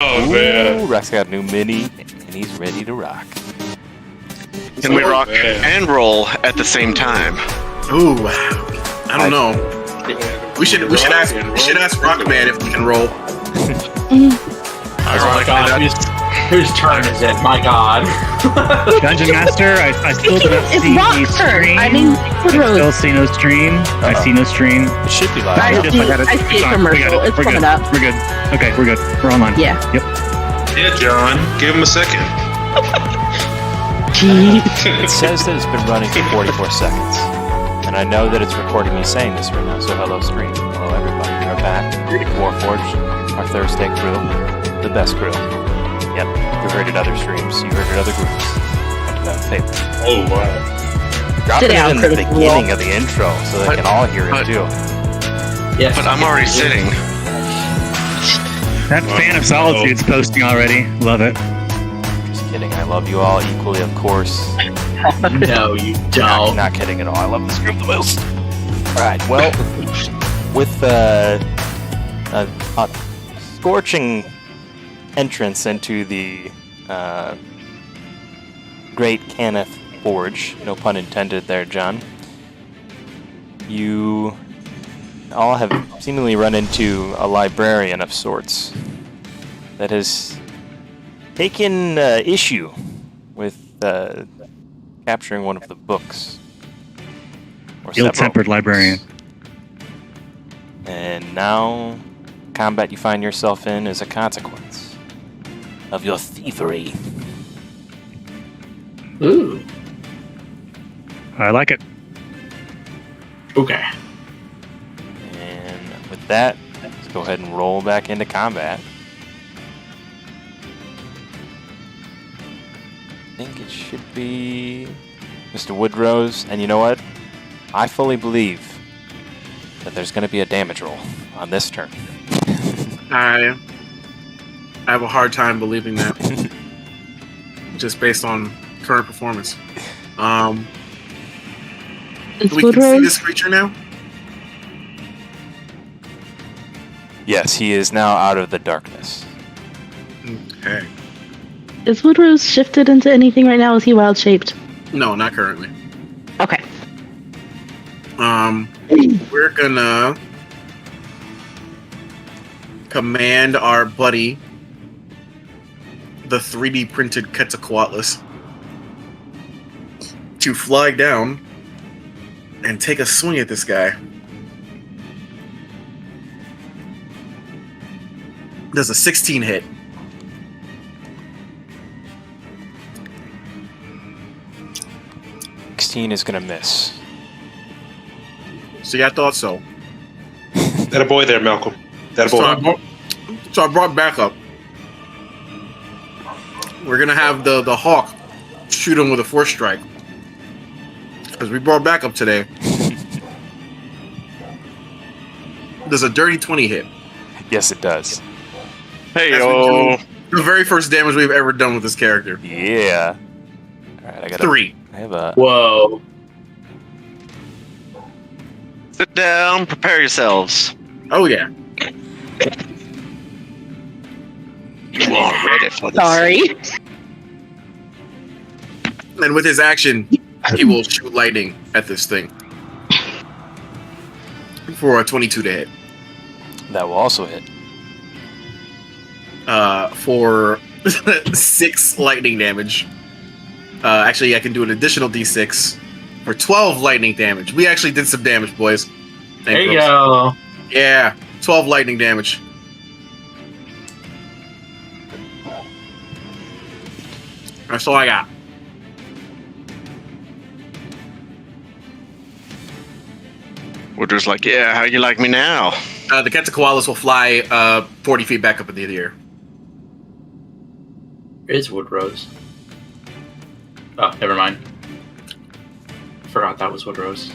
Oh, man. Rex got a new mini, and he's ready to rock. Can we rock and roll at the same time? Ooh, I don't know. We should ask Rockman if we can roll. Oh my god, whose turn is it? My god. Dungeon Master, I still do not see the stream. I mean, still see no stream. I see no stream. It should be live. I see a commercial. It's coming up. We're good. Okay, we're good. We're online. Yeah. Yep. Yeah, John. Give him a second. It says that it's been running for 44 seconds. And I know that it's recording me saying this right now, so hello stream. Hello everybody. We are back. Warforged, our Thursday crew. The best crew. Yep, you heard it other streams, you heard it other groups. Went to that paper. Oh, wow. Drop it in the beginning of the intro so they can all hear it too. Yeah, but I'm already sitting. That fan of Solitude's posting already. Love it. Just kidding, I love you all equally, of course. No, you don't. Not kidding at all, I love this group the most. Alright, well, with a scorching entrance into the Great Cannith Forge, no pun intended there, John. You all have seemingly run into a librarian of sorts that has taken issue with capturing one of the books. Ill-tempered librarian. And now, combat you find yourself in is a consequence of your thievery. Ooh. I like it. Okay. And with that, let's go ahead and roll back into combat. I think it should be Mr. Woodrose, and you know what? I fully believe that there's going to be a damage roll on this turn. I have a hard time believing that, just based on current performance. We can see this creature now? Yes, he is now out of the darkness. Okay. Is Woodrose shifted into anything right now? Is he wild shaped? No, not currently. Okay. We're gonna command our buddy, the 3D printed Quetzalcoatlus, to fly down and take a swing at this guy. Does a 16 hit? Is going to miss. See, I thought so. That a boy there, Malcolm. That a boy. So I brought backup. We're gonna have the Hawk shoot him with a force strike, because we brought backup today. Does a dirty 20 hit? Yes, it does. Hey, yo. The very first damage we've ever done with this character. Yeah. All right, I got 3. I have a. Whoa. Sit down, prepare yourselves. Oh yeah. You are ready for this. Sorry. And with his action, he will shoot lightning at this thing for a 22 to hit. That will also hit. For 6 lightning damage. Actually, I can do an additional d6 for 12 lightning damage. We actually did some damage, boys. There you go. Yeah, 12 lightning damage. That's all I got. Woodrow's like, yeah, how you like me now? The Quetzalcoatlus will fly 40 feet back up into the air. Is Woodrose. Oh, never mind. Forgot that was Woodrose.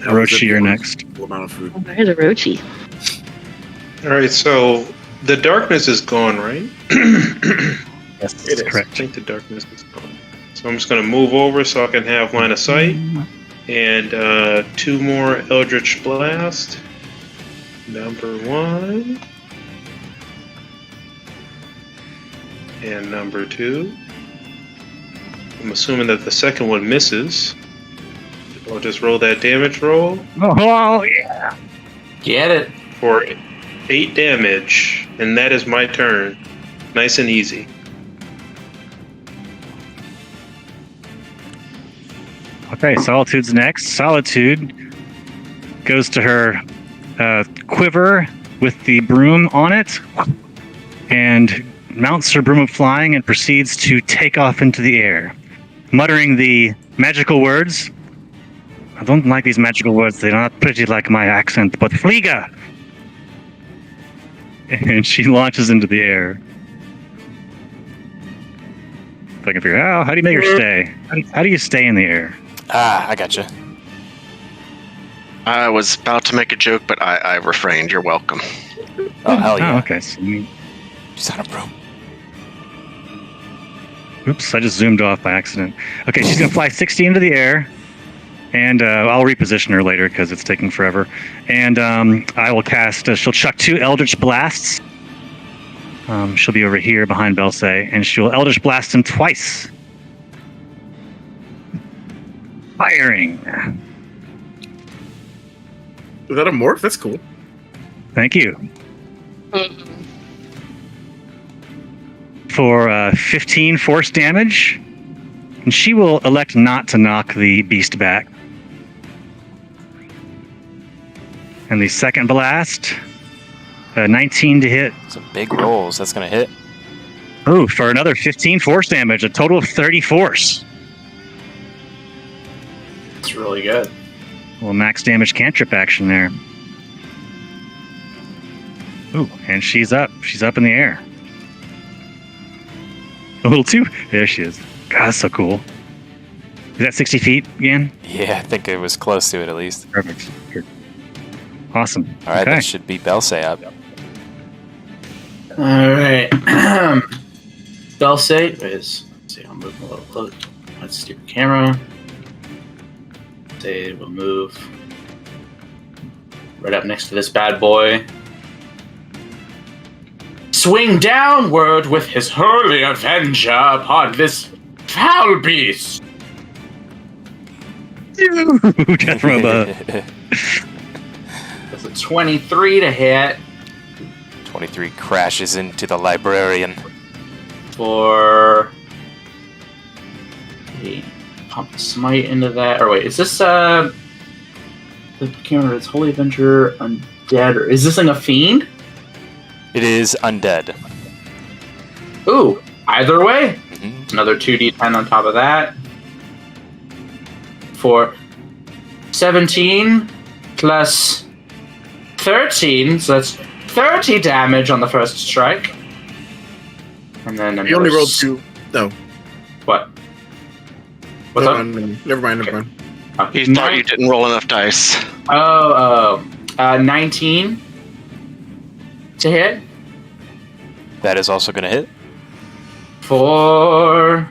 Orochi, you're next. Amount of food. Where's Orochi? All right, so the darkness is gone, right? Yes, It is. correct. I think the darkness is gone. So I'm just going to move over so I can have line of sight. And 2 more Eldritch Blast. Number 1. And number 2. I'm assuming that the second one misses. I'll just roll that damage roll. Oh, yeah. Get it. For 8 damage. And that is my turn. Nice and easy. Okay, Solitude's next. Solitude goes to her quiver with the broom on it and mounts her broom of flying and proceeds to take off into the air, muttering the magical words. I don't like these magical words. They're not pretty like my accent, but Fliega! And she launches into the air. If I can figure out, how do you make her stay? How do you stay in the air? I gotcha. I was about to make a joke, but I refrained. You're welcome. Oh, hell yeah. Oh, okay. So, She's on a broom. oops, I just zoomed off by accident. Okay, she's going to fly 60 into the air, and I'll reposition her later because it's taking forever. And I will cast, she'll chuck 2 Eldritch Blasts. She'll be over here behind Belsay, and she'll Eldritch Blast him twice. Firing. Is that a morph? That's cool. Thank you. For 15 force damage, and she will elect not to knock the beast back. And the second blast, 19 to hit. Some big rolls. That's going to hit. Oh, for another 15 force damage, a total of 30 force. It's really good. Well, max damage cantrip action there. Ooh, and she's up. She's up in the air. A little too. There she is. God, that's so cool. Is that 60 feet again? Yeah, I think it was close to it at least. Perfect. Good. Awesome. All right, okay. that should beat Belsay up. All right. Belsay is. Let's see, I'll move a little close. Let's stupid camera. Say we'll move right up next to this bad boy. Swing downward with his holy avenger upon this foul beast. Death from above. That's a 23 to hit 23 crashes into the librarian. for. Pump the smite into that. Or wait, is this the camera? It's holy avenger undead, or is this thing a fiend? It is undead. Ooh, either way. Mm-hmm. Another 2d10 on top of that. For 17 plus 13, so that's 30 damage on the first strike. And then You only rolled 2. No. What? What's up? Never mind. He thought you didn't roll enough dice. 19 to hit. That is also going to hit. For...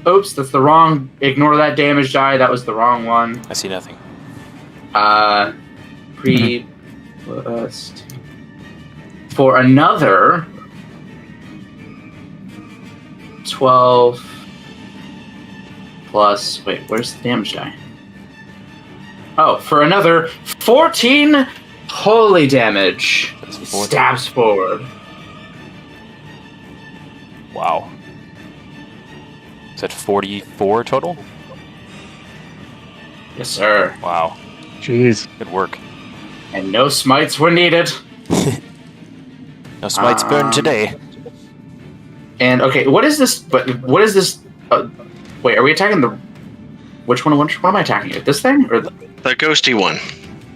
Oops, that's the wrong... Ignore that damage die. That was the wrong one. I see nothing. For another 12 plus... Wait, where's the damage die? Oh, for another 14 holy damage. That's He 40. stabs forward. Wow. Is that 44 total? Yes, sir. Wow. Jeez. Good work. And no smites were needed. No smites burned today. And okay, what is this? But what is this? Wait, are we attacking the? Which one? Which one am I attacking? It? This thing or? The ghosty one.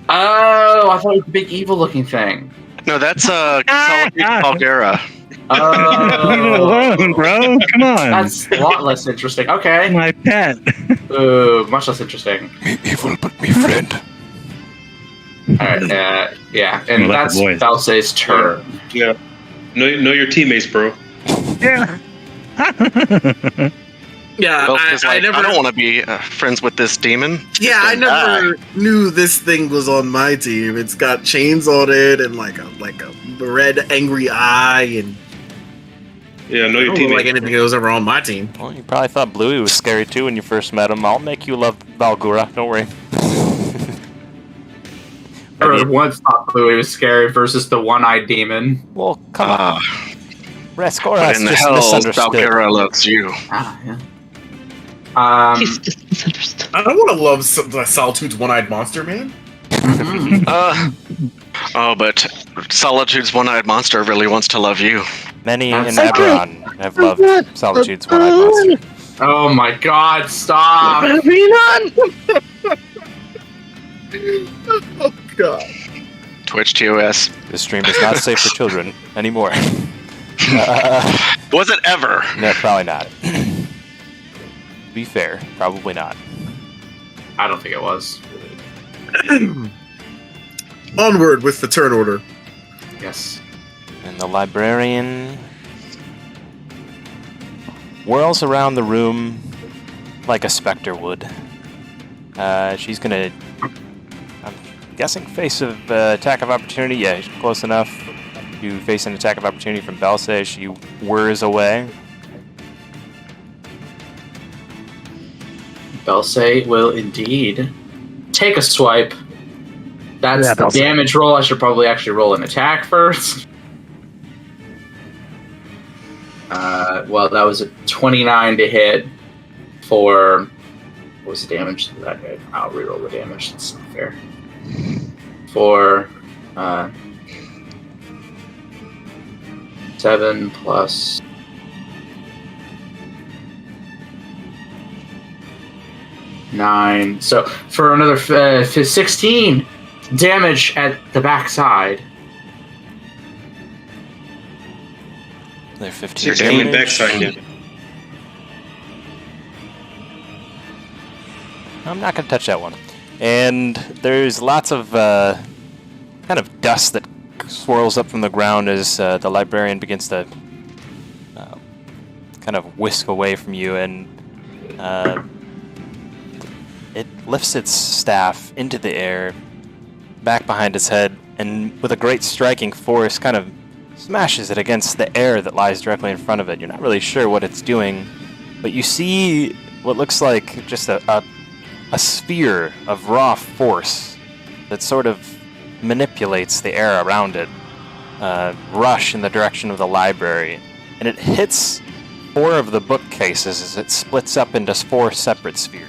Oh, I thought it was the big evil-looking thing. No, that's Caldera. Leave it alone, bro. Come on. That's a lot less interesting. Okay. My pet. Ooh, much less interesting. Evil but me friend. All right. Yeah, and Let that's the boys. Balsay's turn. Yeah. Know your teammates, bro. Yeah. Yeah, Well, 'cause, I like, never. I don't want to be friends with this demon. Yeah, I Just gonna never knew this thing was on my team. It's got chains on it and like a red angry eye, and Yeah, I know I your don't look teammate. like anything that was ever on my team. Well, you probably thought Bluey was scary too when you first met him. I'll make you love Valgura. Don't worry. I once thought Louis was scary versus the one-eyed demon. Well, come on. but Rascora's in the just hell, misunderstood. Valkyra loves you. Ah, yeah. He's just misunderstood. I don't want to love Solitude's one-eyed monster, man. But Solitude's one-eyed monster really wants to love you. Many in That's Eberron have loved Solitude's one-eyed monster. Oh my god, stop! Oh god. Twitch TOS. This stream is not safe for children anymore. Was it ever? No, probably not. To be fair, probably not. I don't think it was. Onward with the turn order. Yes. And the librarian whirls around the room like a specter would. She's gonna, I'm guessing, face of attack of opportunity. Yeah, she's close enough to face an attack of opportunity from Belse as she whirs away. Belse will indeed take a swipe. That's Yeah, the Belse. damage roll. I should probably actually roll an attack first. Well, that was a 29 to hit for... What was the damage that I did? I'll reroll the damage. That's not fair. For 7 plus... 9. So for another 16 damage at the backside. They're 15 Your damage damage. backside, yeah. I'm not going to touch that one. And there's lots of kind of dust that swirls up from the ground as the librarian begins to kind of whisk away from you, and it lifts its staff into the air, back behind its head, and with a great striking force kind of smashes it against the air that lies directly in front of it. You're not really sure what it's doing, but you see what looks like just a sphere of raw force that sort of manipulates the air around it, rush in the direction of the library, and it hits 4 of the bookcases as it splits up into 4 separate spheres.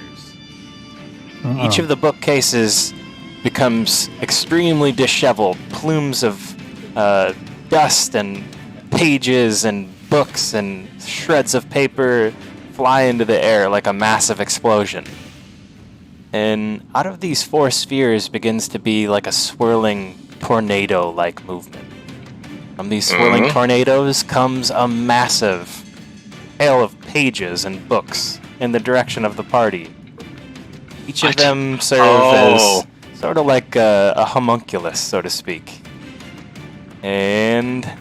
Each of the bookcases becomes extremely disheveled. Plumes of dust and pages and books and shreds of paper fly into the air like a massive explosion. And out of these 4 spheres begins to be like a swirling tornado-like movement. From these swirling tornadoes comes a massive hail of pages and books in the direction of the party. Each of them serve as sort of like a homunculus, so to speak. And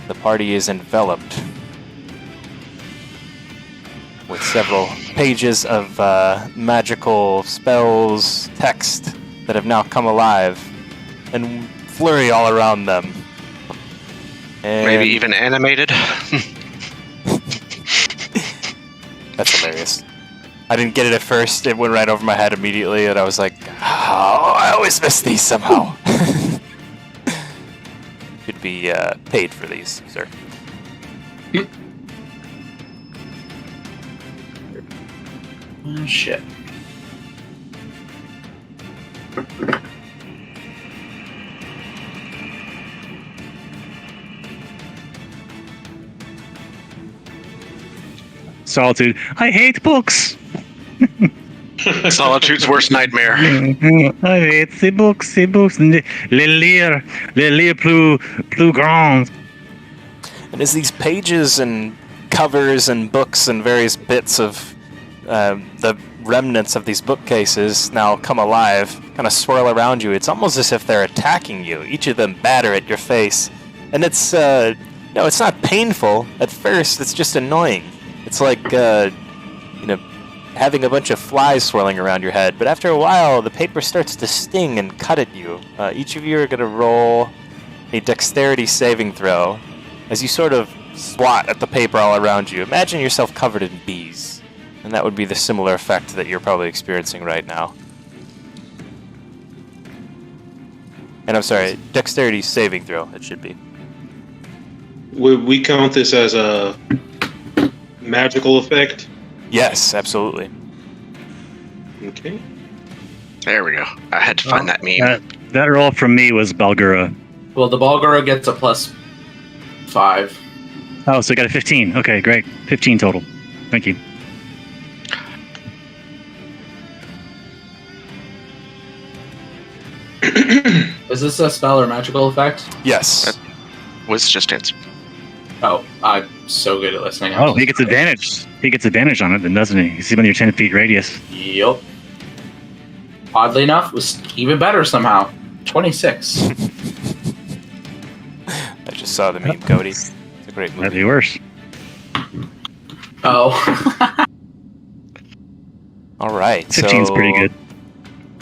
the party is enveloped with several pages of magical spells, text that have now come alive and flurry all around them. And Maybe even animated. that's hilarious. I didn't get it at first. It went right over my head immediately, and I was like, oh, I always miss these somehow. Could be paid for these, sir. Oh, shit. Solitude. I hate books. Solitude's worst nightmare. I hate the books. Les lire plus grands. And as these pages and covers and books and various bits of the remnants of these bookcases now come alive, kind of swirl around you, it's almost as if they're attacking you. Each of them batter at your face. And it's, no, it's not painful at first, it's just annoying. It's like, having a bunch of flies swirling around your head, but after a while, the paper starts to sting and cut at you. Each of you are going to roll a dexterity saving throw as you sort of swat at the paper all around you. Imagine yourself covered in bees, and that would be the similar effect that you're probably experiencing right now. And I'm sorry, dexterity saving throw, it should be. Would we count this as a magical effect? Yes, absolutely. Okay. There we go. I had to find that meme. That roll from me was Balgura. Well, the Balgura gets a +5. Oh, so you got a 15. Okay, great. 15 total. Thank you. Is this a spell or magical effect? Yes. Was just answered. Oh, I'm so good at listening. Oh, he gets advantage. He gets advantage on it then, doesn't he? He's within your 10 feet radius. Yup. Oddly enough, it was even better somehow. 26. I just saw the meme, Cody. It's a great That'd movie. be worse. Oh. All right. 15's so, pretty good.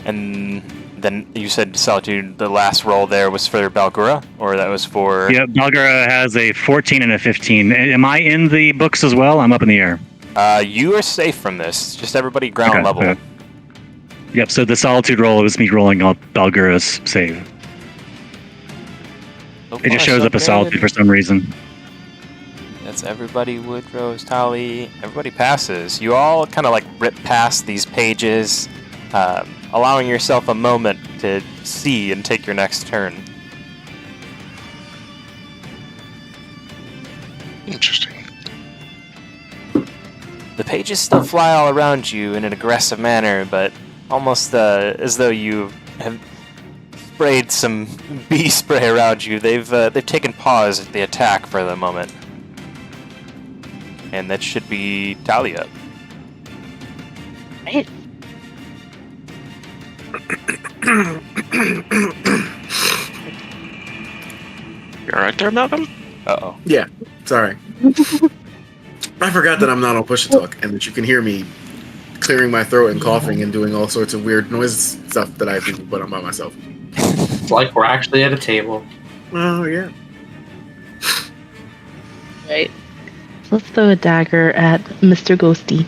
And then you said, Solitude, the last roll there was for Balgura? Or that was for... Yeah, Balgura has a 14 and a 15. Am I in the books as well? I'm up in the air. You are safe from this. Just everybody ground Okay, level. okay. Yep, so the Solitude roll was me rolling all Balgura's save. So It just far, shows so up as good. Solitude for some reason. That's everybody. Woodrose, Tally. Everybody passes. You all kind of like rip past these pages, allowing yourself a moment to see and take your next turn. Interesting. The pages still fly all around you in an aggressive manner, but almost as though you have sprayed some bee spray around you. They've taken pause at the attack for the moment. And that should be Talia. Right. You alright there, Malcolm? Uh-oh. Yeah, sorry. I forgot that I'm not on push to talk and that you can hear me clearing my throat and coughing and doing all sorts of weird noise stuff that I do when I'm by myself. It's like we're actually at a table. Oh, yeah. Right. Let's throw a dagger at Mr. Ghosty.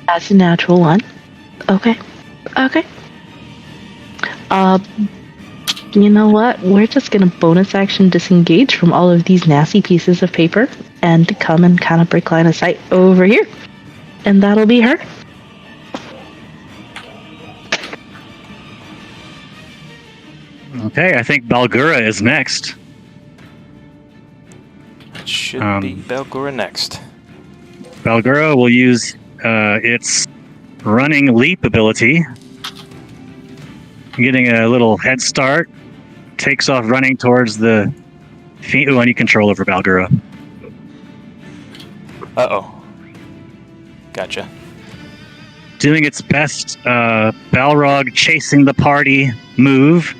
That's a natural one. Okay. Okay. You know what? We're just gonna bonus action disengage from all of these nasty pieces of paper and come and kind of break line of sight over here. And that'll be her. Okay, I think Balgura is next. It should be Balgura next. Balgura will use its running leap ability, getting a little head start, takes off running towards the one you control over Balgura. Uh-oh. Gotcha. Doing its best Balrog chasing the party move.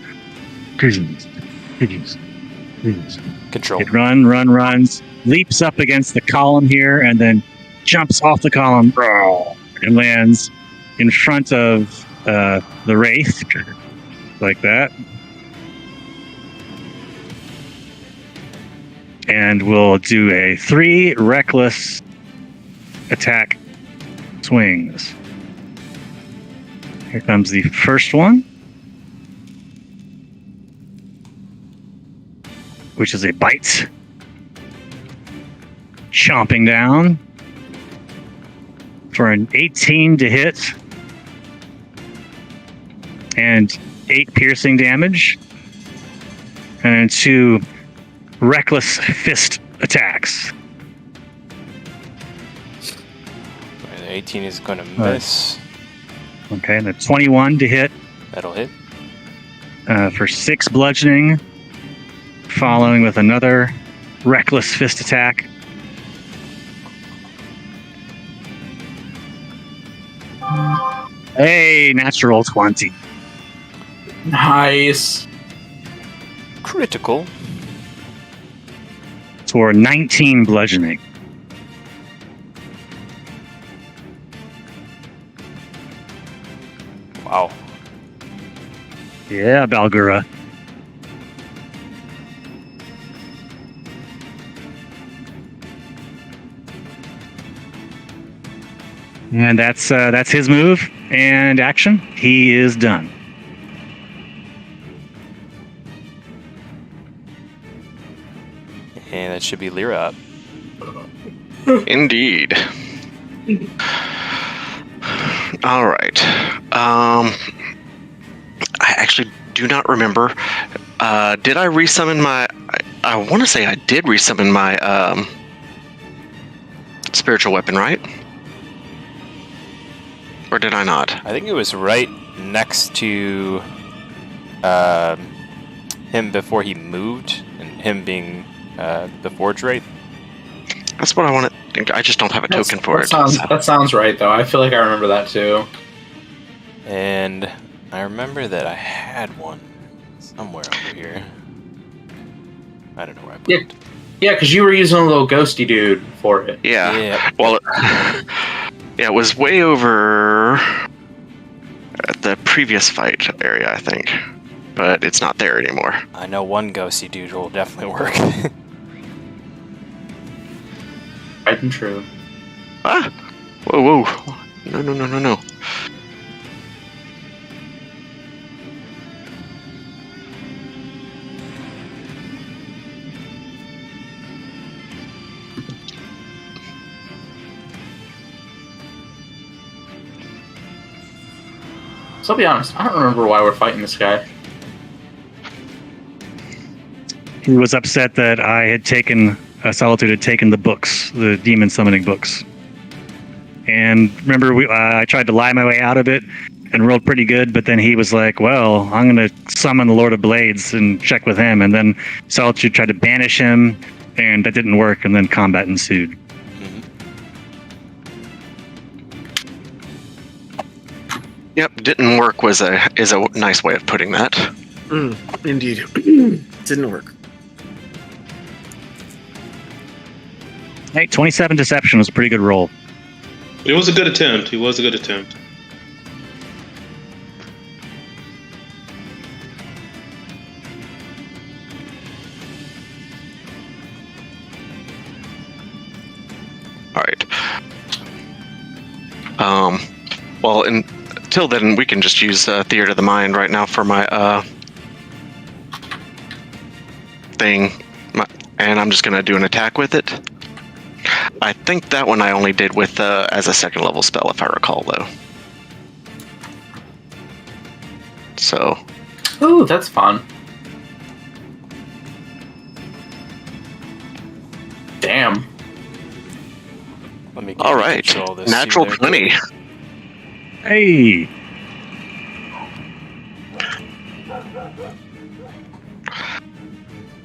Control. It runs, leaps up against the column here, and then jumps off the column and lands in front of the Wraith, like that. And we'll do a 3 reckless attack swings. Here comes the first one, which is a bite. Chomping down for an 18 to hit and 8 piercing damage, and 2 reckless fist attacks. The 18 is going to miss. Okay, and a 21 to hit That'll hit. for 6 bludgeoning, following with another reckless fist attack. Hey, natural 20. Nice. Critical. for 19 bludgeoning. Wow. Yeah, Balgura. And that's his move and action. He is done. And that should be Lyra up. Indeed. All right. I actually do not remember. Did I resummon my? I want to say I did resummon my spiritual weapon, right? Or did I not? I think it was right next to him before he moved, and him being the Forge Wraith. That's what I want to think. I just don't have a token for it. That sounds right, though. I feel like I remember that too. And I remember that I had one somewhere over here. I don't know where I put it. Yeah, because you were using a little ghosty dude for it. Yeah. Well, yeah, it was way over at the previous fight area, I think. But it's not there anymore. I know one ghosty dude will definitely work. Right and true. Ah! Whoa. No. So I'll be honest, I don't remember why we're fighting this guy. He was upset that I had taken Solitude had taken the books, the demon summoning books. And remember, I tried to lie my way out of it and rolled pretty good, but then he was like, well, I'm going to summon the Lord of Blades and check with him. And then Solitude tried to banish him, and that didn't work, and then combat ensued. Yep, didn't work is a nice way of putting that. Indeed. Didn't work. Hey, 27 Deception was a pretty good roll. It was a good attempt. It was a good attempt. All right. Well, until then, we can just use Theater of the Mind right now for my thing, and I'm just gonna do an attack with it. I think that one I only did with as a second level spell, if I recall, though. So. Ooh, that's fun. Damn. Let me All right. control this Natural too there. 20. Hey!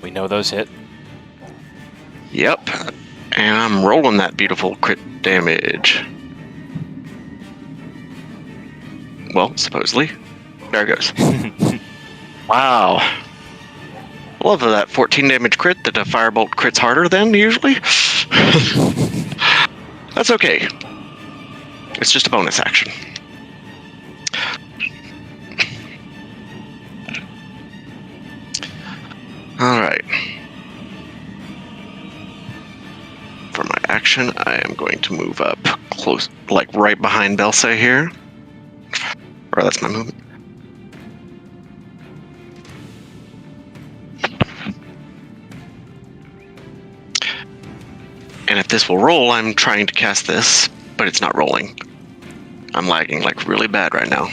We know those hit. Yep. And I'm rolling that beautiful crit damage. Well, supposedly. There it goes. Wow. I love that 14 damage crit that a firebolt crits harder than usually. That's okay. It's just a bonus action. Alright. For my action, I am going to move up close, like right behind Belsa here. Or that's my movement. And if this will roll, I'm trying to cast this, but it's not rolling. I'm lagging like really bad right now.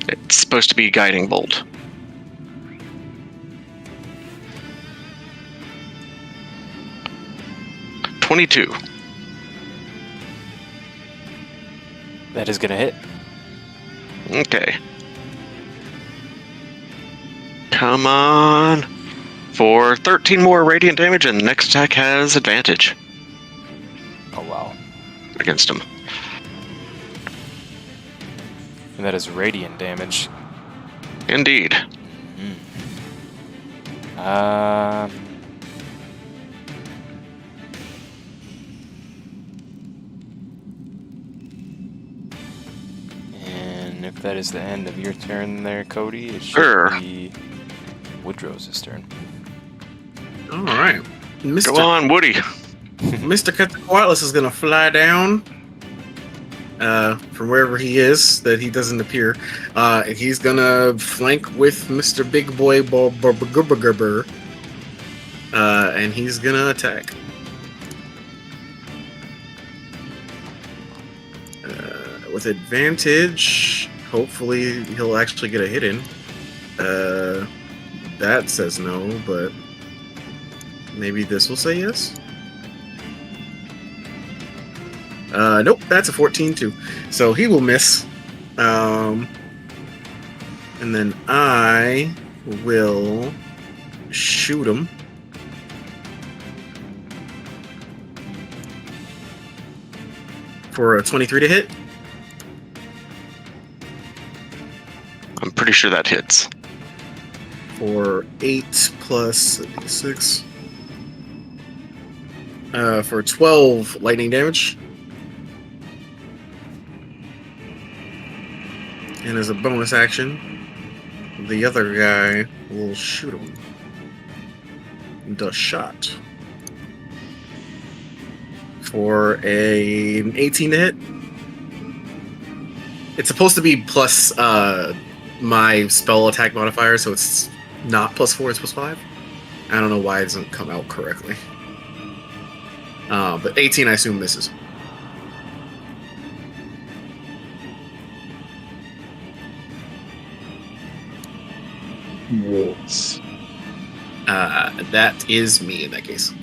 It's supposed to be Guiding Bolt. $22. That is gonna hit. Okay. Come on. For 13 more radiant damage, and the next attack has advantage Oh wow. against him. And that is radiant damage. Indeed. And if that is the end of your turn there, Cody, it should Sure. be Woodrow's turn. All right, Go Mr. on, Woody. Mr. Quetzalcoatlus is gonna fly down from wherever he is that he doesn't appear. And he's gonna flank with Mr. Big Boy Gerber, and he's gonna attack. With advantage, hopefully he'll actually get a hit in. That says no, but maybe this will say yes. Nope, that's a 14 too. So he will miss. And then I will shoot him. For a 23 to hit. I'm pretty sure that hits. For 8 plus 6. For 12 lightning damage. And as a bonus action, the other guy will shoot him. The shot. For a 18 to hit. It's supposed to be plus my spell attack modifier, so it's not +4, it's +5. I don't know why it doesn't come out correctly. But 18 I assume misses. Wolves. That is me in that case.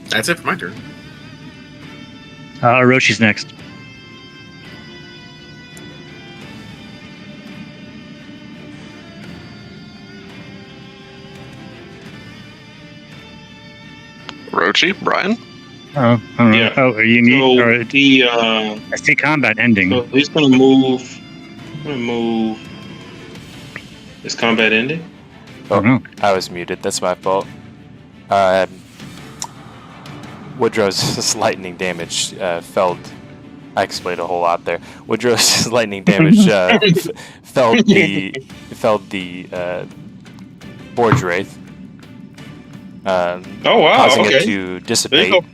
That's it for my turn. Oroshi's next. Rochi, Brian? Oh, I don't know. Yeah. Oh, are you need? So Or, I see combat ending. so he's gonna move. Is combat ending? I don't know. I was muted. That's my fault. Woodrow's lightning damage felled. I explained a whole lot there. Woodrow's lightning damage felled the Forge Wraith. Oh wow! Causing Okay. it to dissipate There you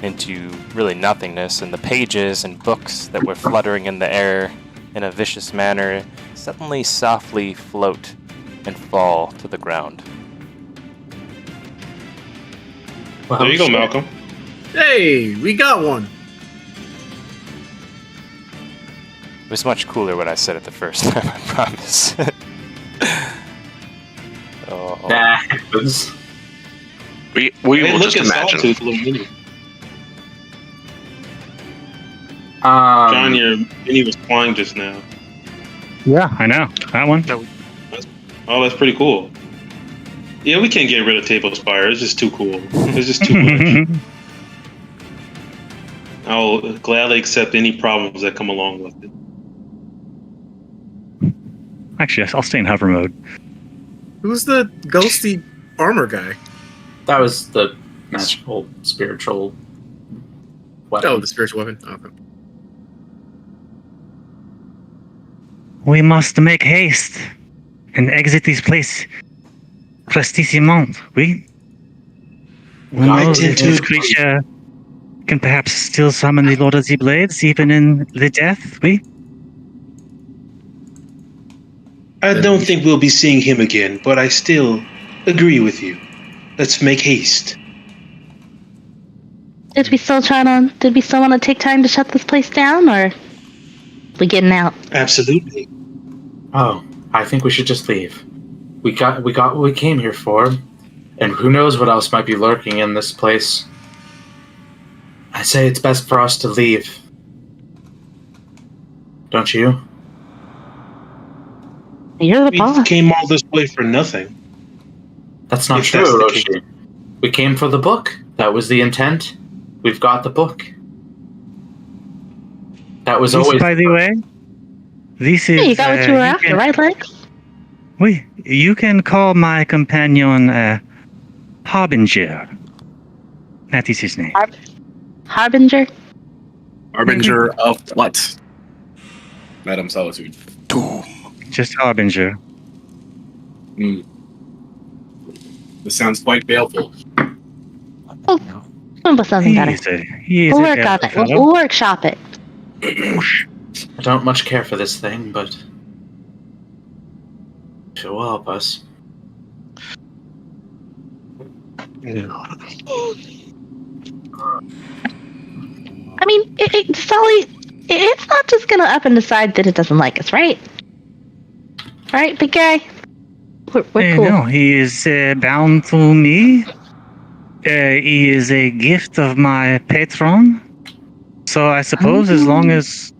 into really nothingness, and the pages and books that were fluttering in the air in a vicious manner suddenly softly float and fall to the ground. Well, There you go, shit. Malcolm. Hey, we got one. It was much cooler when I said it the first time, I promise. Oh. That happens. We Hey, will look just at imagine. Sawtooth, little mini. Um, John, your mini was flying just now. Yeah, I know that one. Oh, that's pretty cool. Yeah, we can't get rid of Table Spire. It's just too cool. It's just too much. I'll gladly accept any problems that come along with it. Actually, I'll stay in hover mode. Who's the ghosty armor guy? that was the magical, spiritual weapon. Oh, the spiritual weapon. Oh, okay. We must make haste and exit this place prestissimement. We know Right that into this it. creature can perhaps still summon the Lord of the Blades, even in the death. We I don't think we'll be seeing him again, but I still agree with you. Let's make haste. Did we still want to take time to shut this place down, or we getting out? Absolutely. Oh, I think we should just leave. We got what we came here for, and who knows what else might be lurking in this place. I say it's best for us to leave. Don't you? You're the We boss. came all this way for nothing. That's not If true, that's the Orochi. We came for the book. That was the intent. We've got the book. That was This, always. by the way, this is. Hey, you got what you were after, can, right, Lex? You can call my companion Harbinger. That is his name. Harbinger? Harbinger of what? Madam Solitude. Just Harbinger. This sounds quite baleful. Oh, but something better. He is We'll a work on bad it. fellow. We'll workshop it. I don't much care for this thing, but it will help us. I mean, Sully, it's not just gonna up and decide that it doesn't like us, right? Right, big guy? We're cool. No, he is bound to me. He is a gift of my patron. So I suppose as long as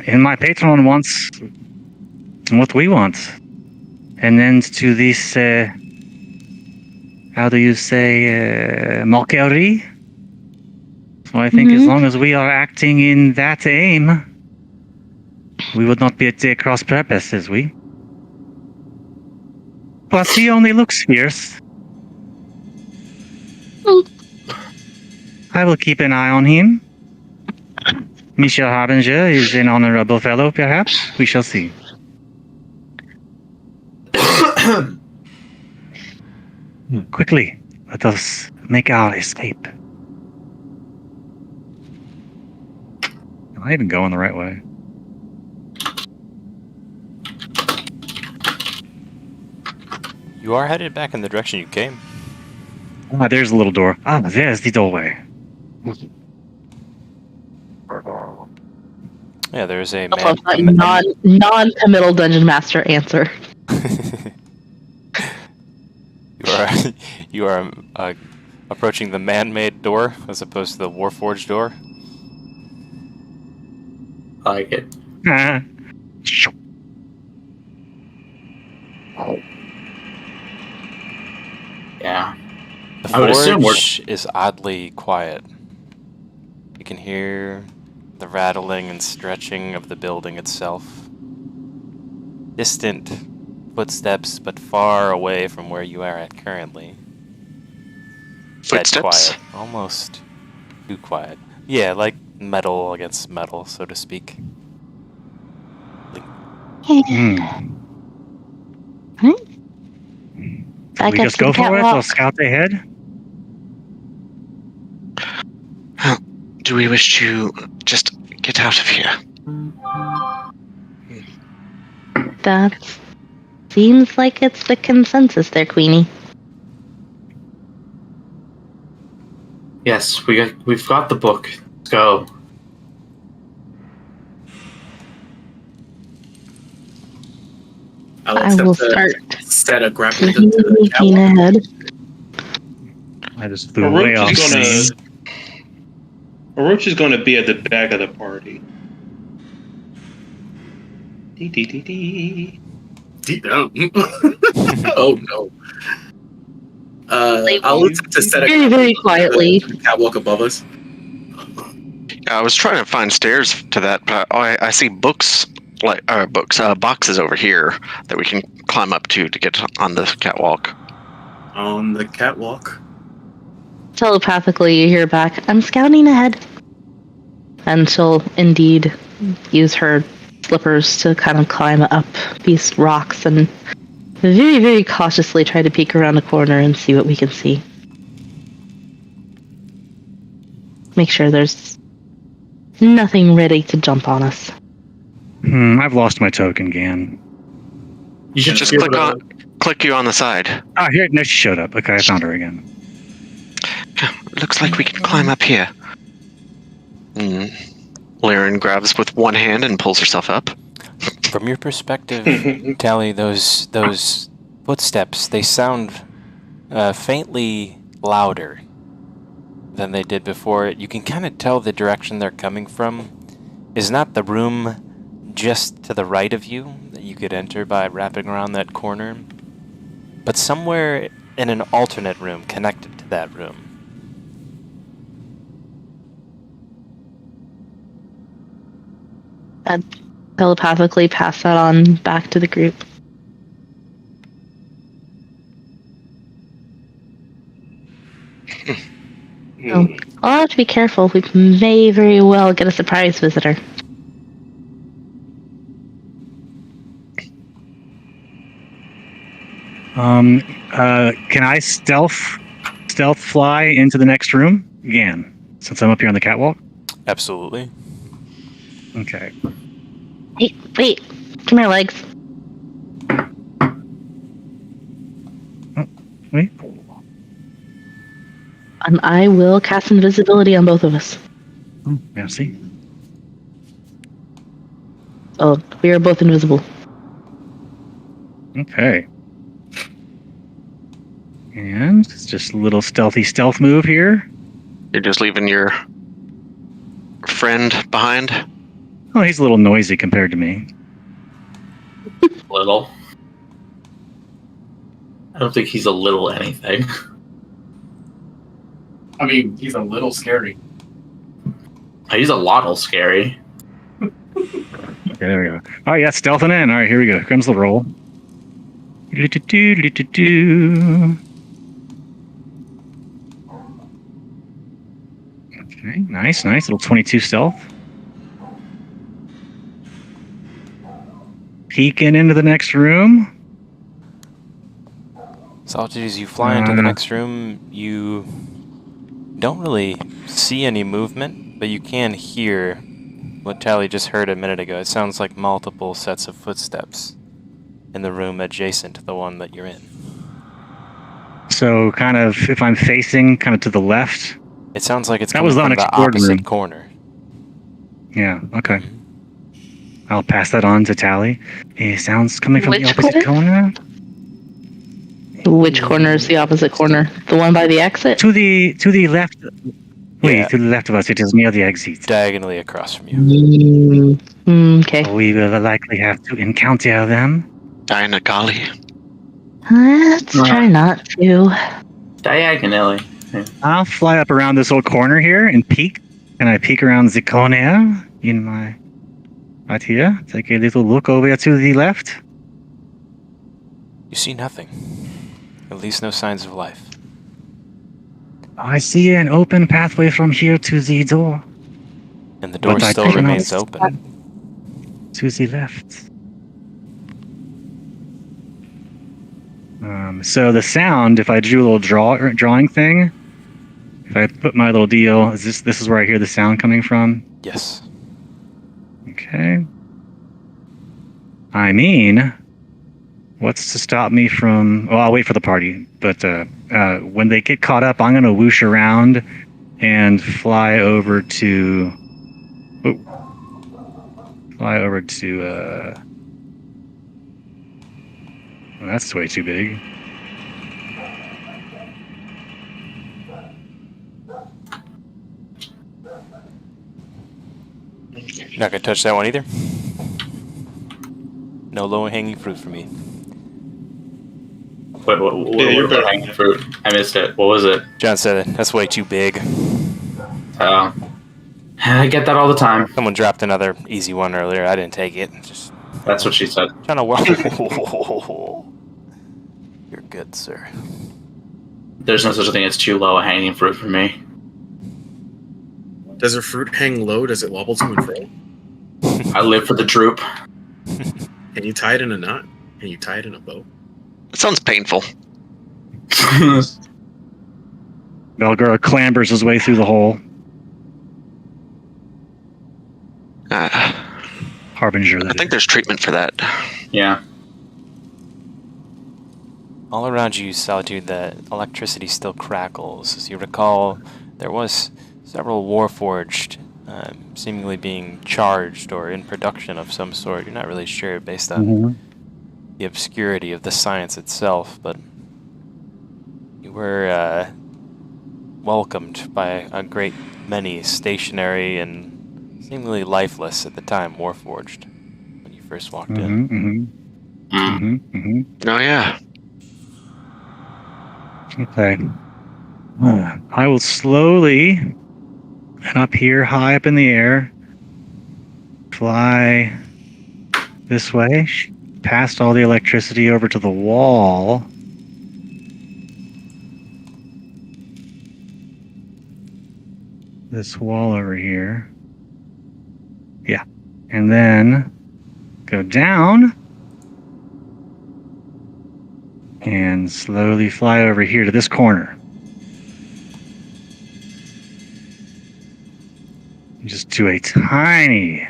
my patron wants what we want. And then to this, how do you say, mockery? So I think as long as we are acting in that aim, we would not be at cross purposes, we? Plus, he only looks fierce. I will keep an eye on him. Michel Harbinger is an honorable fellow, perhaps. We shall see. Quickly, let us make our escape. Am I even going the right way? You are headed back in the direction you came. Ah, there's a little door. Ah, there's the doorway. Yeah, there's a non-committal dungeon master answer. You are approaching the man-made door as opposed to the Warforged door. I like it. Yeah. The I would assume forge is oddly quiet. You can hear the rattling and stretching of the building itself. Distant footsteps, but far away from where you are at currently. Dead Footsteps? quiet. Almost too quiet. Yeah, like metal against metal, so to speak. We just go for it or scout ahead? Do we wish to just get out of here? That seems like it's the consensus there, Queenie. Yes, we've got the book. Let's go. I will start set a grappling hook to the sneaking catwalk. ahead. I just flew way off. Orochi is going to be at the back of the party. Dee dee dee dee. Oh no. I'll listen to set a Very, very quietly. catwalk above us. I was trying to find stairs to that, but I see boxes over here that we can climb up to get on the catwalk. On the catwalk. Telepathically, you hear back, I'm scouting ahead. And she'll indeed use her slippers to kind of climb up these rocks and very, very cautiously try to peek around the corner and see what we can see. Make sure there's nothing ready to jump on us. I've lost my token, Gan. You should Just click you on the side. Ah, here, no, she showed up. Okay, I found her again. Looks like we can climb up here. Laren grabs with one hand and pulls herself up. From your perspective, Tally, those footsteps, they sound faintly louder than they did before. You can kind of tell the direction they're coming from is not the room just to the right of you that you could enter by wrapping around that corner, but somewhere in an alternate room connected to that room. I'd telepathically pass that on back to the group. Oh, I'll have to be careful. We may very well get a surprise visitor. Can I stealth fly into the next room again, since I'm up here on the catwalk? Absolutely. Okay. Hey, wait. Come here, legs. Oh, wait. And I will cast invisibility on both of us. Oh, merci. Oh, we are both invisible. Okay. And it's just a little stealthy stealth move here. You're just leaving your friend behind? Oh, he's a little noisy compared to me. Little. I don't think he's a little anything. I mean, he's a little scary. He's a lot scary. Okay, there we go. All right, yeah, stealthing in. All right, here we go. Here comes the roll. Okay, nice. Little 22 stealth. Peeking into the next room. Solitude, as you fly into the next room, you don't really see any movement, but you can hear what Tally just heard a minute ago. It sounds like multiple sets of footsteps in the room adjacent to the one that you're in. So kind of, if I'm facing kind of to the left. It sounds like it's That coming was the from the unexplored opposite room. corner. Yeah, okay. I'll pass that on to Tally. It sounds coming from the Which opposite corner. Which corner is the opposite corner? The one by the exit? To the left. Wait, Yeah. to the left of us. It is near the exit. Diagonally across from you. Okay. We will likely have to encounter them. Dianagali. Let's try not to. Diagonally. I'll fly up around this little corner here and peek. And I peek around the corner in my... Right here. Take a little look over to the left. You see nothing. At least no signs of life. I see an open pathway from here to the door. And the door But I still cannot remains stop. open. To the left. So the sound, if I drew a little drawing thing, if I put my little deal, this is where I hear the sound coming from? Yes. Okay. I mean, what's to stop me from... Well, I'll wait for the party. But when they get caught up, I'm going to whoosh around and fly over to... Well, that's way too big. You're not gonna touch that one either? No low-hanging fruit for me. Wait, what Yeah, you're better. hanging fruit? I missed it. What was it? John said it. That's way too big. I get that all the time. Someone dropped another easy one earlier. I didn't take it. Just That's what she said. trying to... You're good, sir. There's no such a thing as too low hanging fruit for me. Does a fruit hang low? Does it wobble to and fro? I live for the droop. Can you tie it in a knot? Can you tie it in a bow? It sounds painful. Belgura clambers his way through the hole. Harbinger. I think there's treatment for that. Yeah. All around you, Solitude, the electricity still crackles. As you recall, there was several Warforged seemingly being charged or in production of some sort. You're not really sure based on the obscurity of the science itself, but you were welcomed by a great many stationary and seemingly lifeless at the time Warforged when you first walked in. Oh, yeah. Okay. I will slowly, and up here, high up in the air, fly this way, past all the electricity over to the wall. This wall over here. Yeah. And then go down and slowly fly over here to this corner. Just do a tiny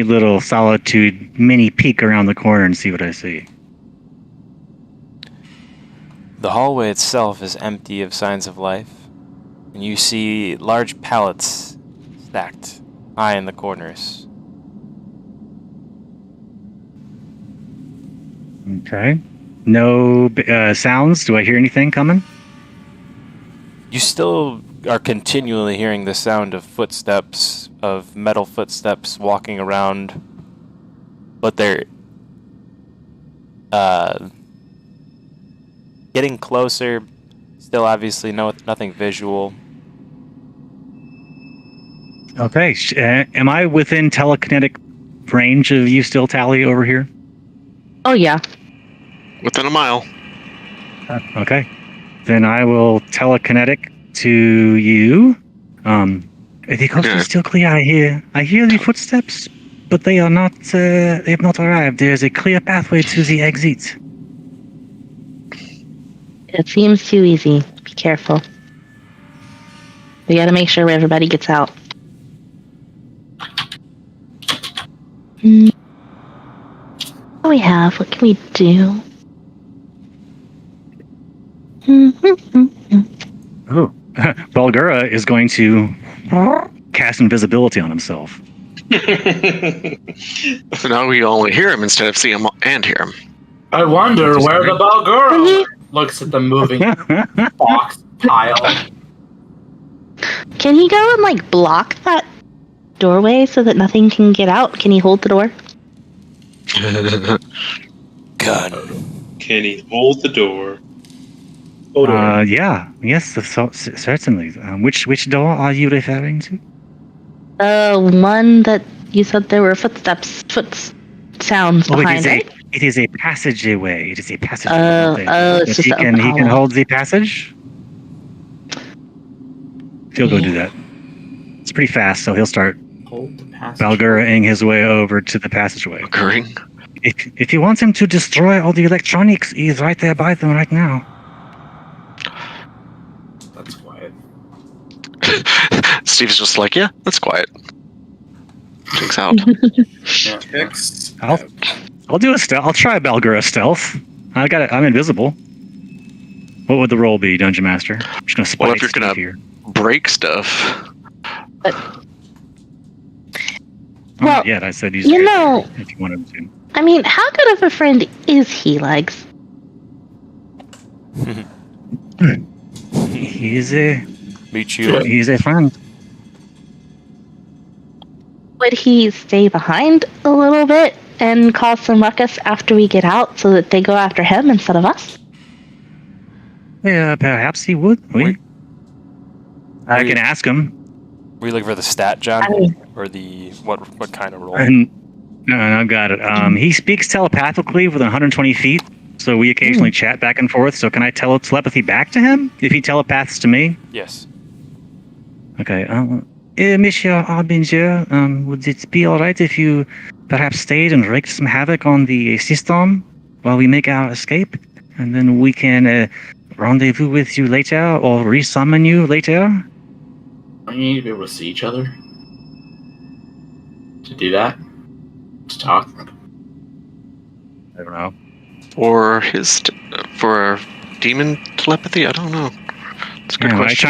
little solitude mini peek around the corner and see what I see. The hallway itself is empty of signs of life, and you see large pallets stacked high in the corners. Okay. No sounds. Do I hear anything coming? You still are continually hearing the sound of footsteps, of metal footsteps walking around, but they're getting closer. Still, obviously, nothing visual. Okay. Am I within telekinetic range of you still, Tally, over here? Oh yeah. Within a mile. Okay. Then I will telekinetic to you. The coast is still clear. I hear the footsteps, but they are not. They have not arrived. There is a clear pathway to the exit. It seems too easy. Be careful. We gotta make sure everybody gets out. What do we have? What can we do? Oh, Balgura is going to cast invisibility on himself. So now we only hear him instead of see him and hear him. I wonder where the Balgura looks at the moving box pile. Can he go and like block that doorway so that nothing can get out? Can he hold the door? Gun. Can he hold the door? Yeah. Yes, certainly. Which door are you referring to? One that you said there were foot sounds behind it. It is a passageway. It is a passageway. It's just he can hold the passage. He'll go do that. It's pretty fast, so he'll start Hold the passage. Balgura-ing his way over to the passageway. Occurring. If you want him to destroy all the electronics, he's right there by them right now. That's quiet. Steve's just like, yeah, that's quiet. Checks out. Yeah. I'll do a stealth. I'll try Balgura stealth. I got it. I'm invisible. What would the roll be, Dungeon Master? I'm just gonna spike Well, if you're Steve gonna here. break stuff. Oh, Well, not yet. I said use you it know- if you wanted to. I mean, how good of a friend is he, Legs? He's a Meet you. friend. Would he stay behind a little bit and cause some ruckus after we get out so that they go after him instead of us? Yeah, perhaps he would. I can ask him. Were you looking for the stat, John, I mean- or the what kind of roll? And no, I've got it. He speaks telepathically within 120 feet, so we occasionally chat back and forth. So can I tell telepathy back to him if he telepaths to me? Yes. Okay. Monsieur Arbinger, would it be all right if you perhaps stayed and wreaked some havoc on the system while we make our escape, and then we can rendezvous with you later or resummon you later? Don't you need to be able to see each other? To do that? To talk? I don't know. Or for demon telepathy? I don't know. It's a good Why are you question.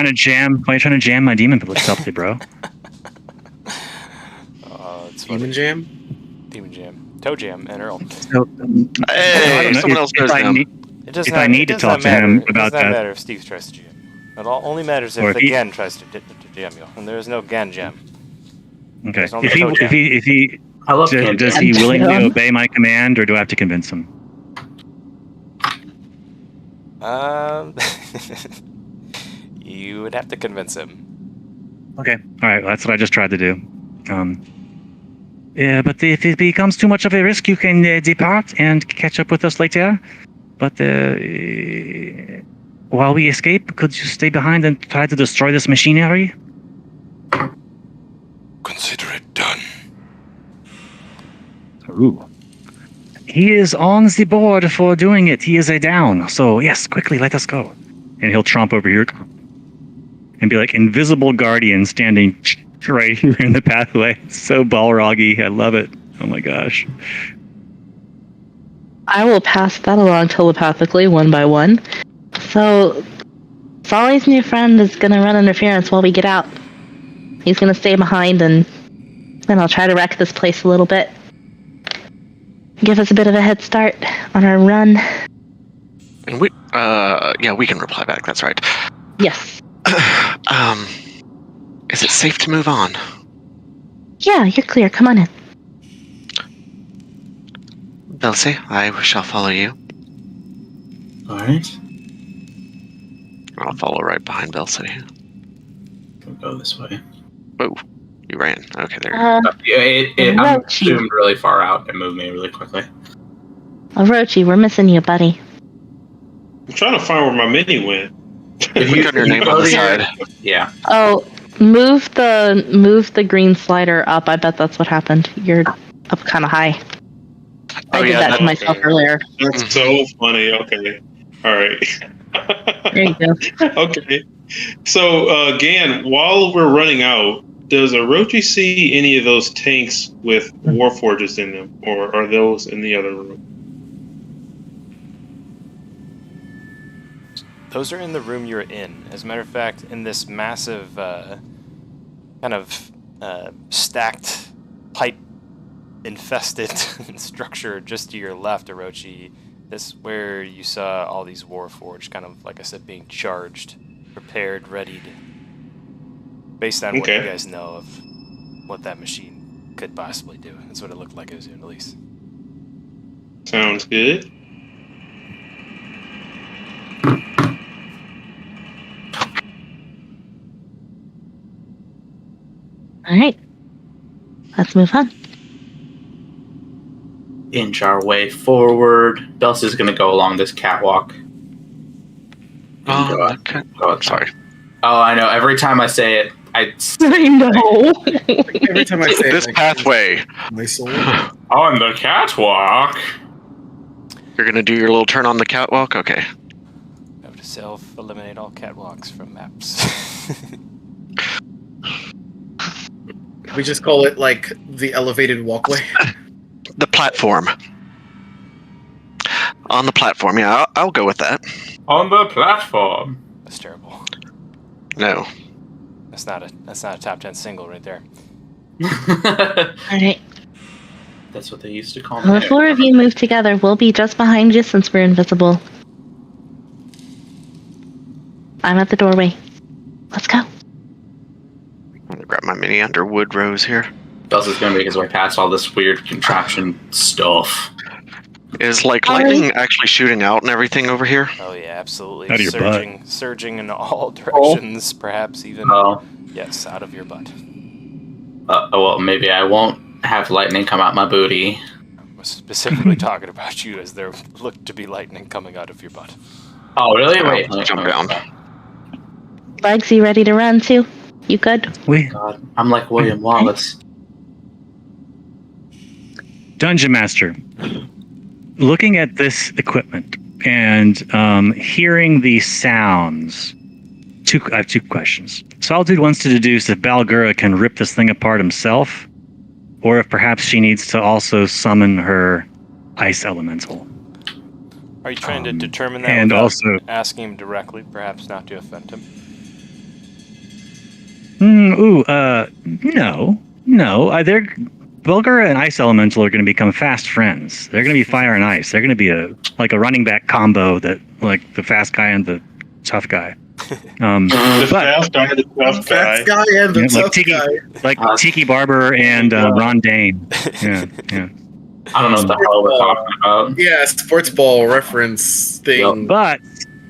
trying to jam my demon telepathy, bro? It's Demon funny. Jam? Demon Jam. Toe Jam and Earl. So, Hey, someone else knows them. It does If not, I need it to does talk not to matter. him It about does not that. matter if Steve tries to jam. It only matters Or if if the he- Gan tries to jam you, and there is no Gan jam. Okay. There's only If he toe jam. I love does candy. he willingly Jam. obey my command, or do I have to convince him? You would have to convince him. Okay. All right. That's what I just tried to do. Yeah, but if it becomes too much of a risk, you can depart and catch up with us later. But while we escape, could you stay behind and try to destroy this machinery? Consider it done. Ooh. He is on the board for doing it. He is a down. So, yes, quickly, let us go. And he'll tromp over here and be like invisible guardian standing right here in the pathway. So Balroggy. I love it. Oh my gosh. I will pass that along telepathically, one by one. So, Solly's new friend is going to run interference while we get out. He's going to stay behind, and then I'll try to wreck this place a little bit. Give us a bit of a head start on our run. And we can reply back. That's right. Yes. Is it safe to move on? Yeah, you're clear. Come on in. Belsi, I shall follow you. Alright. I'll follow right behind Belsi. We'll go this way. Oh, you ran. Okay, there. I'm Rochi. zoomed really far out and moved me really quickly. Orochi, we're missing you, buddy. I'm trying to find where my mini went. If Click on your name on the side. Yeah. Oh, move the green slider up. I bet that's what happened. You're up kind of high. I did that to myself earlier. That's so funny. Okay. All right. There you go. Okay. So, Gan, while we're running out, does Orochi see any of those tanks with Warforges in them, or are those in the other room? Those are in the room you're in. As a matter of fact, in this massive stacked pipe infested structure just to your left, Orochi, this is where you saw all these Warforged, kind of, like I said, being charged, prepared, readied, based on what you guys know of what that machine could possibly do. That's what it looked like it was doing, at least. Sounds good. All right. Let's move on. Inch our way forward. Belsi's going to go along this catwalk. Oh, okay. Oh, sorry. Oh, I know. Every time I say it, I know. Every time I say This pathway. my soul. on the catwalk. You're gonna do your little turn on the catwalk? Okay. I would self-eliminate all catwalks from maps. We just call it like the elevated walkway. The platform. On the platform, yeah, I'll go with that. On the platform. That's terrible. No. That's not a top 10 single right there. All right. That's what they used to call Well, me. the four of you move together. We'll be just behind you since we're invisible. I'm at the doorway. Let's go. I'm gonna grab my mini underwood rose here. Belsi's going to make his way past all this weird contraption stuff. Is like lightning actually shooting out and everything over here? Oh yeah, absolutely. Out of your surging in all directions, perhaps even yes, out of your butt. Well, maybe I won't have lightning come out my booty. I was specifically talking about you, as there looked to be lightning coming out of your butt. Oh, really? Wait, Jump down. Legs, you ready to run too? You good? God, I'm like William Wallace. Dungeon Master, looking at this equipment and hearing the sounds, I have two questions. Solitude wants to deduce if Balgura can rip this thing apart himself, or if perhaps she needs to also summon her ice elemental. Are you trying to determine that and without also asking him directly, perhaps not to offend him? No. They're Bulgara and Ice Elemental are going to become fast friends. They're going to be fire and ice. They're going to be a running back combo that like the fast guy and the tough guy. The fast guy, the tough guy. Fast guy and the tough guy. Like Tiki Barber and Ron Dane. Yeah. I don't know what the hell we're talking about. Yeah, sports ball reference thing. But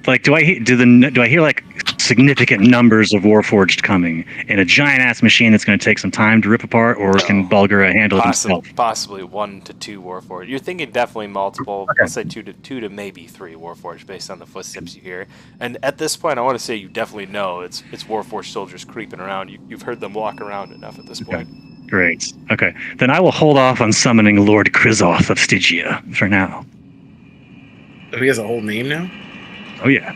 like, do I hear like significant numbers of Warforged coming in a giant ass machine that's going to take some time to rip apart, or can Bulgur handle it himself? Possibly 1 to 2 Warforged. You're thinking definitely multiple. Okay. I'll say two to maybe 3 Warforged based on the footsteps you hear. And at this point, I want to say you definitely know it's Warforged soldiers creeping around. You've heard them walk around enough at this point. Great. Okay. Then I will hold off on summoning Lord Krizoth of Stygia for now. Oh, he has a whole name now? Oh, yeah.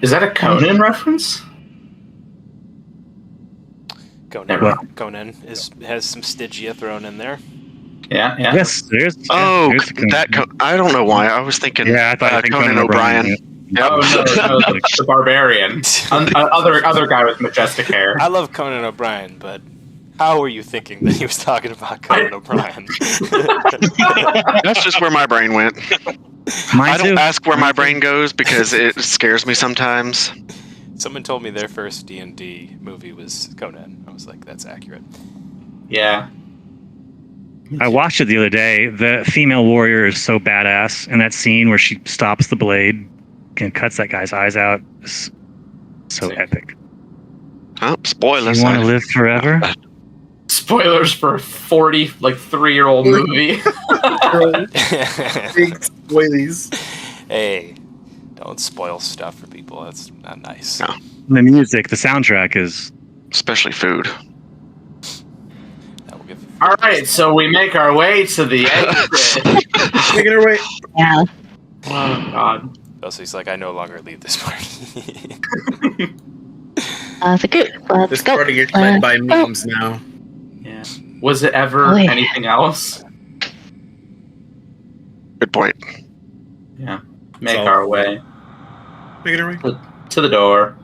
Is that a Conan reference? Conan has some Stygia thrown in there. Yeah. Yes, there's. Oh, there's I don't know why. I was thinking I thought Conan O'Brien. Yeah. Yep. Oh no, the barbarian, other guy with majestic hair. I love Conan O'Brien, but how were you thinking that he was talking about Conan O'Brien? That's just where my brain went. I don't ask where my brain goes because it scares me sometimes. Someone told me their first D&D movie was Conan. I was like, that's accurate. Yeah. I watched it the other day. The female warrior is so badass, and that scene where she stops the blade and cuts that guy's eyes out is so epic. Oh, spoilers. You want to live forever? Spoilers for a 3-year-old movie. Big spoilies. Hey, don't spoil stuff for people. That's not nice. No. The music, the soundtrack is... Especially food. All right, so we make our way to the exit. Making our way. Yeah. Oh God. Also, he's like, I no longer leave this party. The group. Let's This go. party gets led by memes now. Yeah. Was it ever anything else? Good point. Yeah. Make our way Making our way. to the door.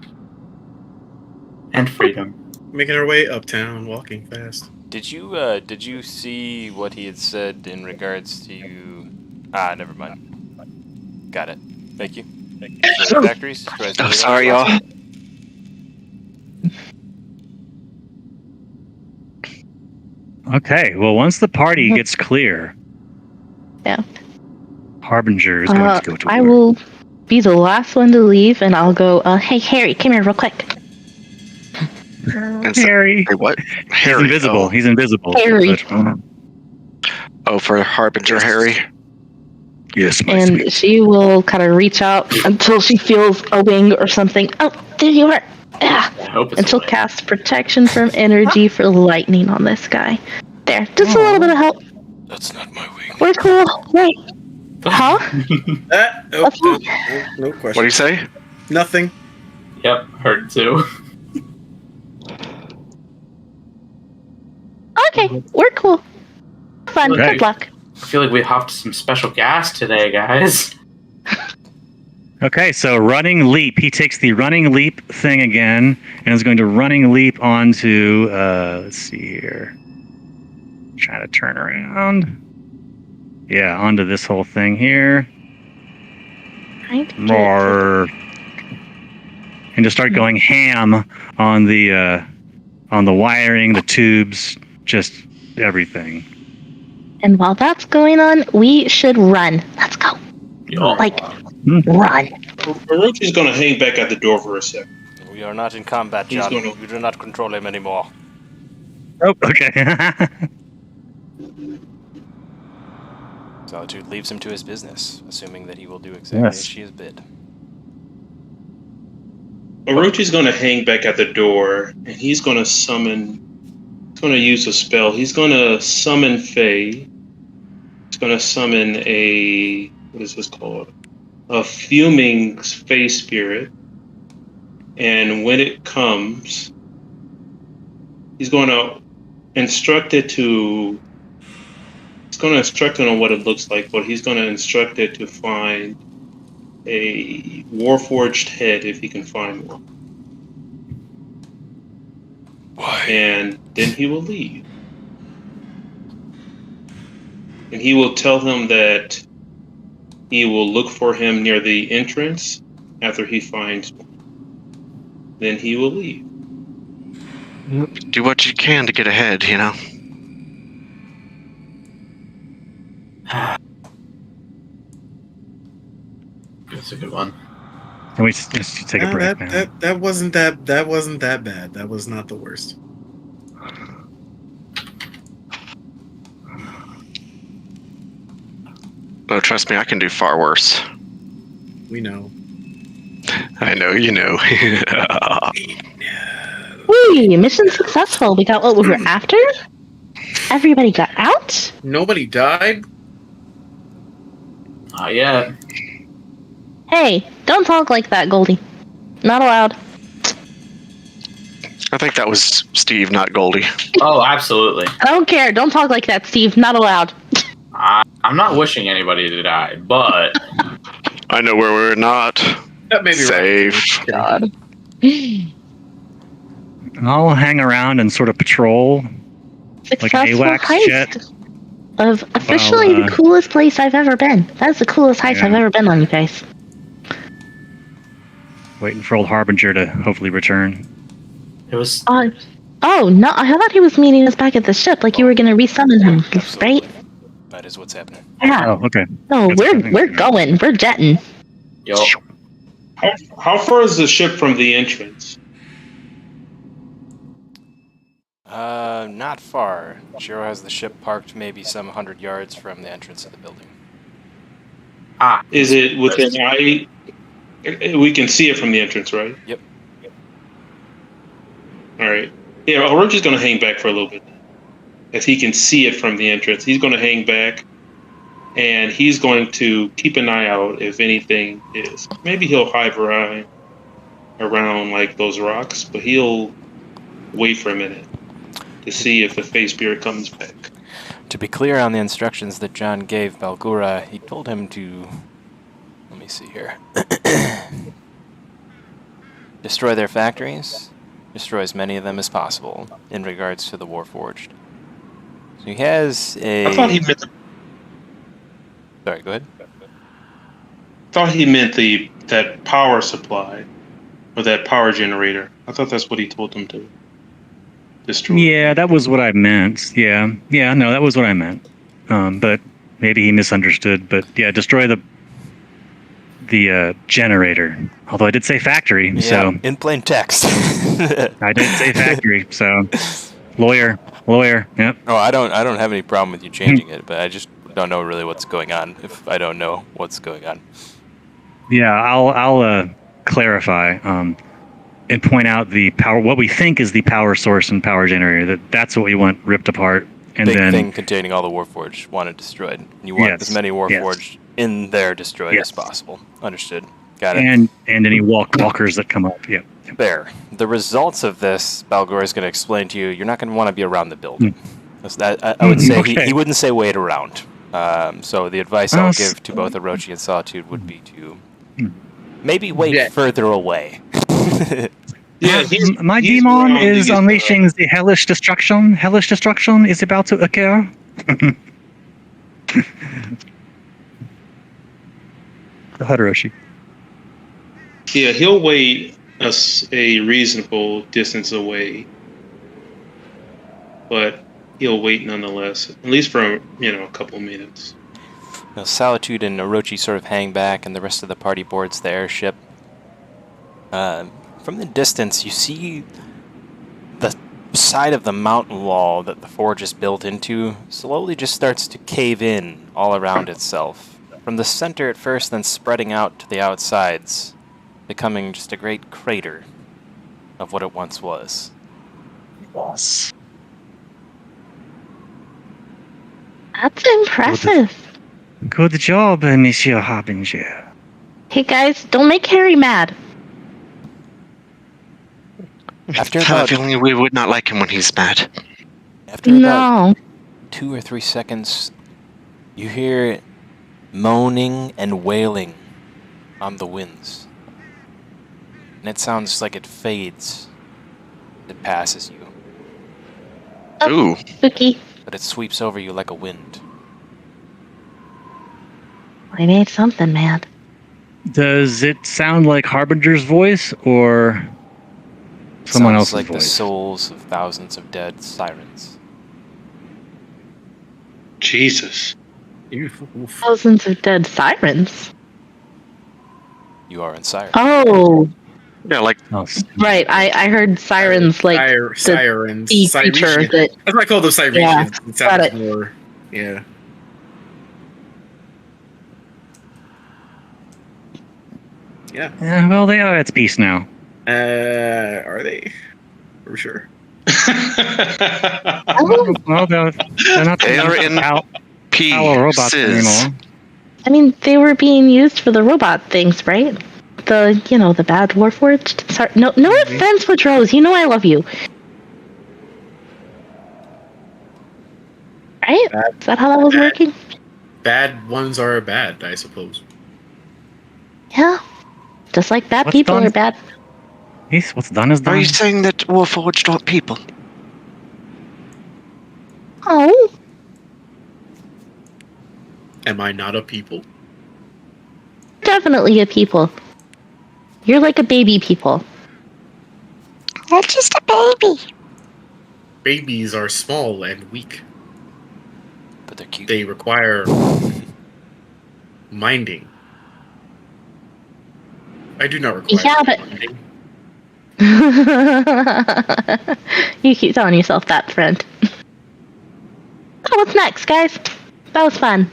And freedom. Making our way uptown, walking fast. Did you see what he had said in regards to? Never mind. Got it. Thank you. Factories. Oh, sorry, y'all. Okay, well, once the party gets clear, Yeah. Harbinger is going to go to work. I will be the last one to leave, and I'll go, hey, Harry, come here real quick. Harry. Hey, what? He's Harry. invisible. Oh. He's invisible. Harry. Oh, for Harbinger Harry. Yes, my And sweet. she will kind of reach out until she feels a wing or something. Oh, there you are. Ah. I hope it's And she'll late. cast protection from energy for lightning on this guy. There, just a little bit of help. That's not my wing. We're cool. Wait. Huh? Nope, no question. What do you say? Nothing. Yep, heard too. Okay, we're cool. Fun. Okay. Good luck. I feel like we hopped some special gas today, guys. Okay, so running leap. He takes the running leap thing again and is going to running leap onto, let's see here. Trying to turn around. Yeah, onto this whole thing here. Right. Roar. And just start going ham on the wiring, the tubes, just everything. And while that's going on, we should run. Let's go. Like, run. Orochi's going to hang back at the door for a second. We are not in combat, He's John. gonna- We do not control him anymore. Oh, okay. Solitude leaves him to his business, assuming that he will do exactly as she has bid. Orochi's going to hang back at the door, and he's going to summon. He's going to use a spell. He's going to summon Faye. He's going to summon a. What is this called? A fuming Fae spirit. And when it comes, he's going to instruct it to. He's going to instruct it on what it looks like, but he's going to instruct it to find a Warforged head if he can find one. Why? And then he will leave. And he will tell him that he will look for him near the entrance after he finds one. Then he will leave. Do what you can to get ahead, you know? That's a good one. Can we just take a break now? That wasn't that bad. That was not the worst. Oh, trust me, I can do far worse. We know. I know you know. Whee! Mission successful. We got what we were after. Everybody got out. Nobody died. Not yet. Hey, don't talk like that, Goldie. Not allowed. I think that was Steve, not Goldie. Oh, absolutely. I don't care. Don't talk like that, Steve. Not allowed. I'm not wishing anybody to die, but I know where we're not. That may be safe. Right. God. I'll hang around and sort of patrol like an Successful AWACS jet. heist of officially the coolest place I've ever been. That's the coolest heist I've ever been on, you guys. Waiting for old Harbinger to hopefully return. it was. Oh no! I thought he was meeting us back at the ship. Like you were gonna resummon him, right? That is what's happening. Yeah. Oh, okay. No, That's we're going. We're jetting. Yo, How far is the ship from the entrance? Not far. Shiro has the ship parked maybe some 100 yards from the entrance of the building. Is it within eye? We can see it from the entrance, right? Yep. All right. Yeah, Orochi's going to hang back for a little bit. If he can see it from the entrance, he's going to hang back, and he's going to keep an eye out if anything is. Maybe he'll hide around like those rocks, but he'll wait for a minute to see if the face spirit comes back. To be clear on the instructions that John gave Balgura, he told him to... Let me see here. Destroy their factories. Destroy as many of them as possible in regards to the Warforged. So he has a... I thought he meant... Sorry, go ahead. I thought he meant that power supply, or that power generator. I thought that's what he told them to destroy. Yeah, that was what I meant. Yeah, no, that was what I meant. But maybe he misunderstood. But yeah, destroy the generator. Although I did say factory, Yeah, so in plain text. I did say factory. So lawyer. Yep. Oh, I don't have any problem with you changing it, but I just don't know really what's going on if I don't know what's going on. Yeah, I'll clarify and point out the power. What we think is the power source and power generator. That's what we want ripped apart, and Big then thing containing all the Warforged wanted destroyed. You want Yes, as many Warforged in there destroyed Yes. as possible. Understood. Got it. and any walkers that come up. Yep. There. The results of this, Balgor is going to explain to you. You're not going to want to be around the building. I would say Okay. he wouldn't say wait around. So the advice I'll give to both Orochi and Solitude would be to maybe wait further away. Yeah, My he's demon around is these, unleashing the hellish destruction. Hellish destruction is about to occur. Go ahead, Hiroshi. Yeah, he'll wait a reasonable distance away, but he'll wait nonetheless, at least for a couple of minutes. Now, Solitude and Orochi sort of hang back, and the rest of the party boards the airship. From the distance, you see the side of the mountain wall that the forge is built into slowly just starts to cave in all around itself. From the center at first, then spreading out to the outsides, becoming just a great crater of what it once was. Yes. That's impressive. Good job, Monsieur Harbinger. Hey guys, don't make Harry mad. After I have a about, feeling we would not like him when he's mad. after about No. 2 or 3 seconds, you hear moaning and wailing on the winds. And it sounds like it fades. It passes you, Ooh. Spooky. but it sweeps over you like a wind. I made something mad. Does it sound like Harbinger's voice or someone Sounds else's like the voice? souls of thousands of dead sirens. Jesus. Thousands of dead sirens. You are in Siren. Oh, Yeah, like Oh, right. I heard sirens like Sirens. sea creature Siresian. that. That's why I call them Siresians. Yeah, It sounds got it. more. Yeah. Yeah. well, they are at peace now. Are they? For sure. Well, they're not they are in power robots pieces. anymore. I mean, they were being used for the robot things, right? The bad Warforged. Sorry, no offense, Woodrose. You know I love you. Right? Is that how that was working? Bad ones are bad, I suppose. Yeah. Just like bad What's people done- are bad. Yes, what's done is Are done. you saying that Warforged aren't people? Oh. Am I not a people? Definitely a people. You're like a baby people. I'm just a baby. Babies are small and weak. But they're cute. They require minding. I do not require Yeah, but- minding. You keep telling yourself that, friend. Oh, what's next, guys? That was fun.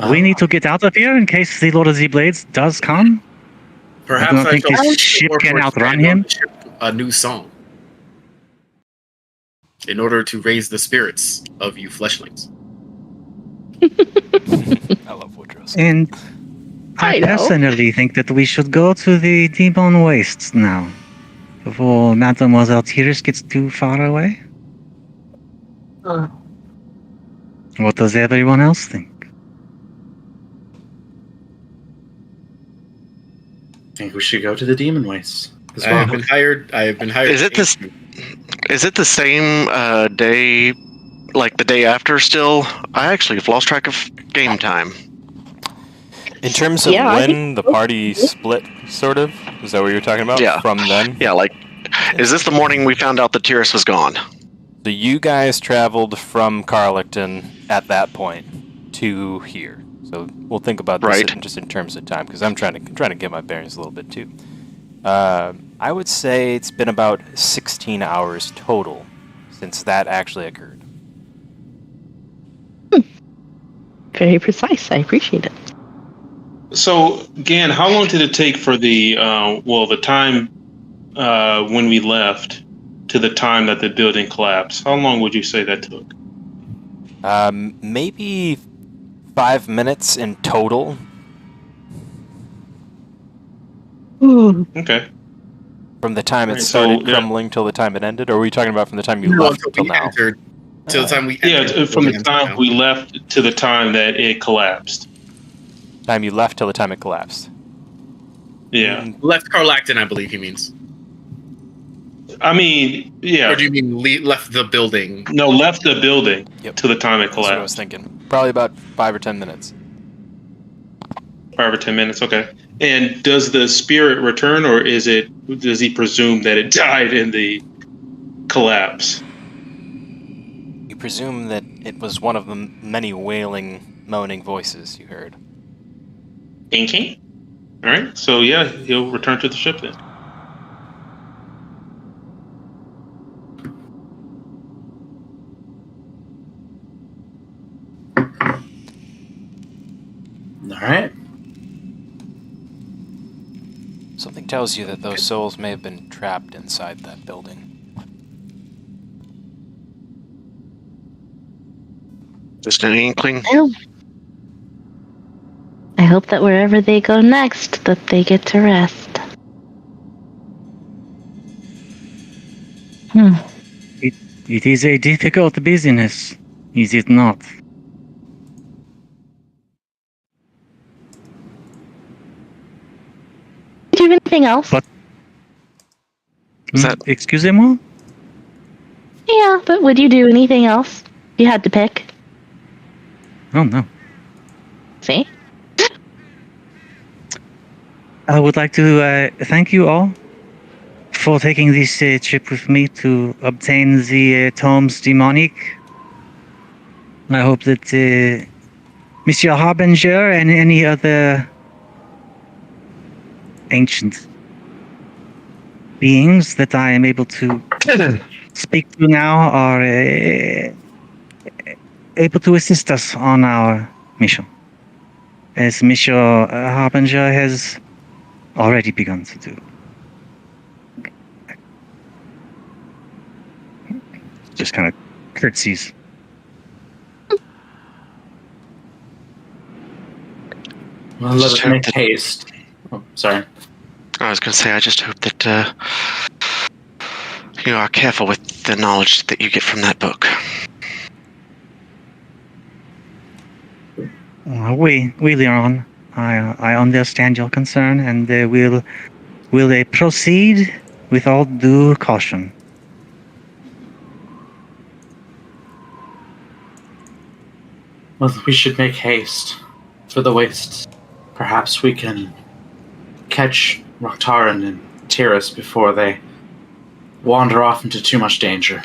We need to get out of here in case the Lord of the Blades does come. Perhaps I don't think shall this teach ship can Warforged outrun man on him. the ship a new song. In order to raise the spirits of you fleshlings. I love Woodrose. And I I know. personally think that we should go to the Demon Wastes now, before Mademoiselle Tyrus gets too far away. What does everyone else think? I think we should go to the Demon Wastes as I well. have been hired. Is it this? Is it the same day, like the day after? Still, I actually have lost track of game time. In terms of Yeah, I when the party split, sort of? Is that what you're talking about? Yeah. From then? Yeah, like, is this the morning we found out that Tyrus was gone? So you guys traveled from Carlicton at that point to here. So we'll think about this Right. just in terms of time, because I'm trying to get my bearings a little bit too. I would say it's been about 16 hours total since that actually occurred. Very precise. I appreciate it. So, Gan, how long did it take for the time when we left to the time that the building collapsed? How long would you say that took? Maybe 5 minutes in total. Okay. From the time it Right, started so, yeah. crumbling till the time it ended, or were you talking about from the time you No, left until till we now? entered. Till the time we Yeah, entered. from the building time until we left to the time that it collapsed. Time you left till the time it collapsed. Yeah. now. Left Carlacton, I believe he means. I mean, yeah. Or do you mean left the building? No, left the building Yep. to the time it That's what I was collapsed. thinking. Probably about 5 or 10 minutes. 5 or 10 minutes, okay. And does the spirit return, or does he presume that it died in the collapse? You presume that it was one of the many wailing, moaning voices you heard. Inking? Alright, so yeah, he'll return to the ship then. All right. Something tells you that those souls may have been trapped inside that building. Just an inkling. I hope that wherever they go next, that they get to rest. It is a difficult business, is it not? Do you have anything else? But- Is that- Excusez-moi? Yeah, but would you do anything else? You had to pick. Oh no. See? I would like to thank you all for taking this trip with me to obtain the tomes demonic. I hope that Monsieur Harbinger and any other ancient beings that I am able to speak to now are able to assist us on our mission, as Monsieur Harbinger has already begun to do. Just kind of curtsies. Well, let us make haste. Oh, sorry. I was going to say, I just hope that you are careful with the knowledge that you get from that book. Oui, Leon. I understand your concern, and will proceed with all due caution. Well, we should make haste for the wastes. Perhaps we can catch Roktaran and Tiras before they wander off into too much danger.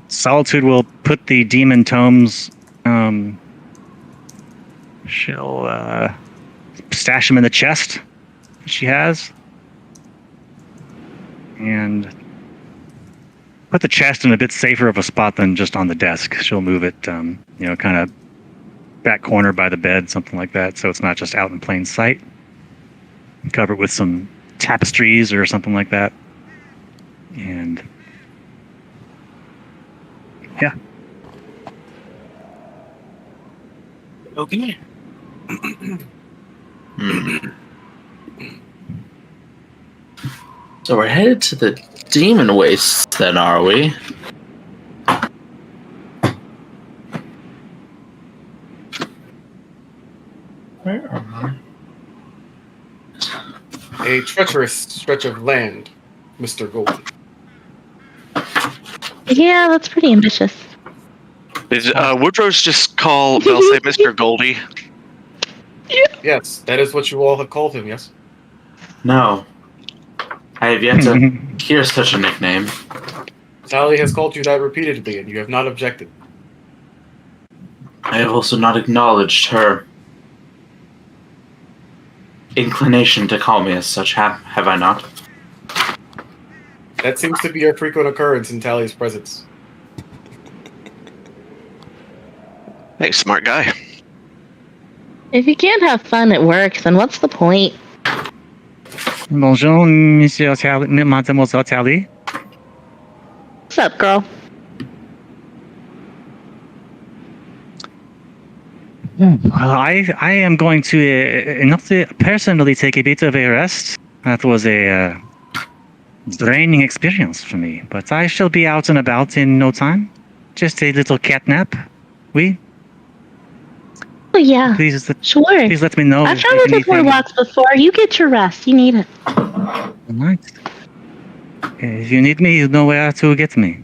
Solitude will put the demon tomes. She'll stash them in the chest that she has, and put the chest in a bit safer of a spot than just on the desk. She'll move it, kind of back corner by the bed, something like that, so it's not just out in plain sight. Cover it with some tapestries or something like that, and yeah. Okay. So we're headed to the demon wastes, then, are we? Where am I? A treacherous stretch of land, Mr. Gold. Yeah, that's pretty ambitious. Did Woodrose just call Belsay Mr. Goldie? Yes, that is what you all have called him, yes? No. I have yet to hear such a nickname. Sally has called you that repeatedly, and you have not objected. I have also not acknowledged her inclination to call me as such, have I not? That seems to be a frequent occurrence in Tally's presence. Hey, smart guy. If you can't have fun at work, then what's the point? Bonjour, Monsieur Tally, Mademoiselle Tally. What's up, girl? Well, I am going to not to personally take a bit of a rest. That was a draining experience for me, but I shall be out and about in no time. Just a little cat nap. Oui? Oh, yeah. Please Sure. let me know. I've if traveled with anything- warlocks before. You get your rest. You need it. All right. If you need me, you know where to get me.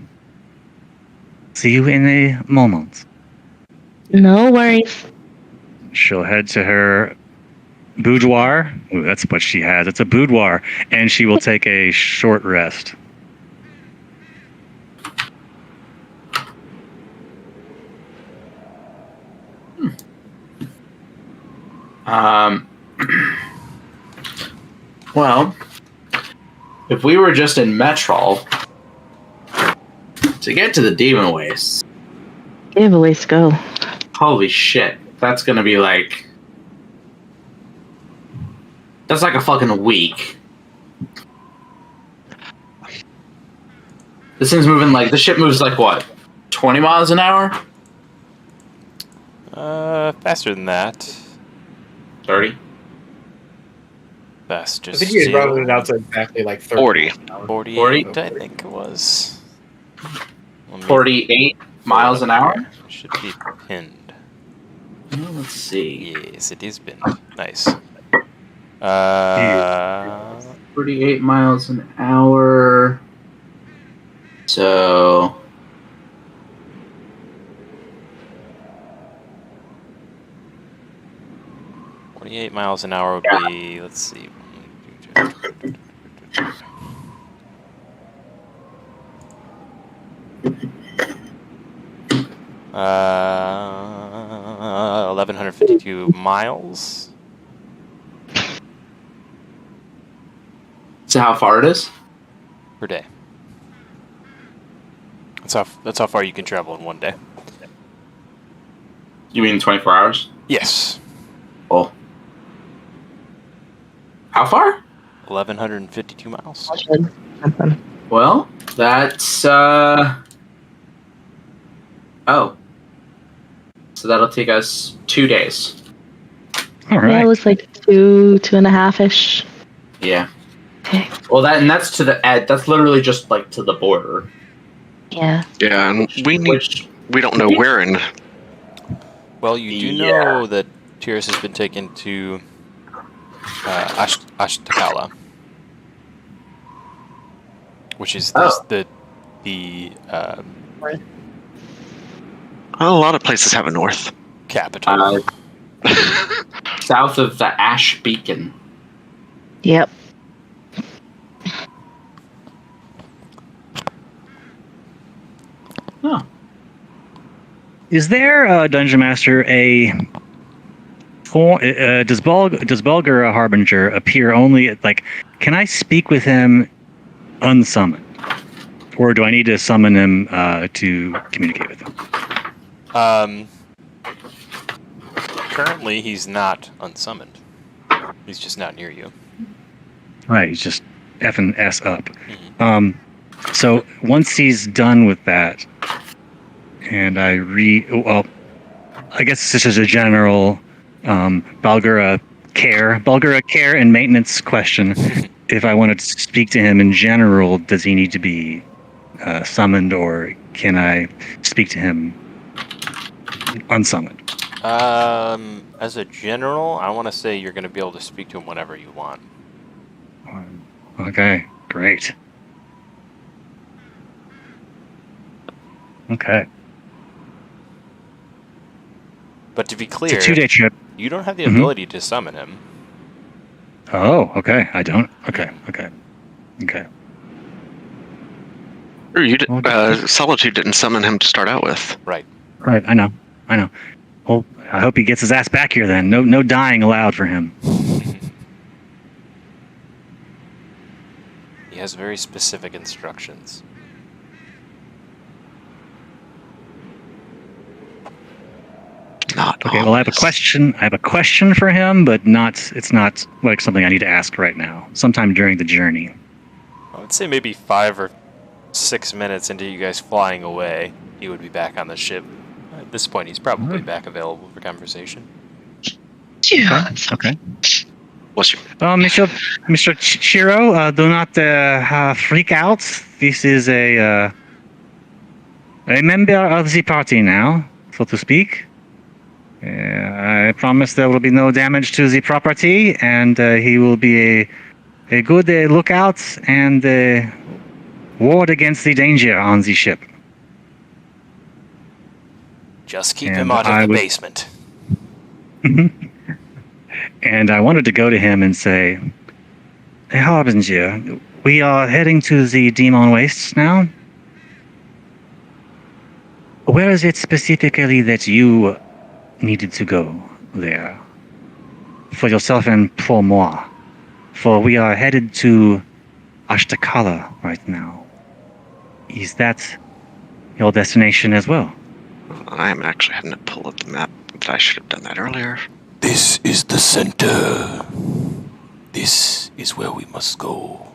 See you in a moment. No worries. She'll head to her boudoir. Ooh, that's what she has. It's a boudoir. And she will take a short rest. Well, if we were just in Metrol, to get to the demon wastes, Give a ways to go. holy shit, that's gonna be like... That's like a fucking week. This thing's moving like... The ship moves like what? 20 miles an hour? Faster than that. 30? That's I just think he had rounded it out to exactly like 30. 40. 48, 40? I think it was. Let me- 48 miles an hour? Should be pinned. Well, let's see. Yes, it is pinned. Nice. 48 miles an hour. So... 48 miles an hour would be, let's see. Uh, 1,152 miles. So how far it is? Per day. That's how far you can travel in one day. You mean 24 hours? Yes. Oh. How far? 1,152 miles. Something. Well, that's oh. So that'll take us 2 days. All Yeah, right. it looks like 2.5-ish. Yeah. Okay. Well, that's to the edge. That's literally just like to the border. Yeah. Yeah, and we don't know where in. Well, you do Yeah. know that Tyrus has been taken to Ashtakala, which is the A lot of places have a north. capital. South of the Ash Beacon. Yep. Oh. Is there, Dungeon Master, does Bulgur Harbinger appear only at, like, can I speak with him unsummoned? Or do I need to summon him to communicate with him? Currently, he's not unsummoned. He's just not near you. Right, he's just effing S up. Mm-hmm. So once he's done with that, and I guess this is a general Bulgura care and maintenance question. If I wanted to speak to him in general, does he need to be summoned, or can I speak to him unsummoned? As a general, I want to say you're going to be able to speak to him whenever you want. Okay, great. Okay. But to be clear, It's a 2-day trip. you don't have the Mhm. ability to summon him. Oh, okay. I don't. Okay. Or Solitude didn't summon him to start out with. Right. Right. I know. Well, I hope he gets his ass back here then. No dying allowed for him. He has very specific instructions. Not Okay. Well, I have a question for him, but it's not like something I need to ask right now. Sometime during the journey. I would say maybe 5 or 6 minutes into you guys flying away, he would be back on the ship. At this point, he's probably back available for conversation. Okay. What's your... Mr. Chiro, do not freak out. This is a member of the party now, so to speak. I promise there will be no damage to the property, and he will be a good lookout and ward against the danger on the ship. Just keep And him out of the I would- basement. And I wanted to go to him and say, "Hey, Harbinger, we are heading to the Demon Wastes now. Where is it specifically that you needed to go there? For yourself and for moi. For we are headed to Ashtakala right now. Is that your destination as well?" I am actually having to pull up the map, but I should have done that earlier. This is the center. This is where we must go.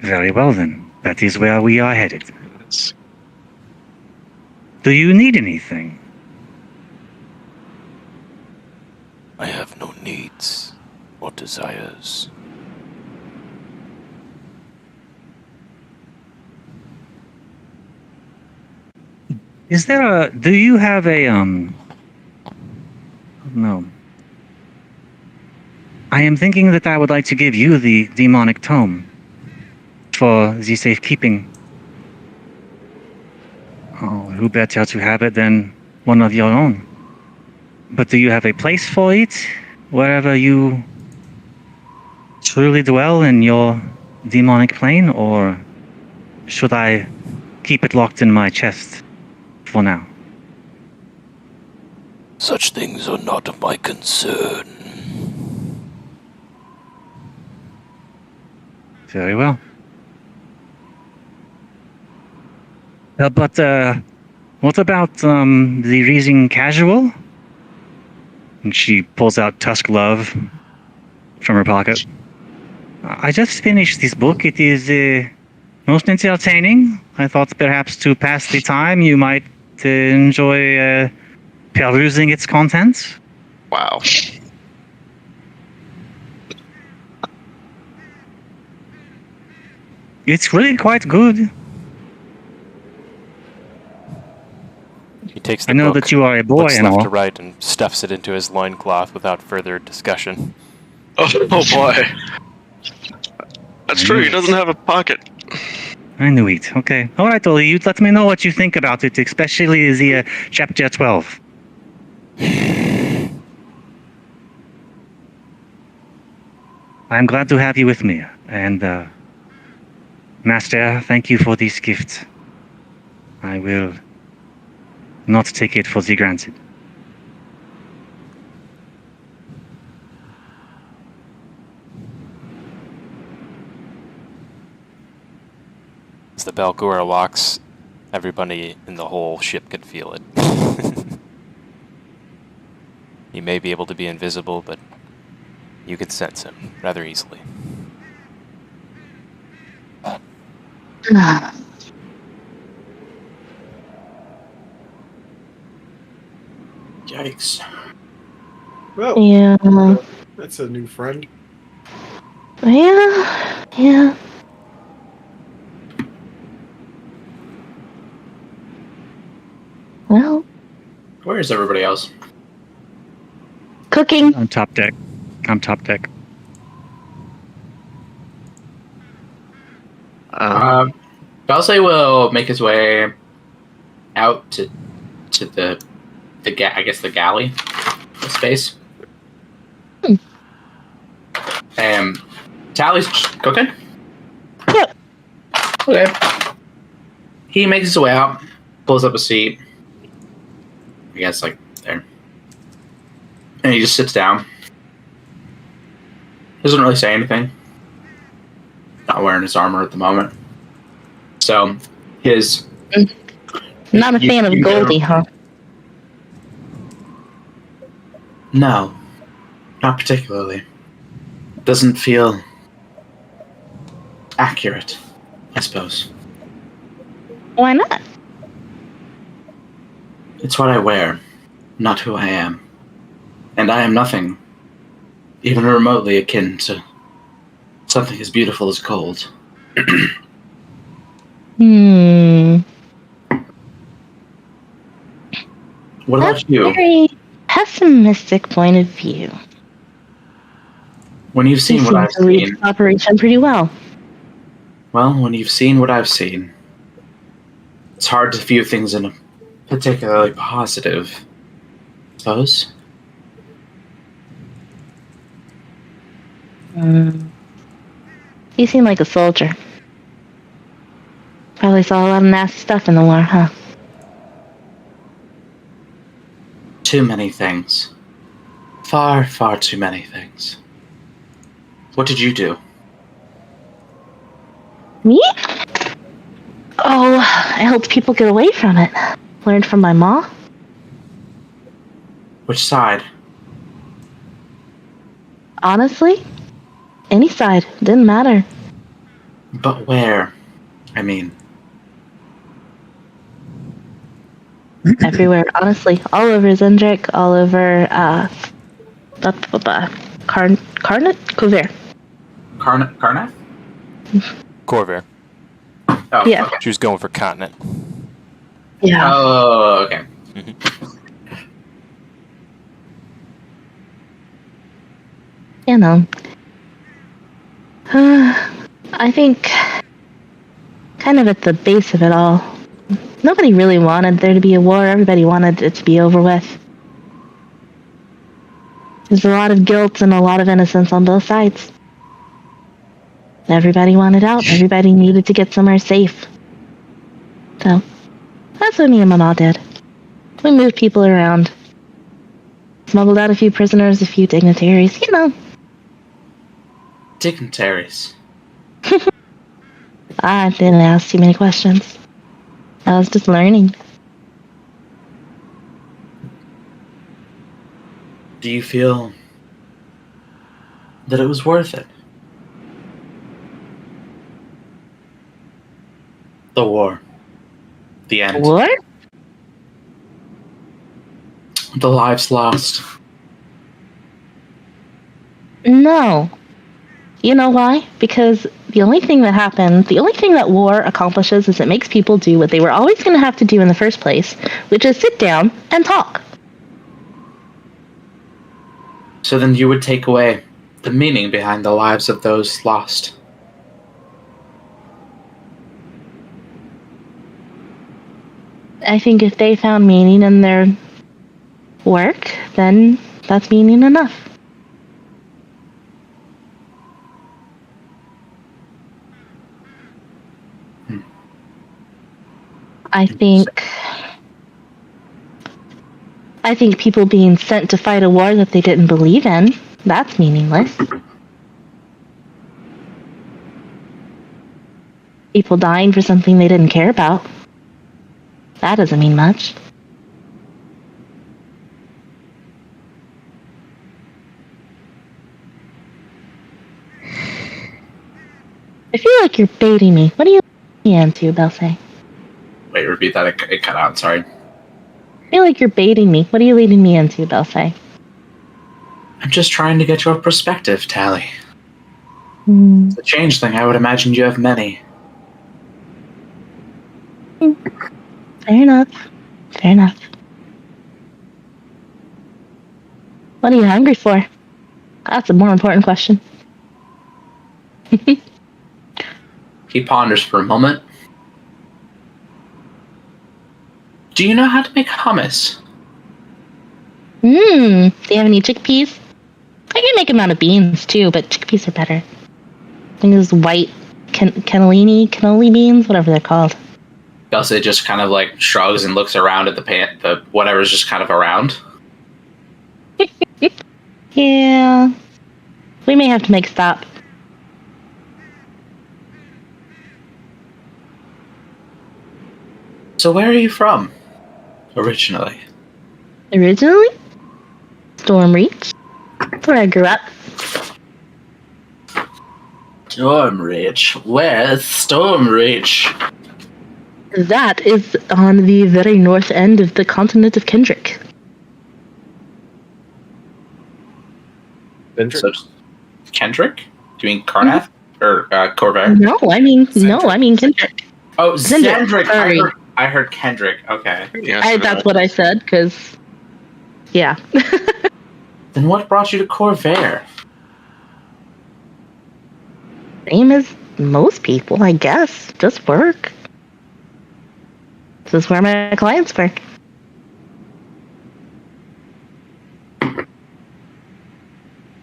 Very well then. That is where we are headed. Do you need anything? I have no needs or desires. Do you have a, no. I am thinking that I would like to give you the demonic tome for the safekeeping. Oh, who better to have it than one of your own? But do you have a place for it? Wherever you truly dwell in your demonic plane, or should I keep it locked in my chest for now? Such things are not of my concern. Very well. But what about the Reason Casual? And she pulls out Tusk Love from her pocket. I just finished this book. It is most entertaining. I thought perhaps to pass the time you might enjoy perusing its contents. Wow. It's really quite good. He takes the I know book, that you are a boy looks and left all. to right, and stuffs it into his loincloth without further discussion. Oh boy. That's true. He doesn't have a pocket. I knew it. Okay. All right, Oli, you let me know what you think about it, especially the chapter 12. I'm glad to have you with me. And, Master, thank you for this gift. I will not take it for the granted. As the Belgura walks, everybody in the whole ship can feel it. He may be able to be invisible, but you can sense him rather easily. Yikes. Well, Yeah. that's a new friend. Yeah. Well, Where is everybody else? cooking. I'm top deck. Balsay will make his way out to the the galley space. Tally's cooking. Yep. Okay. He makes his way out, pulls up a seat. I guess like there, and he just sits down. Doesn't really say anything. Not wearing his armor at the moment. So, his... Not a fan of Goldie, huh? No. Not particularly. Doesn't feel... accurate, I suppose. Why not? It's what I wear, not who I am. And I am nothing, even remotely akin to something as beautiful as gold. What That's about you? a very pessimistic point of view. When you've seen You what seem I've to lead seen, this operation pretty well. well, when you've seen what I've seen, it's hard to view things in a particularly positive, I suppose. You seem like a soldier. Probably saw a lot of nasty stuff in the war, huh? Too many things. Far, far too many things. What did you do? Me? Oh, I helped people get away from it. Learned from my ma. Which side? Honestly, any side. Didn't matter. But where? I mean, Everywhere, honestly. All over Zendrick, all over, Karnat? Kovir. Karnath? Corvair. Oh, Yeah. okay. She was going for continent. Yeah. Oh, okay. You know. I think kind of at the base of it all, nobody really wanted there to be a war. Everybody wanted it to be over with. There's a lot of guilt and a lot of innocence on both sides. Everybody wanted out. Everybody needed to get somewhere safe. So, that's what me and Mama did. We moved people around. Smuggled out a few prisoners, a few dignitaries, you know. Dignitaries. I didn't ask too many questions. I was just learning. Do you feel that it was worth it? The war. The end. What? The lives lost. No. You know why? Because the only thing that happened, the only thing that war accomplishes is it makes people do what they were always going to have to do in the first place, which is sit down and talk. So then you would take away the meaning behind the lives of those lost. I think if they found meaning in their work, then that's meaning enough. I think people being sent to fight a war that they didn't believe in, that's meaningless. People dying for something they didn't care about, that doesn't mean much. I feel like you're baiting me. What are you leading me into, Belfay? Wait, repeat that. It cut out. Sorry. I feel like you're baiting me. What are you leading me into, Belfay? I'm just trying to get your perspective, Tally. Hmm. The change thing, I would imagine you have many. Fair enough. Fair enough. What are you hungry for? That's a more important question. He ponders for a moment. Do you know how to make hummus? Do you have any chickpeas? I can make them out of beans too, but chickpeas are better. I think those white cannoli beans, whatever they're called. Elsa just kind of like shrugs and looks around at the whatever's just kind of around. Yeah. We may have to make stop. So where are you from? Originally? Originally? Stormreach. That's where I grew up. Stormreach? Where's Stormreach? That is on the very north end of the continent of Kendrick. So, Kendrick? Do you mean Karnath? Or Corvair? No, I mean Kendrick. Oh, Kendrick. Zendrick! I heard Kendrick. Okay. Yes, That's what I said, because... Yeah. Then what brought you to Corvair? Same as most people, I guess. Just work. This is where my clients work.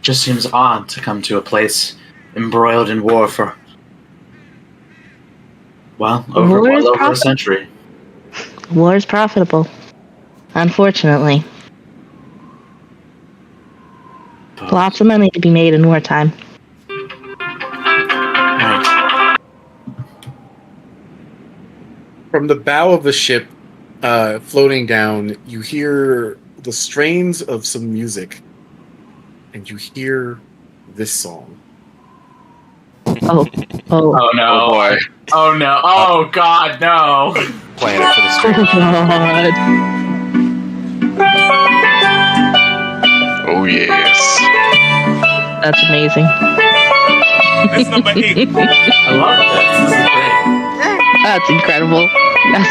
Just seems odd to come to a place embroiled in war for, well over a century. War is profitable. Unfortunately. But, Lots of money to be made in wartime. right. From the bow of the ship, floating down, you hear the strains of some music, and you hear this song. Oh Oh no! Oh boy. Oh no! Oh god, no! Playing it for the stream. God. Oh yes. That's amazing. That's number 8. I love this. This is great. That's incredible. Yes.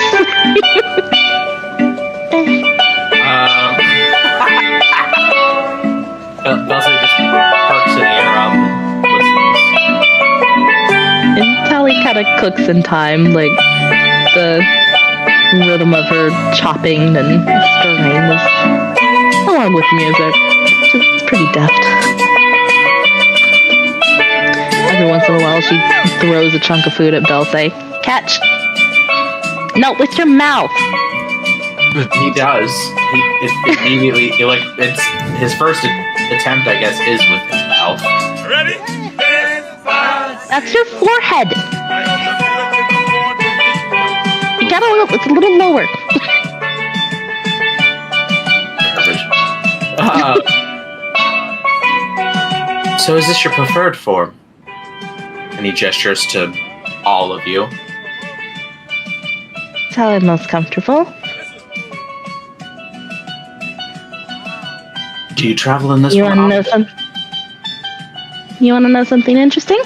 Belsi just parks in the air up and listens. And Tally kind of cooks in time, like the rhythm of her chopping and stirring is along with music, which is pretty deft. Every once in a while, she throws a chunk of food at Belsay. Catch. No, with your mouth. He does. It immediately, it's his first attempt, I guess, is with his mouth. Ready? That's your forehead. You gotta look. It's a little lower. So is this your preferred form? And he gestures to all of you. That's how I'm most comfortable. Do you travel in this You one? wanna know some? You wanna know something interesting?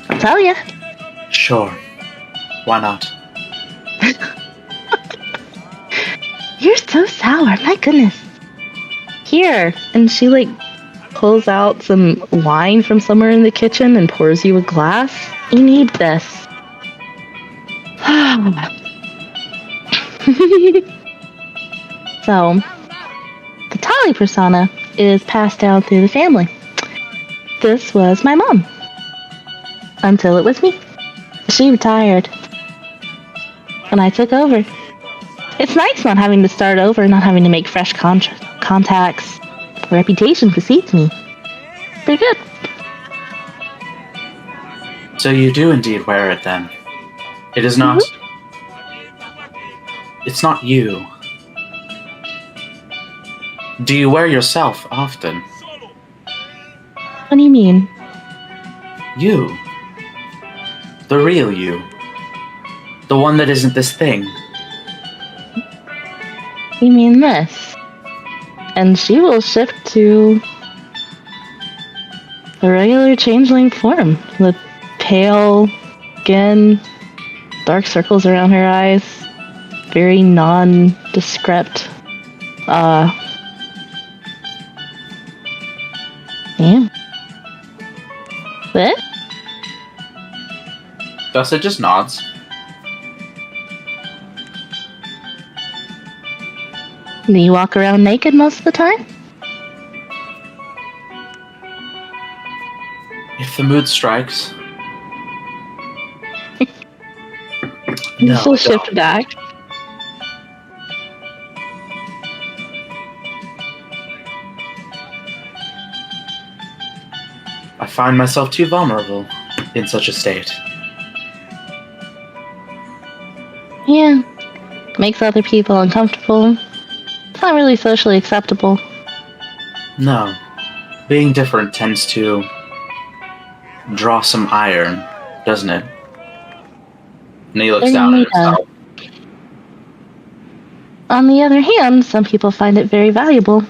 I'll tell you. Sure. Why not? You're so sour. My goodness. Here, and she pulls out some wine from somewhere in the kitchen and pours you a glass. You need this. So, the Tali persona is passed down through the family. This was my mom. Until it was me. She retired. And I took over. It's nice not having to start over, not having to make fresh contacts. Reputation precedes me. Pretty good. So you do indeed wear it then. It is not... It's not you. Do you wear yourself often? What do you mean? You. The real you. The one that isn't this thing. You mean this? And she will shift to the regular changeling form. The pale skin, dark circles around her eyes, very nondescript. Yeah. What? Dustin just nods. Do you walk around naked most of the time? If the mood strikes. You No, still I shift don't. back. I find myself too vulnerable in such a state. Yeah. Makes other people uncomfortable. It's not really socially acceptable. No. Being different tends to draw some iron, doesn't it? And he looks down at himself. On the other hand, some people find it very valuable.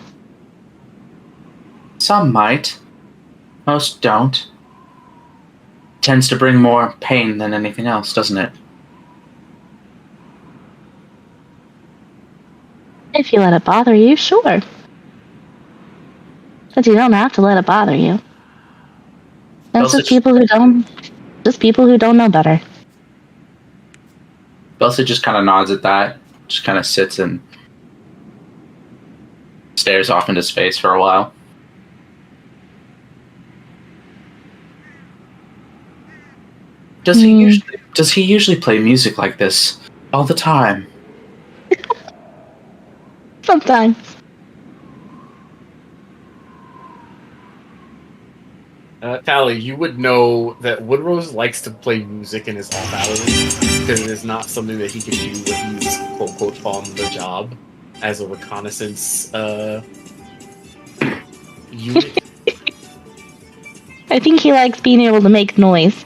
Some might. Most don't. Tends to bring more pain than anything else, doesn't it? If you let it bother you, sure. But you don't have to let it bother you. That's just people who don't know better. Belsa just kind of nods at that, just kind of sits and stares off into space for a while. Does he usually play music like this all the time? Sometimes. Tally, you would know that Woodrose likes to play music in his off hours because it is not something that he can do when he's quote unquote on the job as a reconnaissance unit. I think he likes being able to make noise.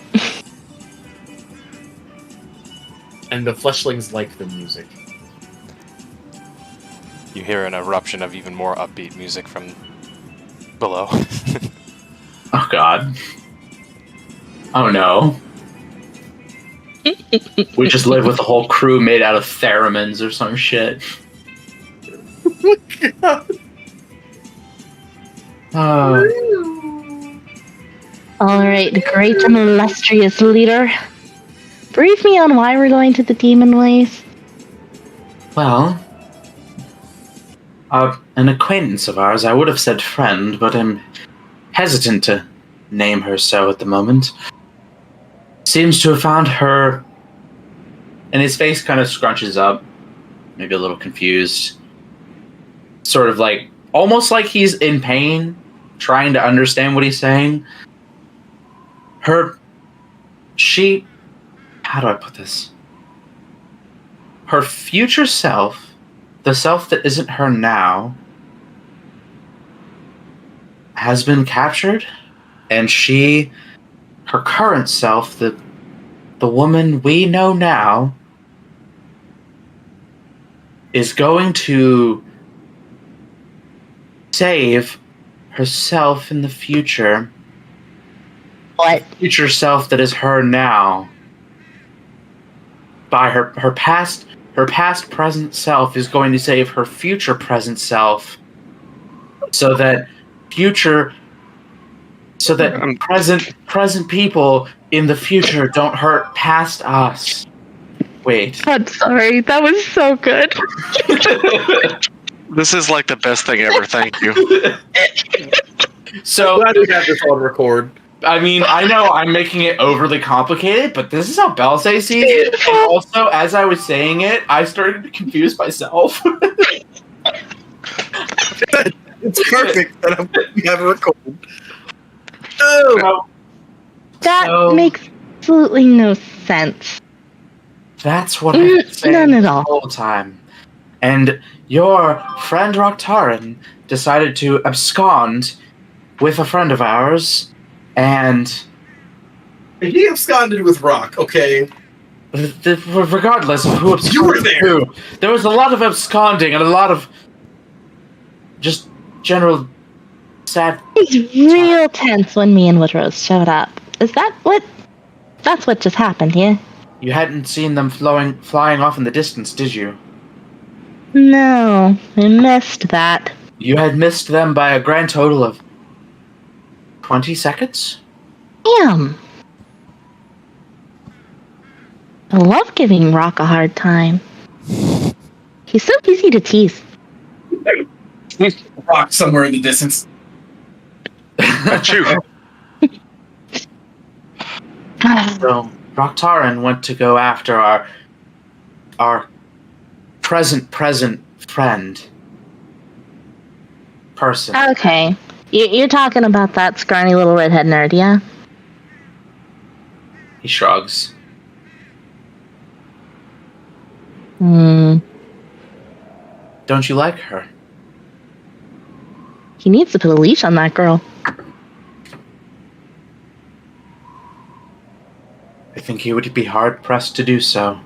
And the fleshlings like the music. You hear an eruption of even more upbeat music from below. Oh god. Oh no. We just live with a whole crew made out of theremins or some shit. Alright, great and illustrious leader. Brief me on why we're going to the demon ways. Well, an acquaintance of ours, I would have said friend, but I'm hesitant to name her so at the moment, seems to have found her. And his face kind of scrunches up, maybe a little confused. Sort of like, almost like he's in pain, trying to understand what he's saying. How do I put this? Her future self, the self that isn't her now, has been captured, and her current self, the woman we know now, is going to save herself in the future. What? Future self that is her now. By her past present self is going to save her future present self, so that present people in the future don't hurt past us. Wait. I'm sorry. That was so good. This is like the best thing ever. Thank you. So Glad we have this on record. I mean, I know I'm making it overly complicated, but this is how Belsay sees it. And also, as I was saying it, I started to confuse myself. It's perfect that we have a record. That makes absolutely no sense. That's what I've been saying None at the all. whole time. And your friend Rocktaran decided to abscond with a friend of ours, and He absconded with Rock, okay? regardless of who absconded You were there. who, there was a lot of absconding and a lot of just general sad. It was real tense when me and Woodrose showed up. Is that what? That's what just happened here. You hadn't seen them flying off in the distance, did you? No, I missed that. You had missed them by a grand total of 20 seconds? Damn. I love giving Rock a hard time. He's so easy to tease. Rock somewhere in the distance. Achoo. So, Rocktaran went to go after our present friend. Person. Okay. You're talking about that scrawny little redhead nerd, yeah? He shrugs. Hmm. Don't you like her? He needs to put a leash on that girl. I think he would be hard pressed to do so.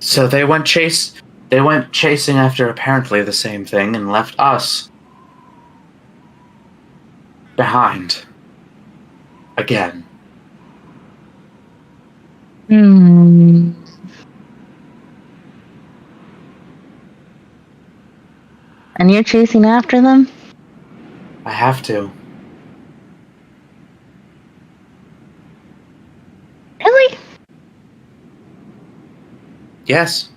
So they went chasing after apparently the same thing and left us behind. Again. Hmm. And you're chasing after them? I have to. Really? Yes.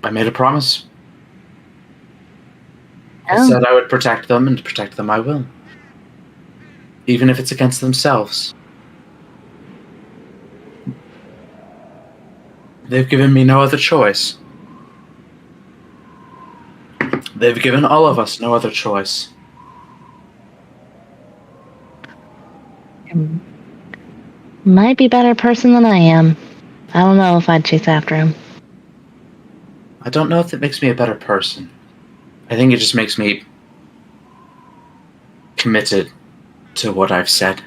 I made a promise. I Oh. said I would protect them, and to protect them I will. Even if it's against themselves. They've given me no other choice. They've given all of us no other choice. Might be a better person than I am. I don't know if I'd chase after him. I don't know if it makes me a better person. I think it just makes me committed to what I've said.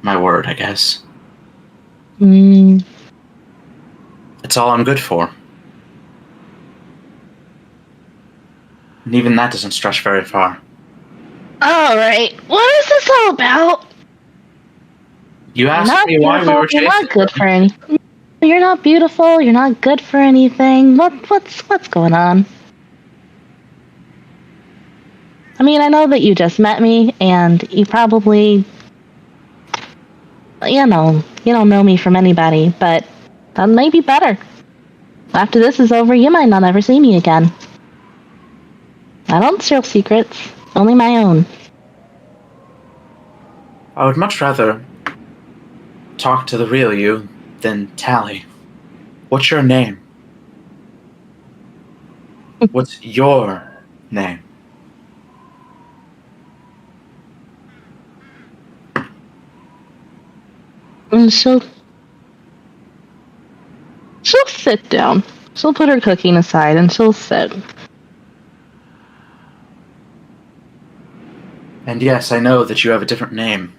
My word, I guess. Hmm. It's all I'm good for. And even that doesn't stretch very far. Alright, what is this all about? You You're asked not me why we beautiful, were you're chasing. not good for anything. You're not beautiful, you're not good for anything. What's going on? I mean, I know that you just met me, and you probably, you don't know me from anybody, but that might be better. After this is over, you might not ever see me again. I don't steal secrets, only my own. I would much rather talk to the real you than Tally. What's your name? What's your name? And she'll sit down. She'll put her cooking aside and she'll sit. And yes, I know that you have a different name.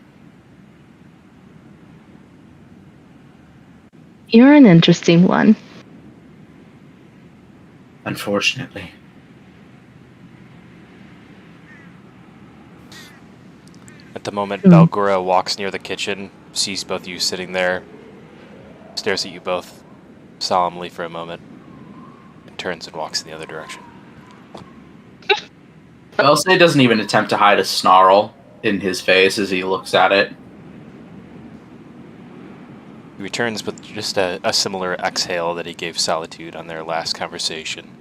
You're an interesting one. Unfortunately. At the moment, Belgora walks near the kitchen, sees both of you sitting there, stares at you both solemnly for a moment, and turns and walks in the other direction. Elsay doesn't even attempt to hide a snarl in his face as he looks at it. He returns with just a similar exhale that he gave Solitude on their last conversation.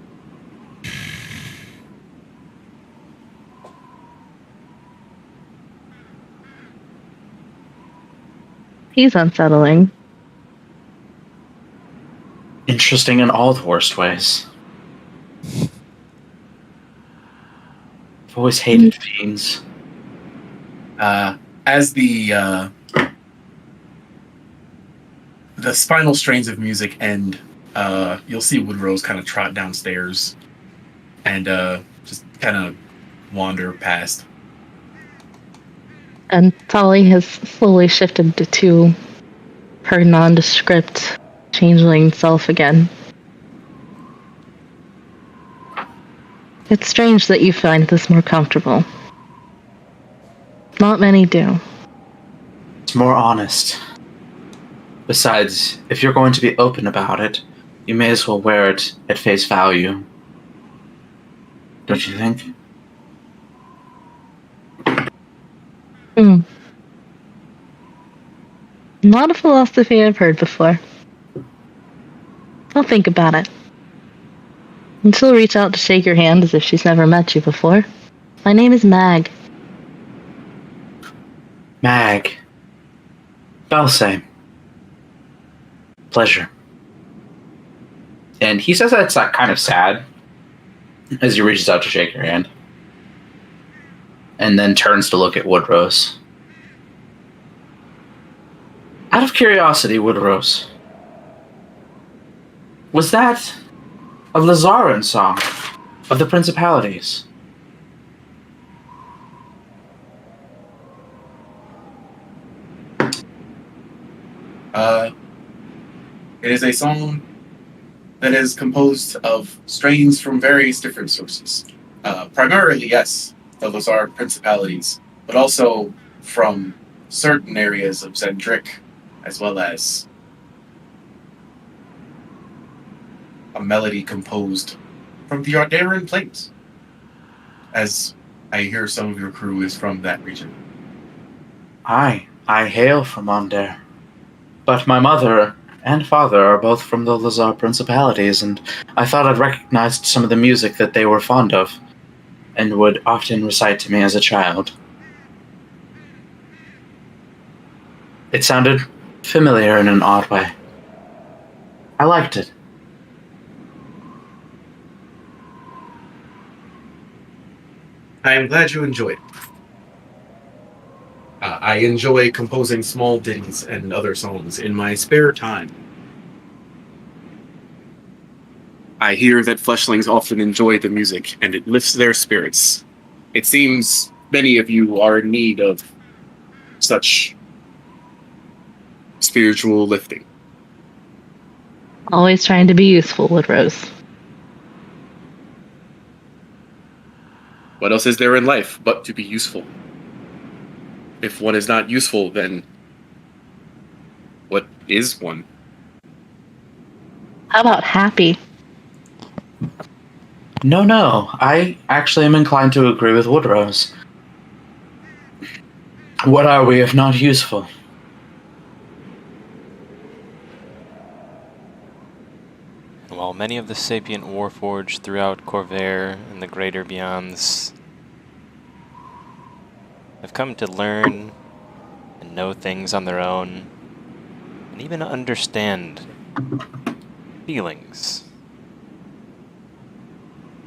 He's unsettling. Interesting in all the worst ways. I've always hated fiends. As the spinal strains of music end, you'll see Woodrose kind of trot downstairs and just kind of wander past. And Tali has slowly shifted to her nondescript changeling self again. It's strange that you find this more comfortable. Not many do. It's more honest. Besides, if you're going to be open about it, you may as well wear it at face value. Don't you think? Not a philosophy I've heard before. I'll think about it. And she'll reach out to shake your hand as if she's never met you before. My name is Mag. Mag. Elsay. Pleasure. And he says that's like kind of sad as he reaches out to shake your hand. And then turns to look at Woodrose. Out of curiosity, Woodrose, was that a Lazaran song of the Principalities? It is a song that is composed of strains from various different sources. Primarily, yes, the Lazar Principalities, but also from certain areas of Zendrick, as well as a melody composed from the Ardaran Plains, as I hear some of your crew is from that region. I hail from Onder, but my mother and father are both from the Lazar Principalities, and I thought I'd recognized some of the music that they were fond of, and would often recite to me as a child. It sounded familiar in an odd way. I liked it. I am glad you enjoyed it. I enjoy composing small ditties and other songs in my spare time. I hear that fleshlings often enjoy the music, and it lifts their spirits. It seems many of you are in need of such spiritual lifting. Always trying to be useful, Woodrose. What else is there in life but to be useful? If one is not useful, then what is one? How about happy? No, I actually am inclined to agree with Woodrose. What are we if not useful? While many of the sapient Warforged throughout Corvair and the greater beyonds have come to learn and know things on their own, and even understand feelings,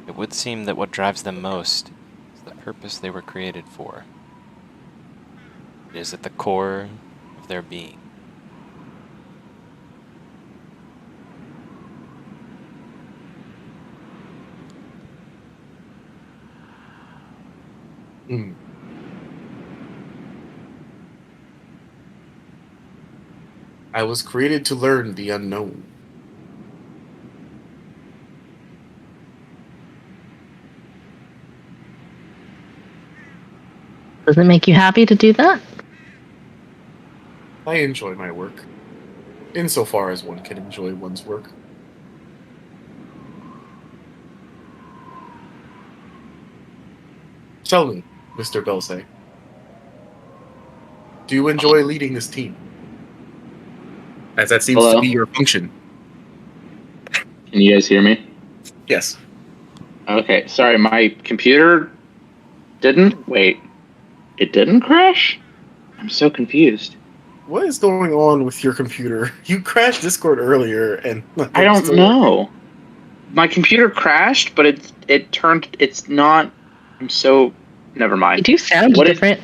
it would seem that what drives them most is the purpose they were created for. It is at the core of their being. I was created to learn the unknown. Does it make you happy to do that? I enjoy my work, insofar as one can enjoy one's work. Tell me, Mr. Belsay, do you enjoy leading this team? As that seems to be your function. Can you guys hear me? Yes. Okay, sorry, my computer didn't. Wait, it didn't crash? I'm so confused. What is going on with your computer? You crashed Discord earlier, and I don't know. My computer crashed, but it's not. I'm so. Never mind. You do sound different.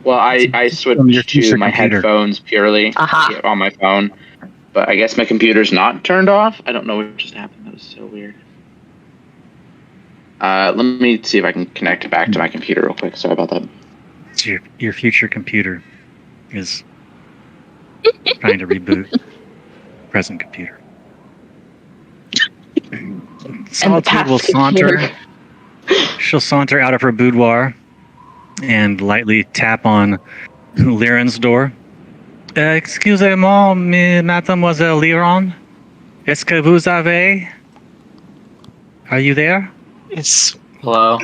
Well, I switched to my headphones purely on my phone, but I guess my computer's not turned off. I don't know what just happened. That was so weird. Let me see if I can connect it back to my computer real quick. Sorry about that. So your future computer is trying to reboot present computer. Solitude will saunter. She'll saunter out of her boudoir and lightly tap on Liron's door. Excusez-moi, Mademoiselle Liron. Est-ce que vous avez? Are you there? Yes. Hello.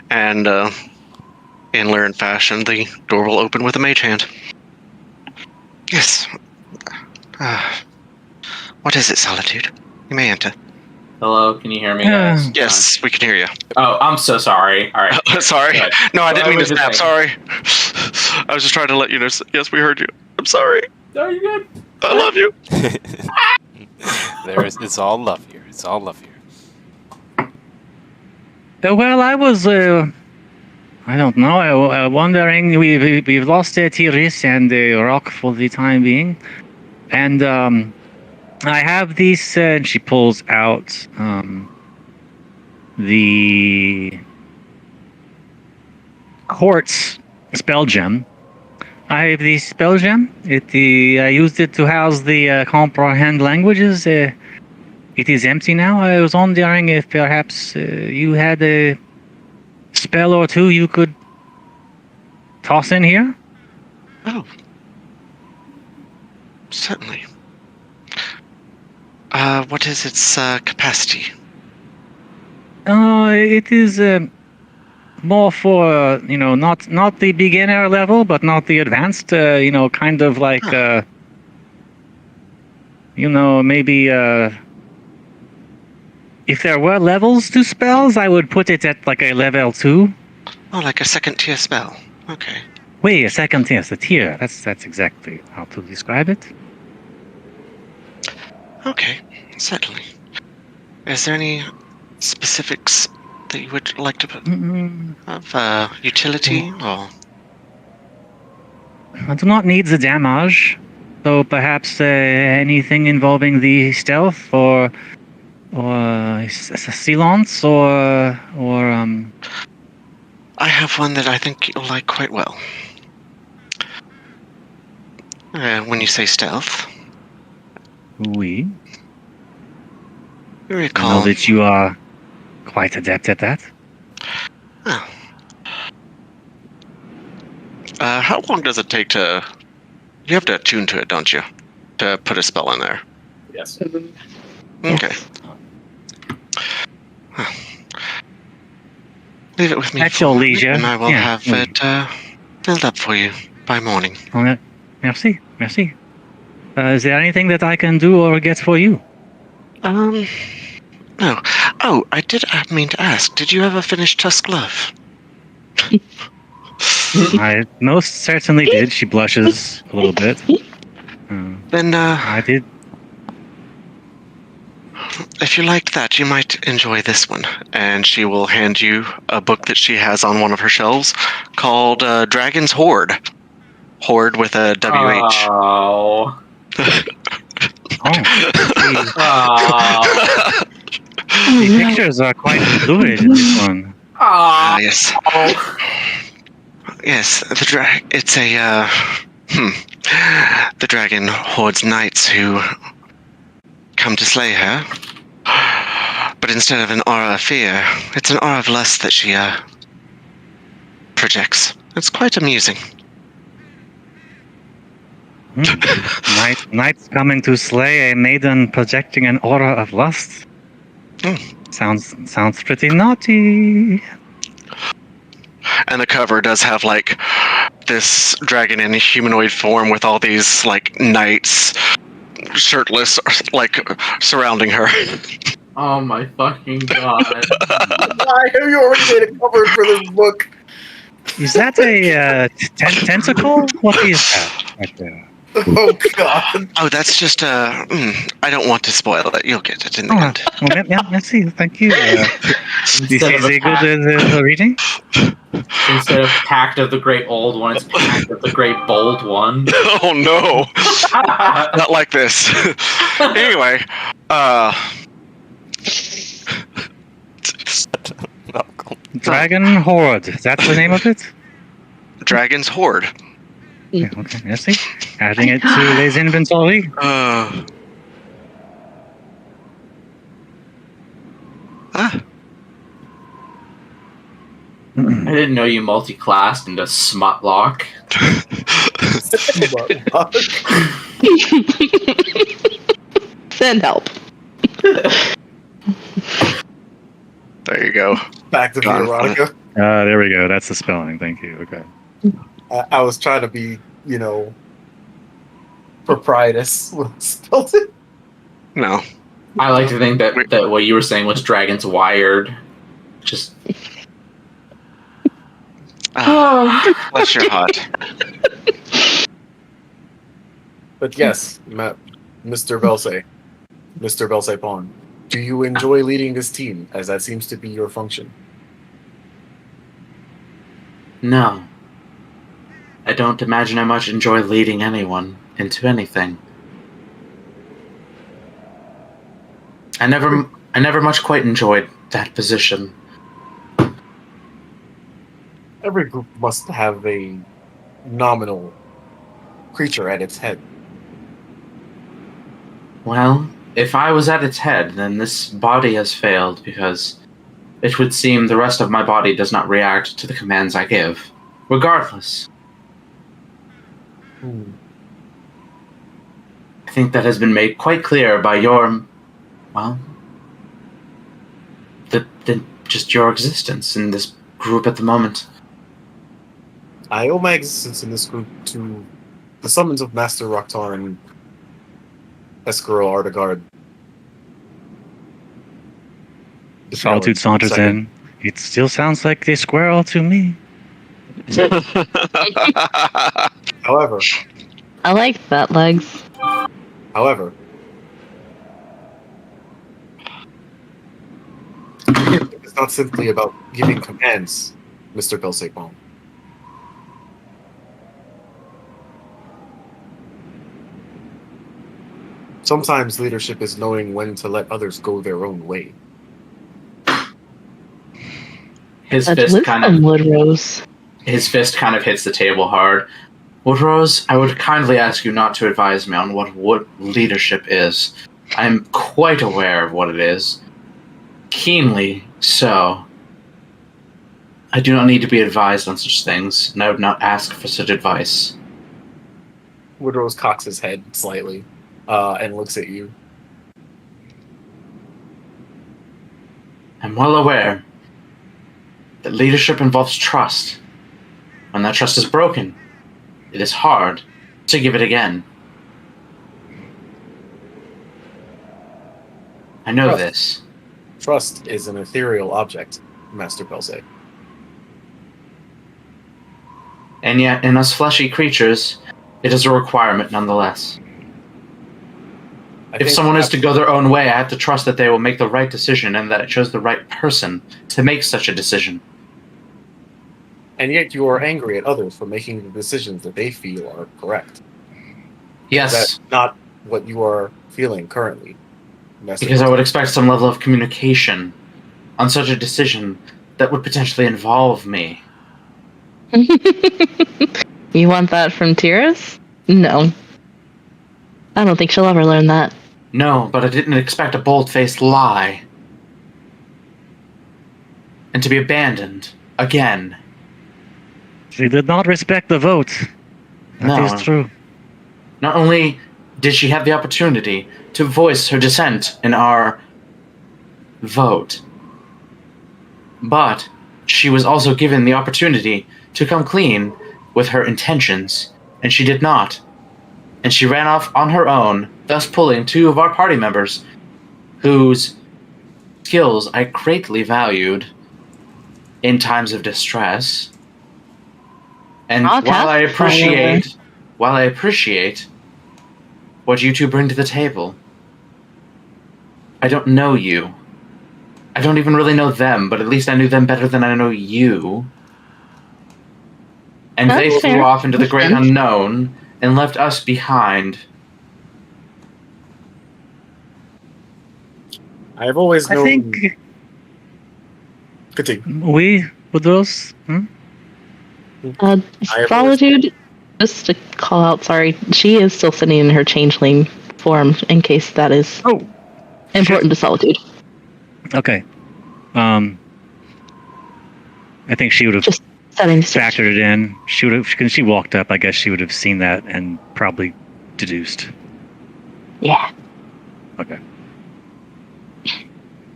And in Liron fashion, the door will open with a mage hand. Yes. What is it, Solitude? You may enter. Hello, can you hear me, guys? Yes, we can hear you. Oh, I'm so sorry. All right. Sorry. Good. No, I didn't mean to was snap. just Sorry. I was just trying to let you know. Yes, we heard you. I'm sorry. No, you're good. I love you. It's all love here. It's all love here. Well, I was, I don't know, wondering, we've lost Tiris and Rock for the time being. And, I have these, and she pulls out, the quartz spell gem. I have the spell gem. I used it to house the comprehend languages. It is empty now. I was wondering if perhaps you had a spell or two you could toss in here. Oh, certainly. What is its capacity? It is more for not the beginner level, but not the advanced. Kind of like maybe if there were levels to spells, I would put it at like a level 2. Oh, like a second tier spell. Okay. Wait, a second tier. It's a tier. That's exactly how to describe it. Okay, certainly. Is there any specifics that you would like to put of utility or? I do not need the damage, so perhaps anything involving the stealth or silence or I have one that I think you'll like quite well. When you say stealth. Oui. You recall. I know that you are quite adept at that. Oh. How long does it take to... You have to attune to it, don't you? To put a spell in there. Yes. Okay. Leave it with me. At your leisure. And I will have it filled up for you by morning. Merci. Is there anything that I can do or get for you? No. Oh, I mean to ask, did you ever finish Tusk Love? I most certainly did. She blushes a little bit. Then, I did. If you liked that, you might enjoy this one. And she will hand you a book that she has on one of her shelves called Dragon's Horde. Horde with a WH. Oh. The pictures are quite fluid in this one. Yes. Yes, it's a, the dragon hordes knights who come to slay her. But instead of an aura of fear, it's an aura of lust that she, projects. It's quite amusing. Knights coming to slay a maiden projecting an aura of lust. Sounds pretty naughty. And the cover does have like this dragon in humanoid form with all these like knights shirtless like surrounding her. Oh my fucking god. Why have you already made a cover for this book? Is that a tentacle? What is that right there? Oh god. Oh, that's just I don't want to spoil it. You'll get it in the end. Well, yeah, let's see. Thank you. This is a good reading. Instead of Pact of the Great Old One, it's Pact of the Great Bold One. Oh no. Not like this. Anyway, Dragon Horde. Is that the name of it? Dragon's Horde. Yeah, okay, let's see. Adding it to his inventory. I didn't know you multi-classed into Smutlock. Send help. There you go. Back to the erotica. There we go. That's the spelling. Thank you. Okay. I was trying to be, proprietous when I spelled it. No. I like to think that what you were saying was Dragon's Wired. Just... bless your heart. But yes, Mr. Belsay, Mr. Belsay Pawn, do you enjoy leading this team, as that seems to be your function? No. I don't imagine I much enjoy leading anyone into anything. I never much quite enjoyed that position. Every group must have a nominal creature at its head. Well, if I was at its head, then this body has failed because it would seem the rest of my body does not react to the commands I give. Regardless. I think that has been made quite clear by your, just your existence in this group at the moment. I owe my existence in this group to the summons of Master Rocktar and Escaril Ardagard. Solitude saunters in. It still sounds like a squirrel to me. However, I like that, Legs. However, it's not simply about giving commands, Mr. Belsay-Palm. Sometimes leadership is knowing when to let others go their own way. His fist kind of Woodrose. His fist kind of hits the table hard. Woodrose, I would kindly ask you not to advise me on what leadership is. I am quite aware of what it is. Keenly so. I do not need to be advised on such things, and I would not ask for such advice. Woodrose cocks his head slightly and looks at you. I'm well aware that leadership involves trust. When that trust is broken, it is hard to give it again. I know this. trust is an ethereal object, Master Belze. And yet, in us fleshy creatures, it is a requirement nonetheless. If someone is to go their own way, I have to trust that they will make the right decision and that it chose the right person to make such a decision. And yet you are angry at others for making the decisions that they feel are correct. Yes. That's not what you are feeling currently. Because I would expect some level of communication on such a decision that would potentially involve me. You want that from Tiras? No. I don't think she'll ever learn that. No, but I didn't expect a bold-faced lie. And to be abandoned. Again. She did not respect the vote. That is true. Not only did she have the opportunity to voice her dissent in our vote, but she was also given the opportunity to come clean with her intentions, and she did not. And she ran off on her own, thus pulling two of our party members, whose skills I greatly valued in times of distress. And while I appreciate what you two bring to the table, I don't know you. I don't even really know them, but at least I knew them better than I know you. And they flew off into the great unknown and left us behind. I have always known... I think... Continue. We, with those... Solitude, just to call out, sorry, she is still sitting in her changeling form, in case that is important to Solitude. Okay. I think she would have just factored it in. She would have, because she walked up, I guess she would have seen that and probably deduced. Yeah. Okay.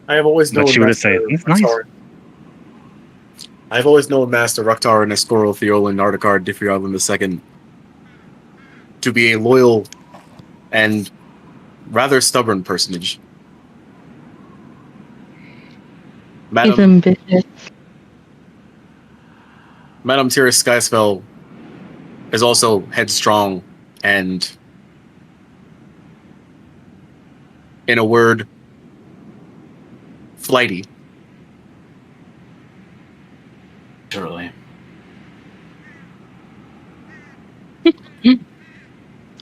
I have always known. But she would have said, "It's nice." I've always known Master Ruktar and Escoril Theolan Nardakar Diffriarlan II to be a loyal and rather stubborn personage. He's ambitious. Madame Tiras Skyspell is also headstrong and, in a word, flighty. Literally.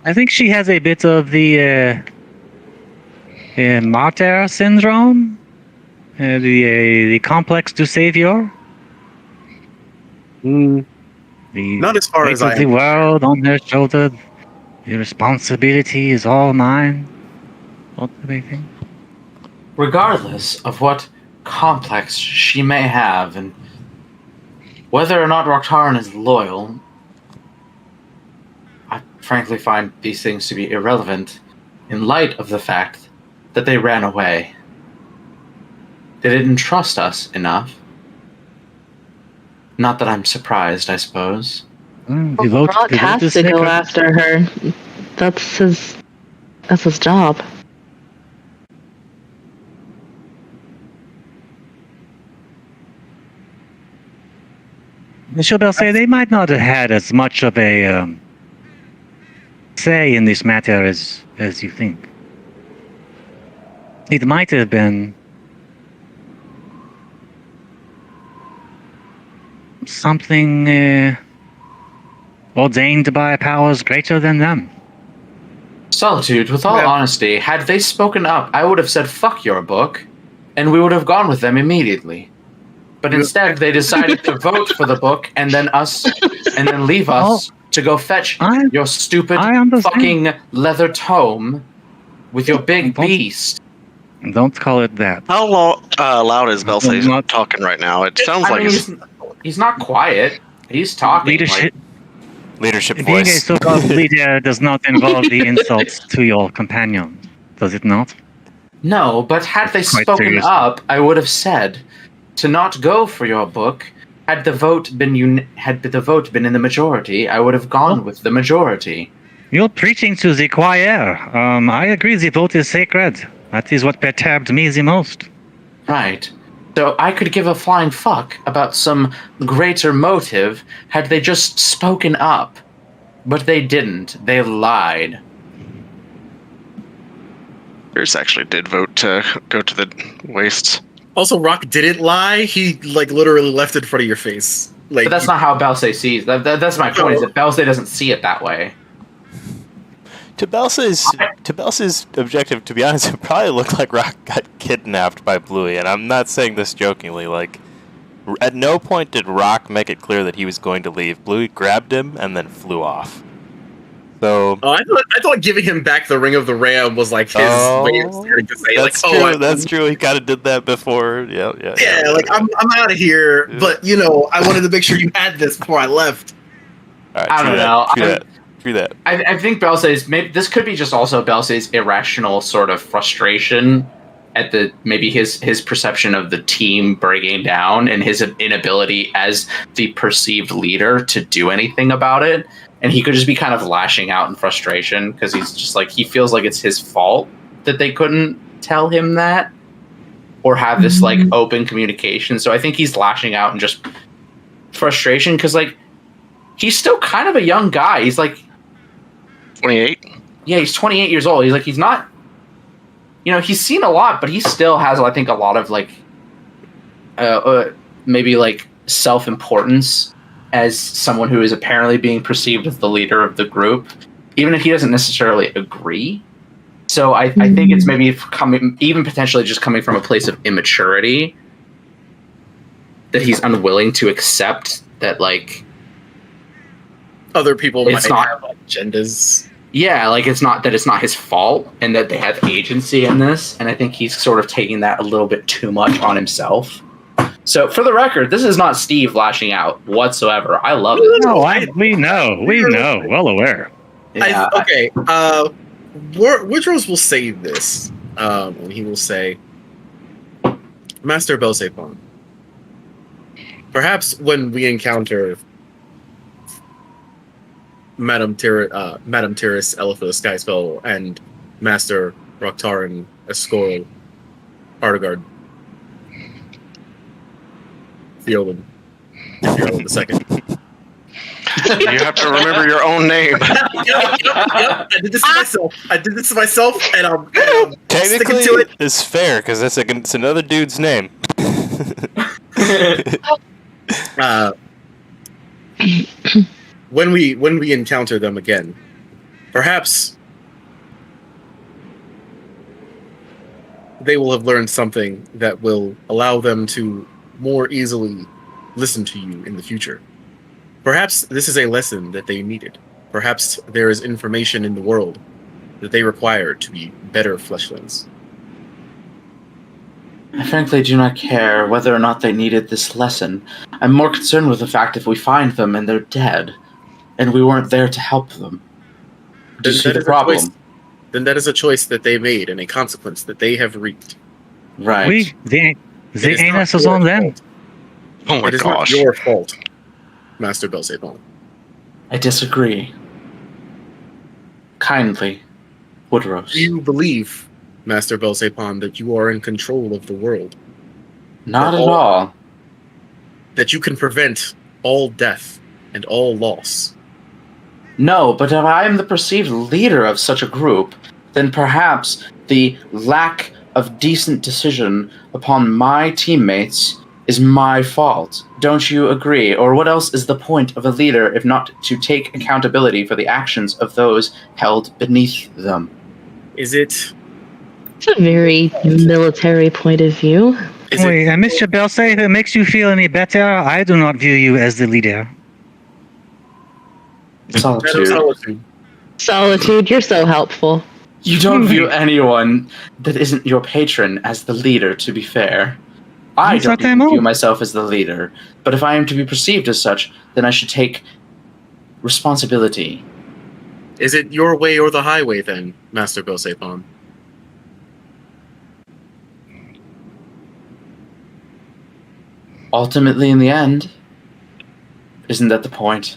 I think she has a bit of the martyr syndrome, the complex du savior. Not as far as I am. The world on her shoulder. The responsibility is all mine. Ultimating. Regardless of what complex she may have, and whether or not Roktaran is loyal, I frankly find these things to be irrelevant in light of the fact that they ran away. They didn't trust us enough. Not that I'm surprised, I suppose. Brock has to go after her. That's his job. Monsieur Belce, they might not have had as much of a say in this matter as you think. It might have been something ordained by powers greater than them. Solitude, with all honesty, had they spoken up, I would have said, "Fuck your book," and we would have gone with them immediately. But instead, they decided to vote for the book and then leave us to go fetch your stupid fucking leather tome with your big beast. Don't call it that. How loud is Belce talking right now? It sounds like he's not quiet. He's talking. Leadership Being voice. a so-called leader does not involve the insults to your companion, does it not? No, but had they spoken up, I would have said to not go for your book. Had the vote been in the majority, I would have gone with the majority. You're preaching to the choir. I agree the vote is sacred. That is what perturbed me the most. Right. So I could give a flying fuck about some greater motive had they just spoken up. But they didn't. They lied. Pierce actually did vote to go to the wastes. Also, Rock didn't lie. He literally left it in front of your face. But that's not how Belsay sees. That's my point. Is that Belsay doesn't see it that way. To Belsay's objective, to be honest, it probably looked like Rock got kidnapped by Bluey, and I'm not saying this jokingly. Like, at no point did Rock make it clear that he was going to leave. Bluey grabbed him and then flew off. So, I thought giving him back the Ring of the Ram was like his way of starting to say, that's true. That's true. He kind of did that before. Yeah. I'm out of here, but I wanted to make sure you had this before I left. All right, I don't know. True that. I think Belsay's this could be just also Belsay's irrational sort of frustration at maybe his perception of the team breaking down and his inability as the perceived leader to do anything about it. And he could just be kind of lashing out in frustration because he's just he feels like it's his fault that they couldn't tell him that or have this open communication. So I think he's lashing out in just frustration because he's still kind of a young guy. He's 28. Yeah, he's 28 years old. He's not, he's seen a lot, but he still has, I think, a lot of maybe self-importance as someone who is apparently being perceived as the leader of the group, even if he doesn't necessarily agree. So I think it's maybe even potentially just coming from a place of immaturity that he's unwilling to accept that other people might have agendas. Yeah, it's not his fault and that they have agency in this. And I think he's sort of taking that a little bit too much on himself. So for the record, this is not Steve lashing out whatsoever. I love it. No, we know. Well aware. Yeah, Woodrose will say this, and he will say, Master Belsay, perhaps when we encounter Madame Tiris, Elipha Skyspell, and Master Rocktaran Escoril Ardagard Theoden the second. You have to remember your own name. Yep. I did this to myself, and I'm technically sticking to it. It's fair because it's another dude's name. When we encounter them again, perhaps they will have learned something that will allow them to more easily listen to you in the future. Perhaps this is a lesson that they needed. Perhaps there is information in the world that they require to be better fleshlings. I frankly do not care whether or not they needed this lesson. I'm more concerned with the fact if we find them and they're dead, and we weren't there to help them. Do you see the problem? Then that is a choice that they made and a consequence that they have reaped. Right. The anus is on them. Oh my gosh. It is not your fault, Master Belsay. I disagree. Kindly, Woodrose. Do you believe, Master Belsay, that you are in control of the world? Not at all. That you can prevent all death and all loss? No, but if I am the perceived leader of such a group, then perhaps the lack of decent decision upon my teammates is my fault. Don't you agree? Or what else is the point of a leader if not to take accountability for the actions of those held beneath them? Is it? It's a very military point of view. Wait, Mr. Belsay, if it makes you feel any better, I do not view you as the leader. Solitude, you're so helpful. You don't view anyone that isn't your patron as the leader, to be fair. I don't even view myself as the leader, but if I am to be perceived as such, then I should take responsibility. Is it your way or the highway, then, Master Belsay? Ultimately, in the end, isn't that the point?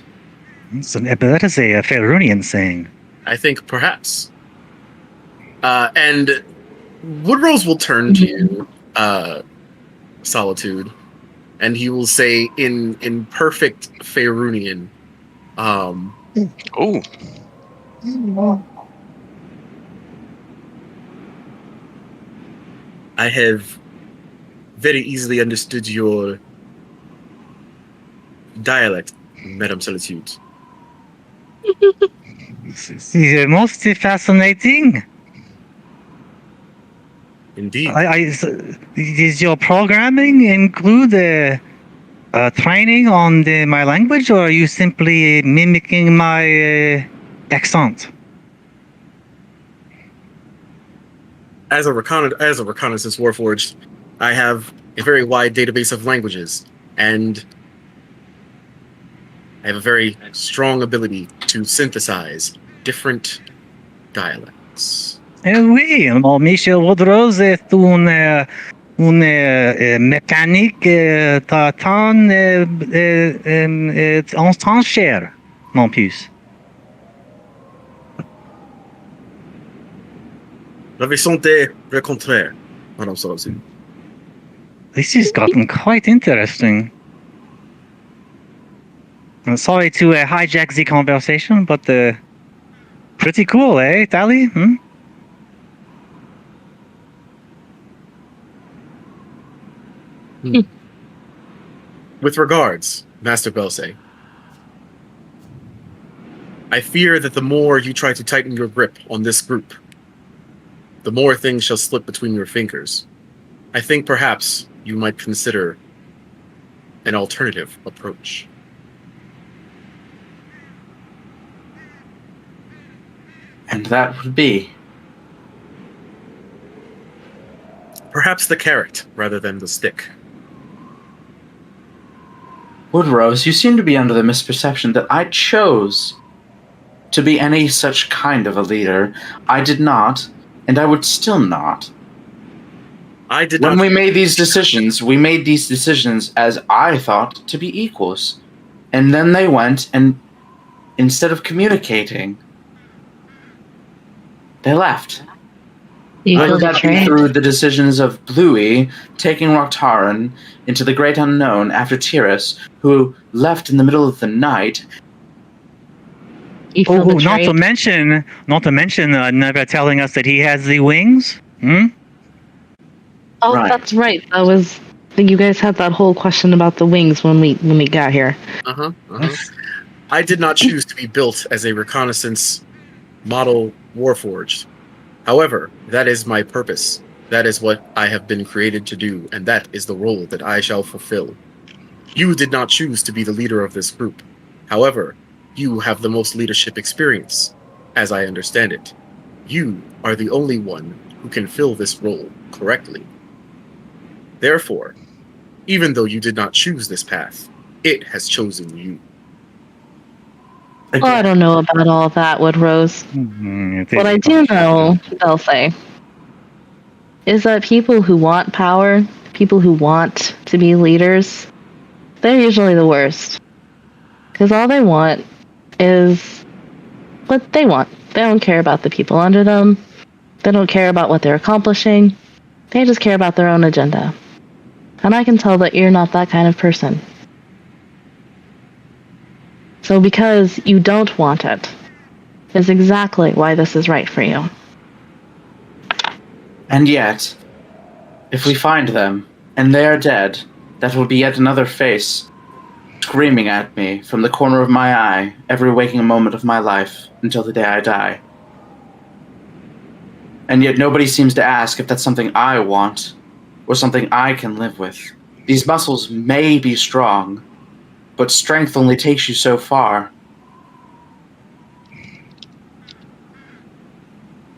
But that is a Faerunian saying. I think perhaps. And Woodrose will turn to you, Solitude, and he will say in perfect Faerunian, Oh. I have very easily understood your dialect, Madame Solitude. Most fascinating. Indeed. Does your programming include training on my language, or are you simply mimicking my accent? As a reconnaissance Warforged, I have a very wide database of languages, and I have a very strong ability to synthesize different dialects. Oui, Michel Woodrose est une mécanique tant étrangère, non plus. La version est le contraire, Madame Solitude. This has gotten quite interesting. I'm sorry to hijack the conversation, but pretty cool, eh, Tally? Hmm? With regards, Master Belsay, I fear that the more you try to tighten your grip on this group, the more things shall slip between your fingers. I think perhaps you might consider an alternative approach. And that would be? Perhaps the carrot rather than the stick. Woodrose, you seem to be under the misperception that I chose to be any such kind of a leader. I did not, and I would still not. I did when not. we made these decisions as I thought to be equals. And then they went and, instead of communicating, they left. Whether that be through the decisions of Bluey taking Roctaran into the great unknown after Tyrus, who left in the middle of the night. Not to mention, never telling us that he has the wings. Hmm? Oh, right. That's right. That was you guys had that whole question about the wings when we got here. I did not choose to be built as a reconnaissance model Warforged. However, that is my purpose. That is what I have been created to do, and that is the role that I shall fulfill. You did not choose to be the leader of this group. However, you have the most leadership experience, as I understand it. You are the only one who can fill this role correctly. Therefore, even though you did not choose this path, it has chosen you. Well, I don't know about all that, Woodrose. What I do know, they'll say, is that people who want power, people who want to be leaders, they're usually the worst. Because all they want is what they want. They don't care about the people under them. They don't care about what they're accomplishing. They just care about their own agenda. And I can tell that you're not that kind of person. So because you don't want it, is exactly why this is right for you. And yet, if we find them, and they are dead, that will be yet another face screaming at me from the corner of my eye every waking moment of my life until the day I die. And yet nobody seems to ask if that's something I want, or something I can live with. These muscles may be strong, but strength only takes you so far.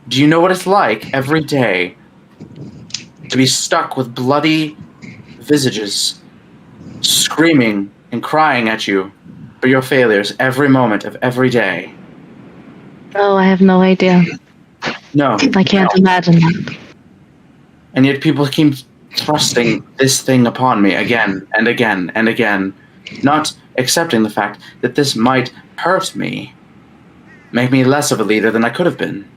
Do you know what it's like every day to be stuck with bloody visages, screaming and crying at you for your failures every moment of every day? Oh, I have no idea. No. I can't imagine that. And yet people keep thrusting this thing upon me again and again and again, not accepting the fact that this might hurt me, make me less of a leader than I could have been.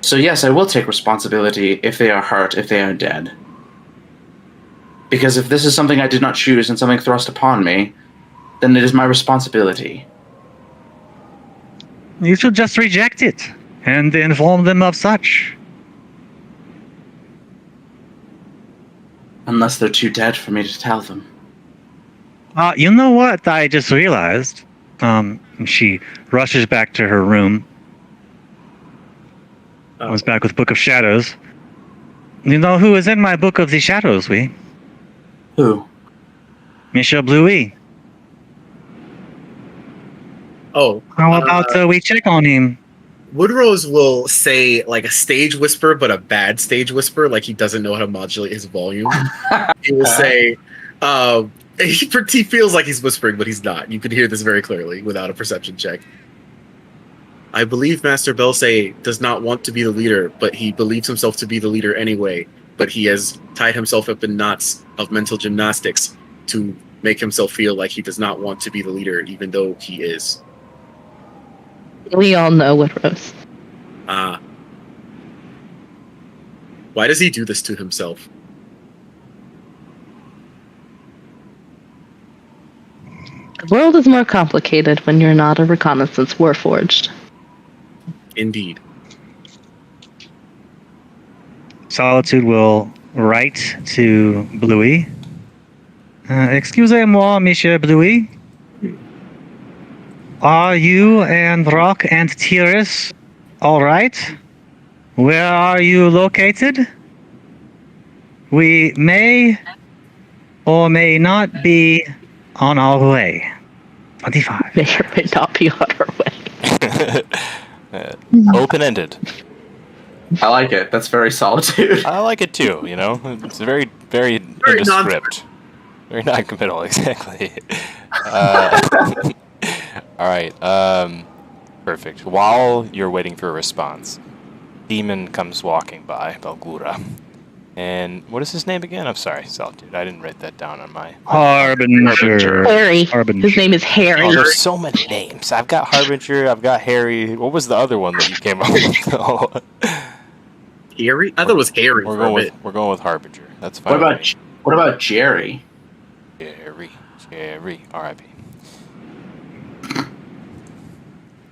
So yes, I will take responsibility if they are hurt, if they are dead. Because if this is something I did not choose and something thrust upon me, then it is my responsibility. You should just reject it and inform them of such. Unless they're too dead for me to tell them. You know what I just realized? She rushes back to her room. I was back with Book of Shadows. You know who is in my Book of the Shadows, we? Who? Monsieur Bluey. Oh. How about we check on him? Woodrose will say like a stage whisper, but a bad stage whisper, like he doesn't know how to modulate his volume. He will say, he feels like he's whispering, but he's not. You can hear this very clearly without a perception check. I believe Master Belsay does not want to be the leader, but he believes himself to be the leader anyway. But he has tied himself up in knots of mental gymnastics to make himself feel like he does not want to be the leader, even though he is. We all know Woodrose. Why does he do this to himself? The world is more complicated when you're not a reconnaissance Warforged. Indeed. Solitude will write to Bluey. Excusez-moi, Monsieur Bluey. Are you and Rock and Tiris all right? Where are you located? We may or may not be on our way. 25. May or may not be on our way. Open-ended. I like it. That's very Solitude. I like it too, you know? It's very, very nondescript. Very non-committal, exactly. Alright, perfect. While you're waiting for a response, Demon comes walking by, Belgura. And what is his name again? I'm sorry, Solitude. I didn't write that down on my... Harbinger. Harry. His name is Harry. Oh, there's so many names. I've got Harbinger, I've got Harry. What was the other one that you came up with? Harry? I thought it was Harry. We're going with Harbinger. That's fine. What about Jerry? Jerry. R.I.P.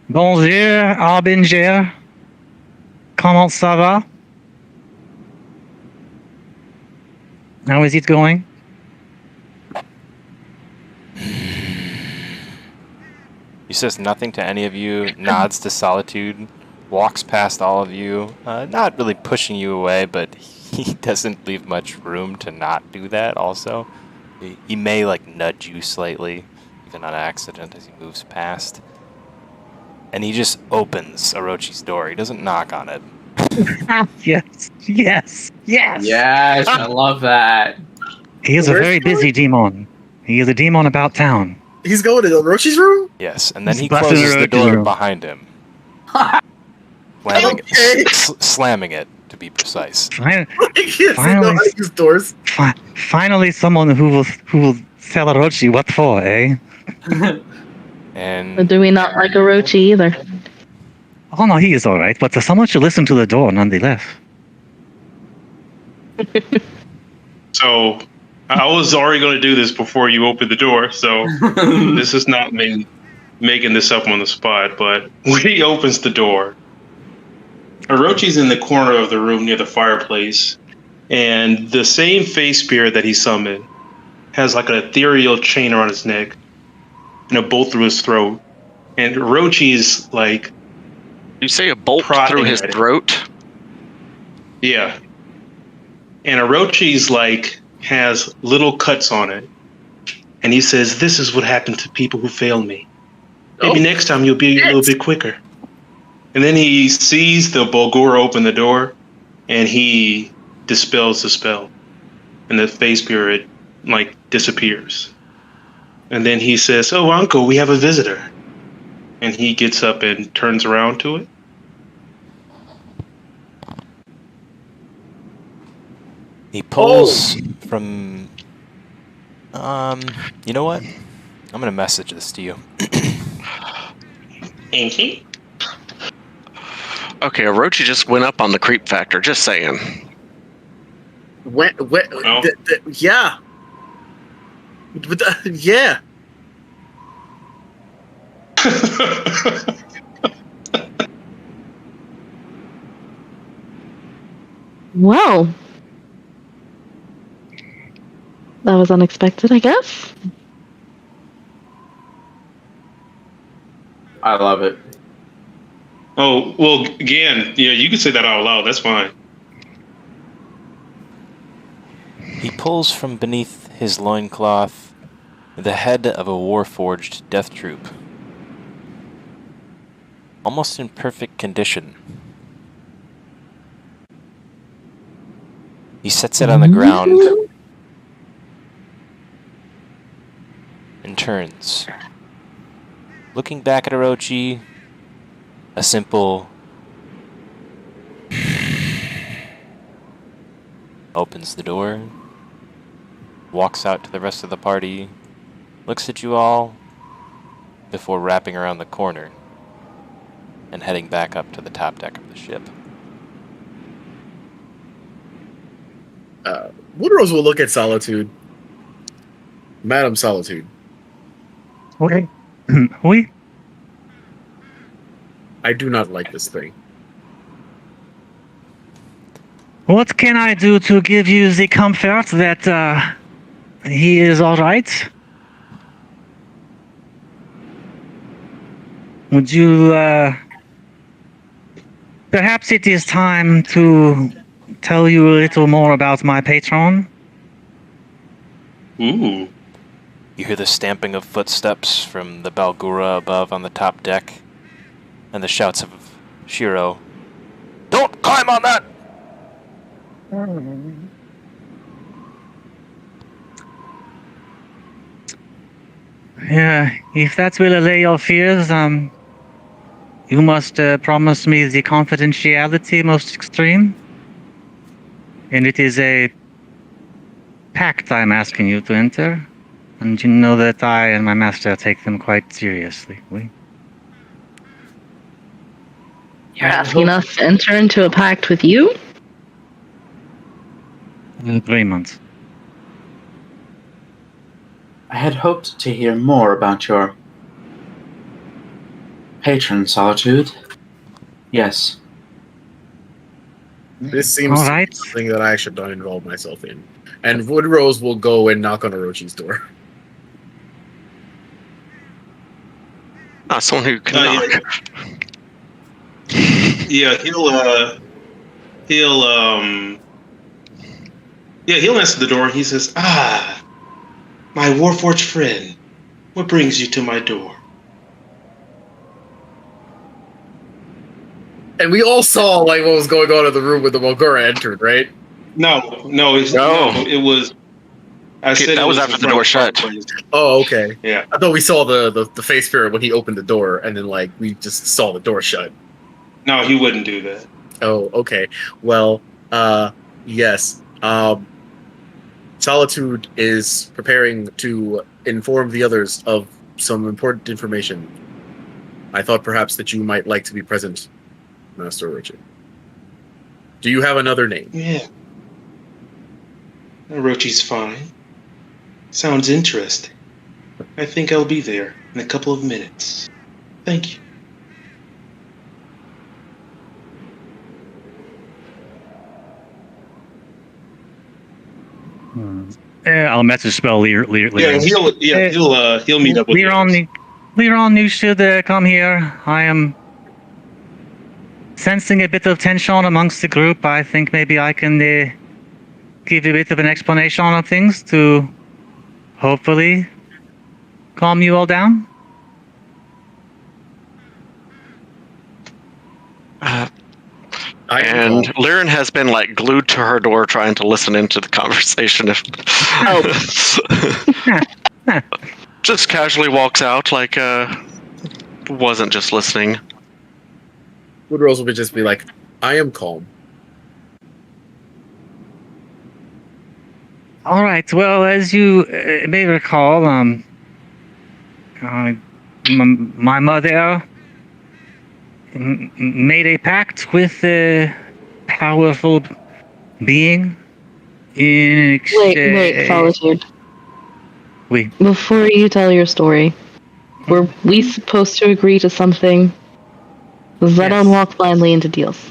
Bonjour, Harbinger. Comment ça va? How is it going? He says nothing to any of you, nods to Solitude, walks past all of you, not really pushing you away, but he doesn't leave much room to not do that also. He may, like, nudge you slightly, even on accident as he moves past. And he just opens Orochi's door. He doesn't knock on it. Yes, I love that. He is a very busy demon. He is a demon about town. He's going to Orochi's room? Yes, and then he closes the door behind him. Slamming it, to be precise. Finally, someone who will tell Orochi what for, eh? And Or do we not like Orochi either? Oh no, he is all right, but someone should listen to the door nonetheless. So, I was already going to do this before you opened the door, so this is not me making this up on the spot, but when he opens the door, Orochi's in the corner of the room near the fireplace, and the same face spirit that he summoned has like an ethereal chain around his neck and a bolt through his throat. And Orochi's like... You say a bolt through his throat? Yeah. And Orochi's like has little cuts on it. And he says, this is what happened to people who fail me. Maybe next time you'll be a little bit quicker. And then he sees the Bulgura open the door, and he dispels the spell. And the face spirit, like, disappears. And then he says, oh, Uncle, we have a visitor. And he gets up and turns around to it. he pulls from... you know what? I'm going to message this to you. Inky? Okay, Orochi just went up on the creep factor. Just saying. Yeah. But, yeah. Well, that was unexpected, I guess. I love it. Oh, well, again, yeah, you can say that out loud. That's fine. He pulls from beneath his loincloth the head of a Warforged death troop. Almost in perfect condition. He sets it on the ground and turns. Looking back at Orochi, a simple opens the door, walks out to the rest of the party, looks at you all before wrapping around the corner and heading back up to the top deck of the ship. Woodrose will look at Solitude. Madam Solitude. Okay. Oui? I do not like this thing. What can I do to give you the comfort that he is all right? Would you, perhaps it is time to tell you a little more about my patron? Ooh. You hear the stamping of footsteps from the Balgura above on the top deck, and the shouts of Shiro. Don't climb on that! Yeah, if that will allay your fears, you must promise me the confidentiality most extreme. And it is a pact I'm asking you to enter. And you know that I and my master take them quite seriously. You're asking us to enter into a pact with you? In 3 months. I had hoped to hear more about your patron, Solitude. Yes. This seems to be something that I should not involve myself in. And Woodrose will go and knock on Orochi's door. Someone who can knock. Yeah, he'll answer the door. He says, my Warforged friend, what brings you to my door? And we all saw like what was going on in the room when the Mogura entered, right? No, it was. I said that was after the door shut. Oh, okay. Yeah, I thought we saw the face spirit when he opened the door, and then like we just saw the door shut. No, he wouldn't do that. Oh, okay. Well, yes. Solitude is preparing to inform the others of some important information. I thought perhaps that you might like to be present, Master Orochi. Do you have another name? Yeah. Orochi's fine. Sounds interesting. I think I'll be there in a couple of minutes. Thank you. I'll message spell Lear. Yeah, he'll meet up with Leron, you should come here. I am sensing a bit of tension amongst the group. I think maybe I can give you a bit of an explanation of things to hopefully calm you all down. And Liren has been like glued to her door trying to listen into the conversation. Just casually walks out like wasn't just listening. Woodrose would just be like, I am calm. All right. Well, as you may recall, my mother made a pact with a powerful being in Wait, Solitude. Oui. Before you tell your story, were we supposed to agree to something? Because I don't walk blindly into deals.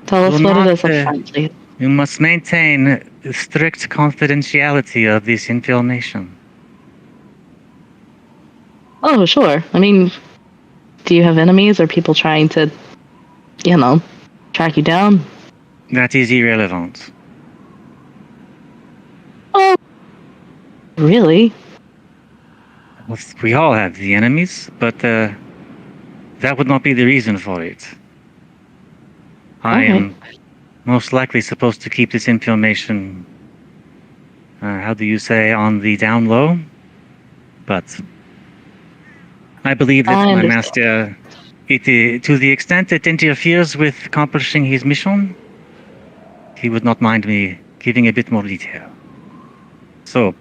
Tell us what it is up front, please. You must maintain strict confidentiality of this information. Oh, sure. I mean, do you have enemies or people trying to, track you down? That is irrelevant. Oh, really? We all have the enemies, but that would not be the reason for it. I am most likely supposed to keep this information, how do you say, on the down low? But I believe that my master, to the extent it interferes with accomplishing his mission, he would not mind me giving a bit more detail. So,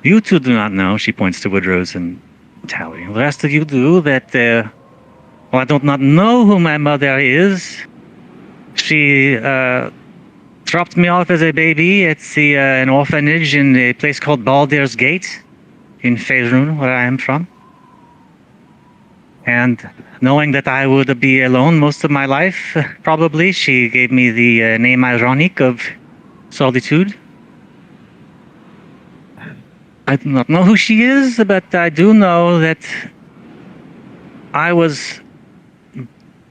you two do not know, she points to Woodrose and Tally. The rest of you do that, I do not know who my mother is. She dropped me off as a baby at an orphanage in a place called Baldur's Gate in Faerun, where I am from. And knowing that I would be alone most of my life, probably, she gave me the name ironic of Solitude. I do not know who she is, but I do know that I was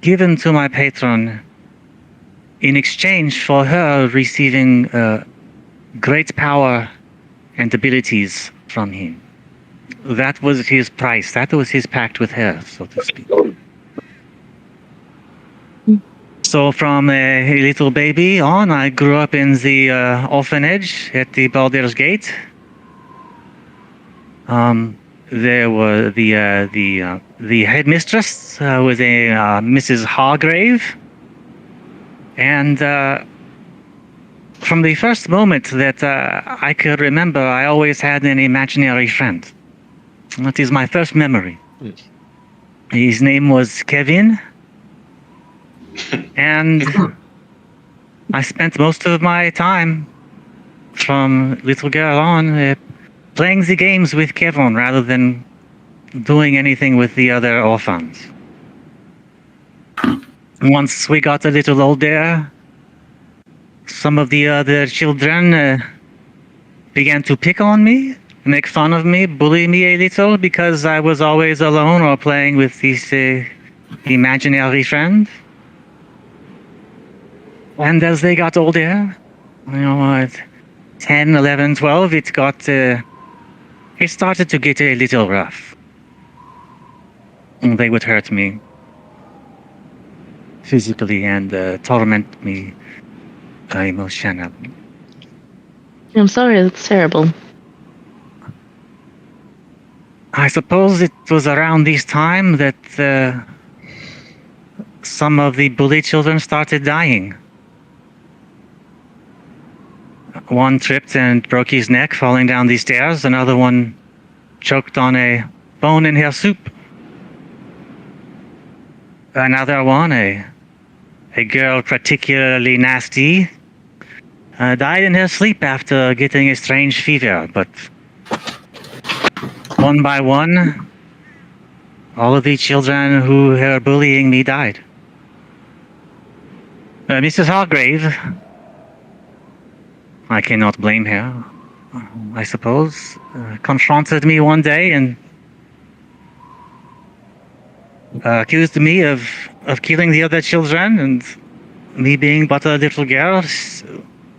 given to my patron in exchange for her receiving great power and abilities from him. That was his price. That was his pact with her, so to speak. So from a little baby on, I grew up in the orphanage at the Baldur's Gate. There were the headmistress was a Mrs. Hargrave, and from the first moment that I could remember, I always had an imaginary friend. That is my first memory. His name was Kevin, and I spent most of my time from little girl on playing the games with Kevin rather than doing anything with the other orphans. Once we got a little older, some of the other children began to pick on me, make fun of me, bully me a little because I was always alone or playing with this imaginary friend. And as they got older, at 10, 11, 12, it started to get a little rough. They would hurt me physically and torment me emotionally. I'm sorry, that's terrible. I suppose it was around this time that some of the bully children started dying. One tripped and broke his neck falling down the stairs. Another one choked on a bone in her soup. Another one, a girl particularly nasty, died in her sleep after getting a strange fever. But one by one, all of the children who were bullying me died. Mrs. Hargrave, I cannot blame her, I suppose, confronted me one day and accused me of killing the other children, and me being but a little girl,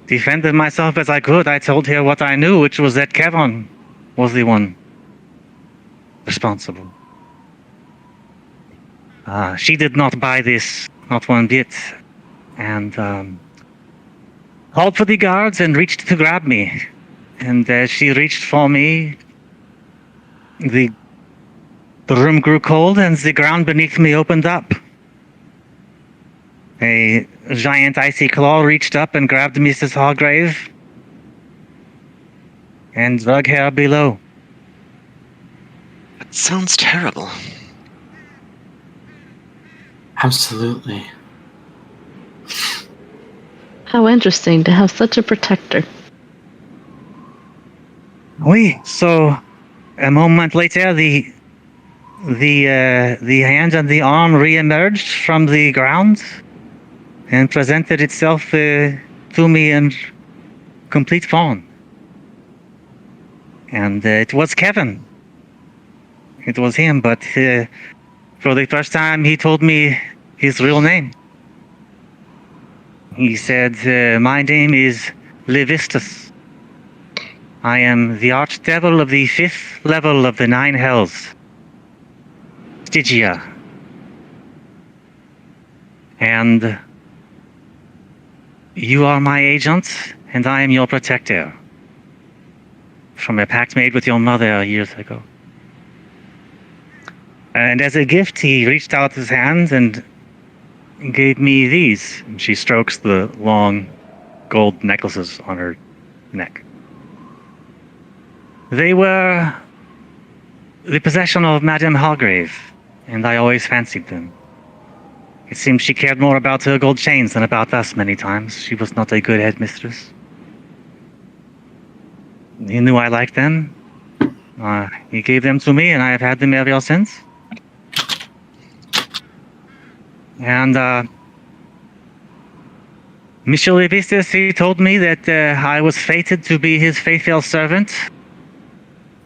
defended myself as I could. I told her what I knew, which was that Kevin was the one responsible. She did not buy this, not one bit, and called for the guards and reached to grab me. And as she reached for me, the room grew cold and the ground beneath me opened up. A giant icy claw reached up and grabbed Mrs. Hargrave and drug her below. That sounds terrible. Absolutely. How interesting to have such a protector. Oui. So, a moment later, the hand and the arm re-emerged from the ground and presented itself to me in complete form. And it was Kevin. It was him, but for the first time, he told me his real name. He said, my name is Levistus. I am the archdevil of the 5th level of the 9 hells. Stygia. And you are my agent, and I am your protector. From a pact made with your mother years ago. And as a gift, he reached out his hand and gave me these. And she strokes the long gold necklaces on her neck. They were the possession of Madame Hargrave, and I always fancied them. It seems she cared more about her gold chains than about us many times. She was not a good headmistress. He knew I liked them. He gave them to me, and I have had them ever since. And Michel Levistus, he told me that I was fated to be his faithful servant,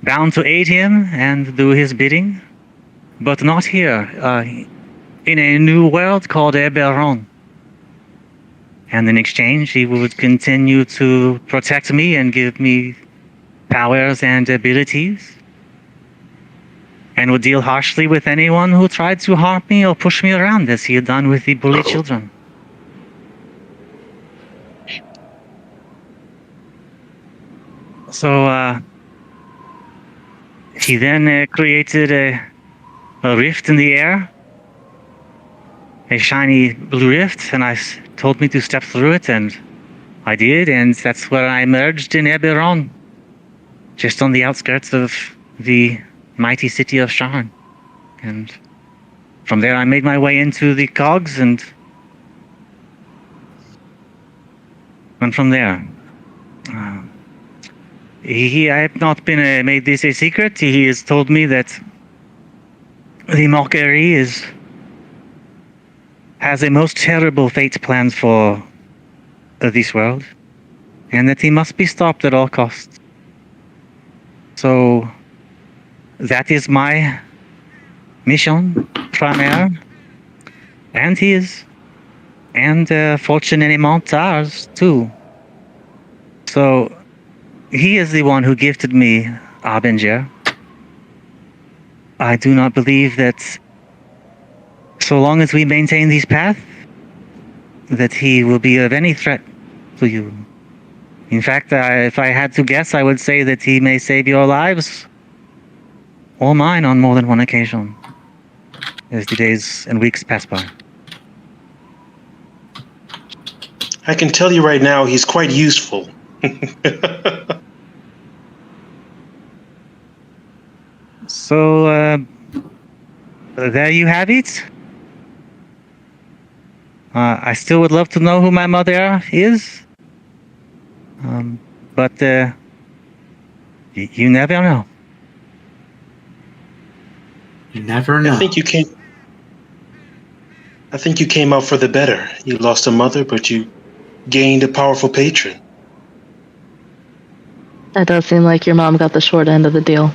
bound to aid him and do his bidding, but not here, in a new world called Eberron. And in exchange, he would continue to protect me and give me powers and abilities, and would deal harshly with anyone who tried to harm me or push me around, as he had done with the bully children. So he then created a rift in the air, a shiny blue rift, and told me to step through it, and I did, and that's where I emerged in Eberron, just on the outskirts of the mighty city of Sharn. And from there I made my way into the cogs and went from there. I have not been made this a secret. He has told me that the mockery has a most terrible fate planned for this world, and that he must be stopped at all costs. So that is my mission primaire, and his, and fortunately ours too. So he is the one who gifted me Arbinger. I do not believe that so long as we maintain this path, that he will be of any threat to you. In fact, if I had to guess, I would say that he may save your lives, or mine, on more than one occasion, as the days and weeks pass by. I can tell you right now, he's quite useful. So, there you have it. I still would love to know who my mother is. But you never know. You never know. I think you came out for the better. You lost a mother, but you gained a powerful patron. That does seem like your mom got the short end of the deal.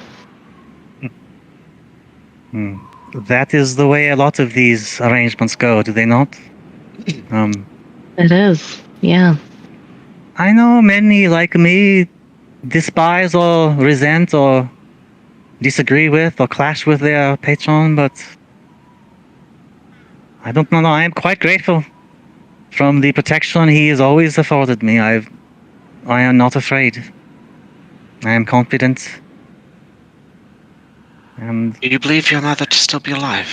That is the way a lot of these arrangements go, do they not? It is, yeah. I know many like me despise or resent or disagree with or clash with their patron, but I don't know. I am quite grateful from the protection he has always afforded me. I am not afraid. I am confident. And Do you believe your mother to still be alive?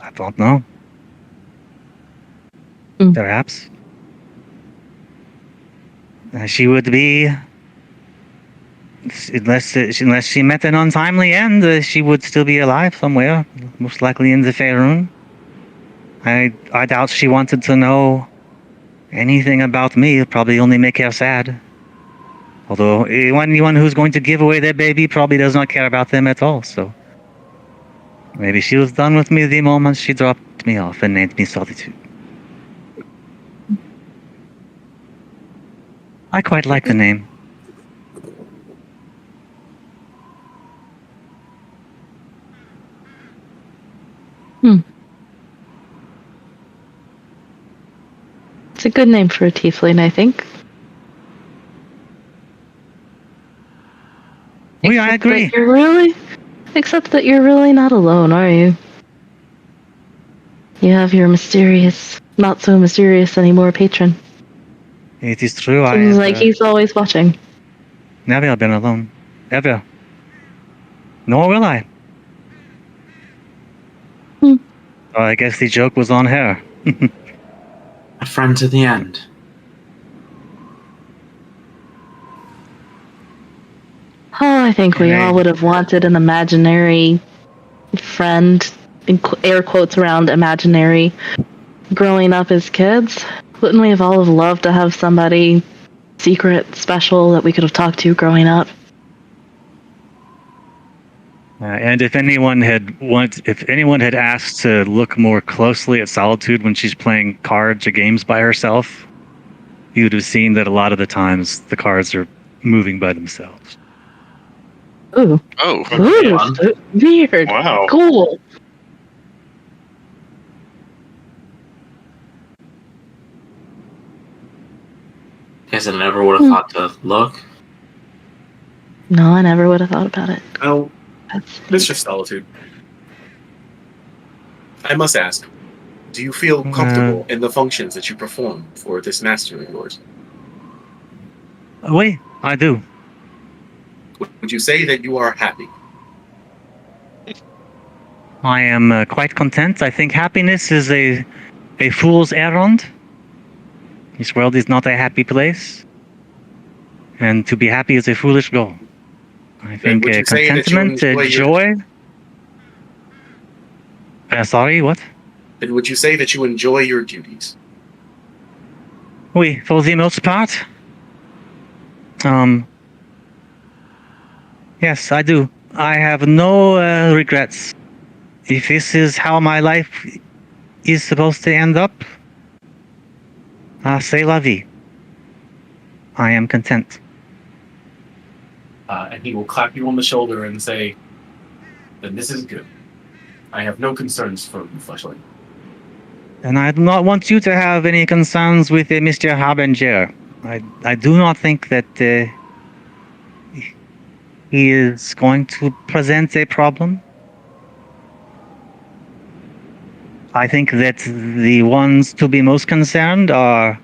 I don't know. Perhaps. unless she met an untimely end, she would still be alive somewhere, most likely in the Faerun. I doubt she wanted to know anything about me. It'd probably only make her sad. Although anyone who's going to give away their baby probably does not care about them at all, so maybe she was done with me the moment she dropped me off and named me Solitude. I quite like the name. It's a good name for a tiefling, I think. I agree. Except that you're really not alone, are you? You have your mysterious, not so mysterious anymore patron. It is true. Seems like he's always watching. Never been alone. Ever. Nor will I. So I guess the joke was on her. A friend to the end. Oh, I think we all would have wanted an imaginary friend, air quotes around imaginary, growing up as kids. Wouldn't we have all have loved to have somebody secret, special that we could have talked to growing up? And if anyone had asked to look more closely at Solitude when she's playing cards or games by herself, you'd have seen that a lot of the times the cards are moving by themselves. Ooh. Oh. Ooh, weird. Wow. Cool. Guess I never would have thought to look. No, I never would have thought about it. Well, Mr. Solitude, I must ask, do you feel comfortable in the functions that you perform for this master of yours? Oui, I do. Would you say that you are happy? I am quite content. I think happiness is a fool's errand. This world is not a happy place. And to be happy is a foolish goal. I think contentment, joy... sorry, what? And would you say that you enjoy your duties? Oui, for the most part. Yes, I do. I have no regrets. If this is how my life is supposed to end up, c'est la vie. I am content. And he will clap you on the shoulder and say, "Then this is good. I have no concerns for you, Fleshling." And I do not want you to have any concerns with Mr. Harbinger. I do not think that he is going to present a problem. I think that the ones to be most concerned are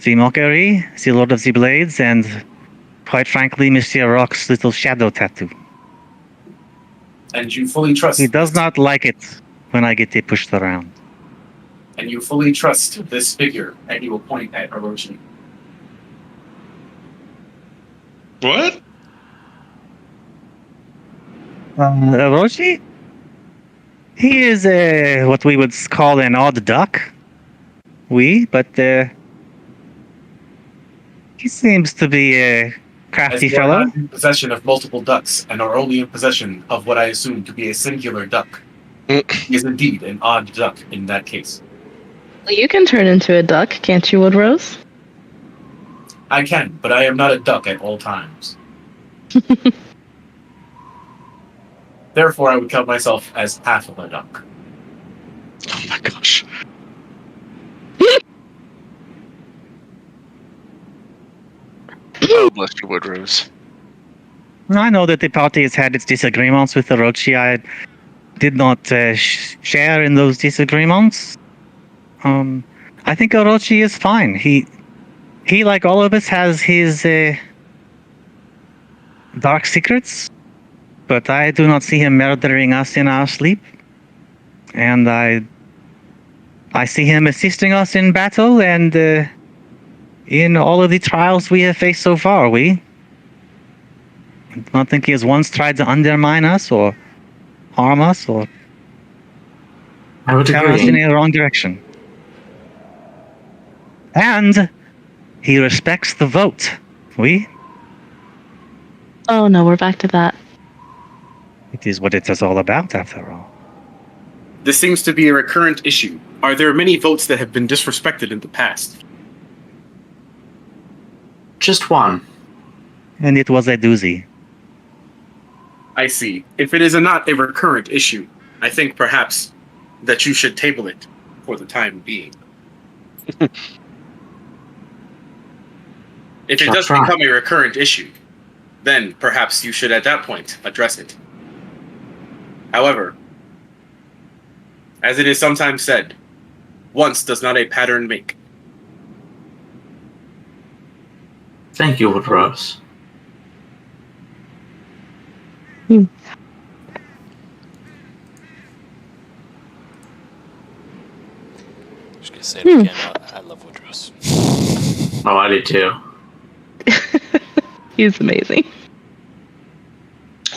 the Mockery, the Lord of the Blades, and quite frankly, Mr. Rock's little shadow tattoo. And you fully trust. He does not like it when I get pushed around. And you fully trust this figure, and he will point at Orochi. What? Orochi? He is what we would call an odd duck. But he seems to be a crafty fellow. Not in possession of multiple ducks, and are only in possession of what I assume to be a singular duck. He is indeed an odd duck in that case. Well, you can turn into a duck, can't you, Woodrose? I can, but I am not a duck at all times. Therefore, I would count myself as half of a duck. Oh my gosh. Oh, bless you, Woodrose. I know that the party has had its disagreements with Orochi. I did not share in those disagreements. I think Orochi is fine. He, like all of us, has his dark secrets. But I do not see him murdering us in our sleep. And I see him assisting us in battle and in all of the trials we have faced so far, I don't think he has once tried to undermine us or harm us or I would carry us in agree. the wrong direction. And he respects the vote. We? Oh no, we're back to that. It is what it is all about, after all. This seems to be a recurrent issue. Are there many votes that have been disrespected in the past? Just one. And it was a doozy. I see. If it is not a recurrent issue, I think perhaps that you should table it for the time being. If it does become a recurrent issue, then perhaps you should at that point address it. However, as it is sometimes said, once does not a pattern make. Thank you, Woodrose. Just gonna say it again. I love Woodrose. Oh, I do too. He's amazing.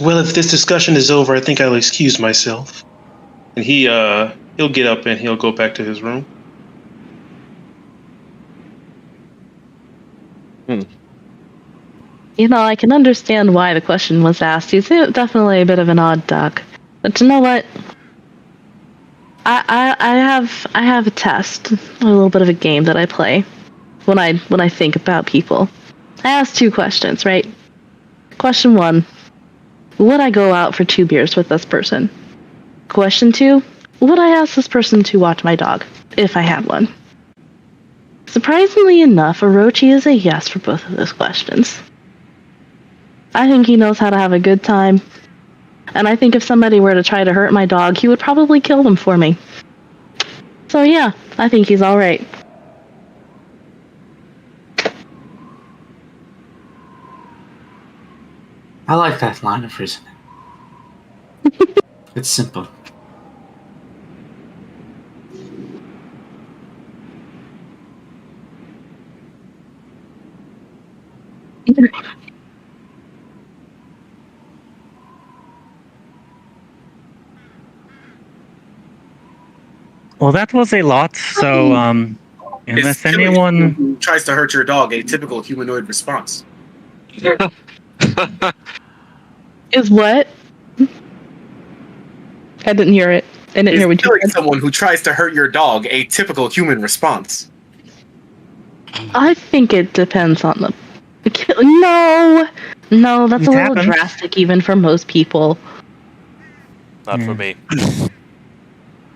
Well, if this discussion is over, I think I'll excuse myself. And he'll get up and he'll go back to his room. You know, I can understand why the question was asked. He's definitely a bit of an odd duck. But you know what? I have a test, a little bit of a game that I play when I think about people. I ask 2 questions, right? Question 1, would I go out for 2 beers with this person? Question 2, would I ask this person to watch my dog, if I had one? Surprisingly enough, Orochi is a yes for both of those questions. I think he knows how to have a good time. And I think if somebody were to try to hurt my dog, he would probably kill them for me. So yeah, I think he's alright. I like that line of reasoning. It's simple. Well, that was a lot. So, unless anyone who tries to hurt your dog, a typical humanoid response. Is what? I didn't hear it. I didn't hear what you said. Someone who tries to hurt your dog, a typical human response. I think it depends on the... No, that's a little drastic even for most people. Not for me.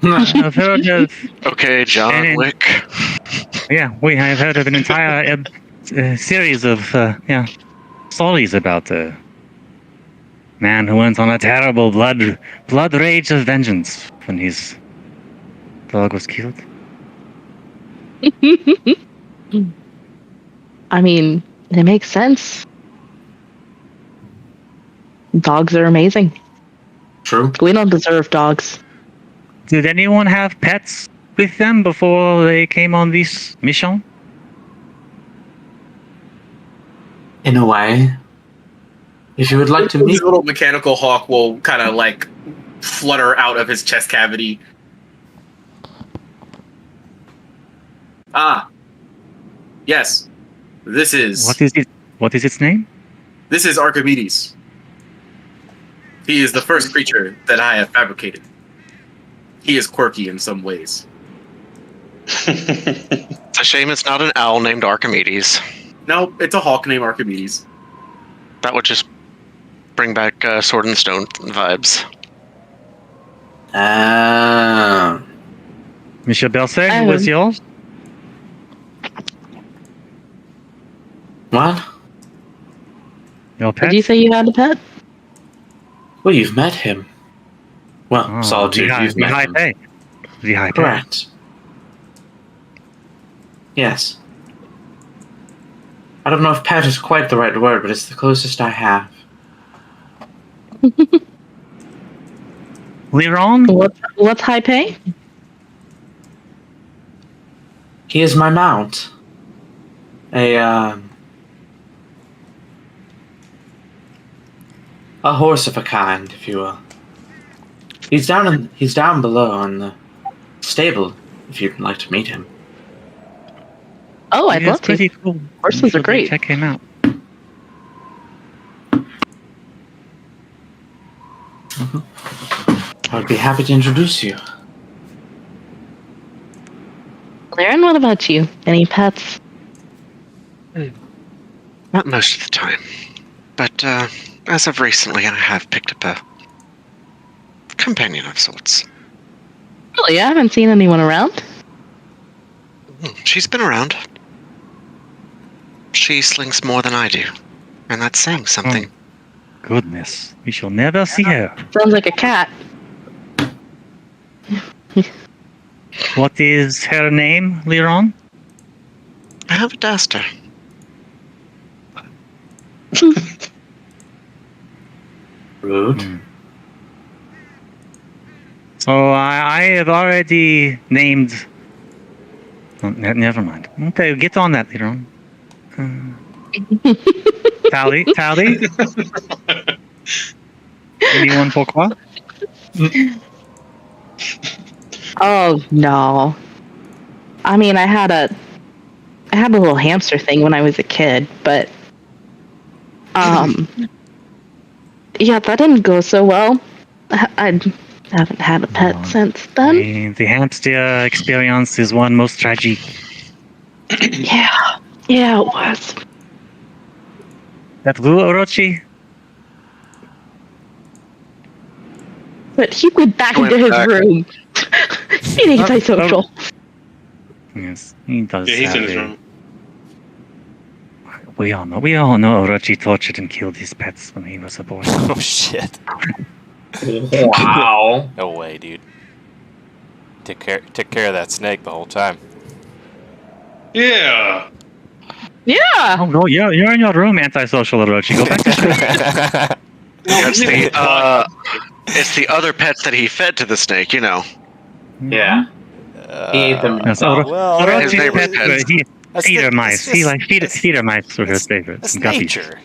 I've heard of... Okay, John Wick. Yeah, we have heard of an entire series of stories about a man who went on a terrible blood rage of vengeance when his dog was killed. I mean, it makes sense. Dogs are amazing. True. We don't deserve dogs. Did anyone have pets with them before they came on this mission? In a way. If you would like to meet... His little mechanical hawk will kind of like flutter out of his chest cavity. Ah. Yes. This is... What is it? What is its name? This is Archimedes. He is the first creature that I have fabricated. He is quirky in some ways. It's a shame it's not an owl named Archimedes. No, it's a hawk named Archimedes. That would just bring back Sword and Stone vibes. Monsieur Belser, what's yours? What? Your pet? Did you say you had a pet? Well, you've met him. Well, Solitude, you've met him. The high pay. Correct. Yes. I don't know if pet is quite the right word, but it's the closest I have. Liron? What's high pay? He is my mount. A horse of a kind, if you will. He's down below in the stable, if you'd like to meet him. Oh, I'd love to. Pretty cool. Horses are great. Check him out. I'd be happy to introduce you. Laren, what about you? Any pets? Not most of the time. But as of recently, I have picked up a companion of sorts. Really? I haven't seen anyone around. She's been around. She slings more than I do. And that's saying something. Oh, goodness. We shall never see her. Sounds like a cat. What is her name, Liron? I haven't asked her. Rude. So I have already named... Oh, never mind. Okay, get on that, Liron. Tally? Anyone pourquoi? Oh no. I mean, I had a little hamster thing when I was a kid, but yeah, that didn't go so well. I haven't had a pet since then. The hamster experience is one most tragic. Yeah, it was. That blue Orochi? But he went back into his room. Being antisocial. Yes, he does. Yeah, he's in his room. We all know Orochi tortured and killed his pets when he was a boy. Oh shit! Wow. No way, dude. Took care of that snake the whole time. Yeah. Yeah. Oh no, you're in your room, antisocial Orochi. Go back to sleep. It's the other pets that he fed to the snake, you know. Yeah. He ate them. Orochi's pets were feeder mice. He likes feeder mice were his favorites. That's and guppies. nature.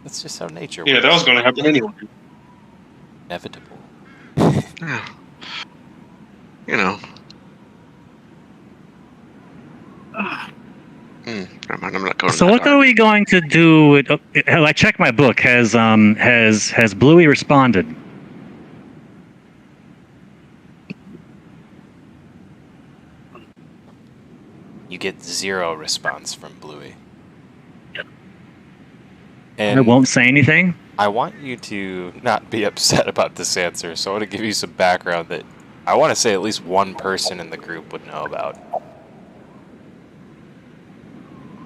That's just how nature works. Yeah, that was going to happen anyway. Inevitable. Yeah. You know. Never mind, I'm not going. So what are we going to do with? I checked my book. Has Bluey responded? You get 0 response from Bluey. Yep. And I won't say anything. I want you to not be upset about this answer, so I want to give you some background that I want to say at least one person in the group would know about.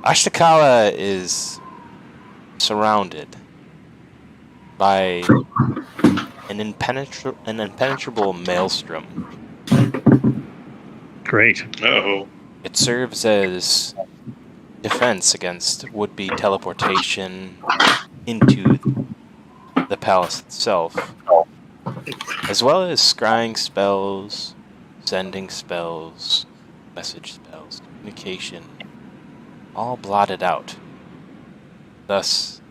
Ashitakawa is surrounded by an impenetrable maelstrom. Great. Uh-oh. It serves as defense against would-be teleportation into the palace itself, as well as scrying spells, sending spells, message spells, communication, all blotted out. Thus,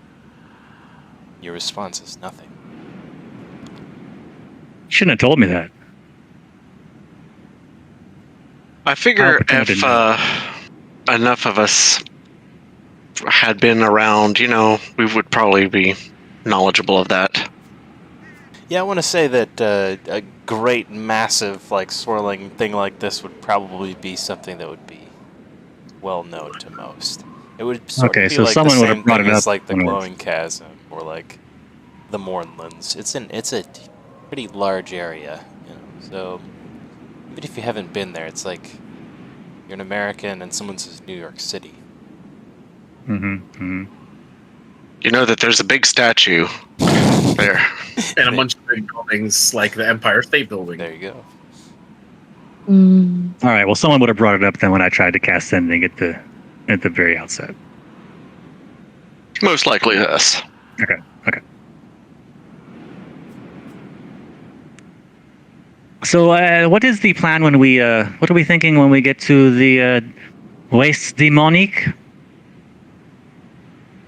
your response is nothing. You shouldn't have told me that. I figure if enough of us had been around, you know, we would probably be knowledgeable of that. Yeah, I want to say that a great, massive, like, swirling thing like this would probably be something that would be well known to most. It would sort of be like someone the would have same brought thing it as up like the when it was- glowing chasm or like the Mournlands. It's a pretty large area, you know. So even if you haven't been there, it's like you're an American and someone says New York City. Mm-hmm. You know that there's a big statue there. And a bunch of big buildings like the Empire State Building. There you go. All right. Well, someone would have brought it up then when I tried to cast sending at the very outset. Most likely us. Okay. So, what is the plan when we? What are we thinking when we get to the Waste Demonique?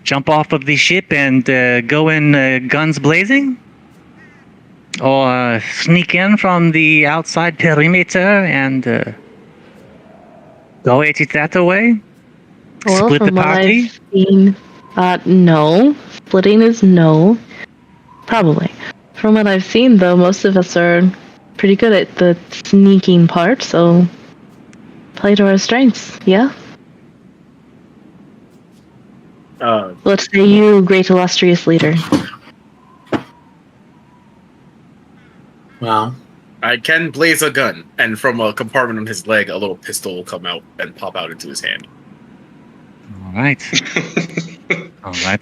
jump off of the ship and go in guns blazing? Or sneak in from the outside perimeter and go at it that way? Well, Split the from what party? I've seen, no. Splitting is no. Probably. From what I've seen, though, most of us are pretty good at the sneaking part, so play to our strengths, yeah? Let's say you, great illustrious leader. Well, I can blaze a gun, and from a compartment on his leg, a little pistol will come out and pop out into his hand. All right.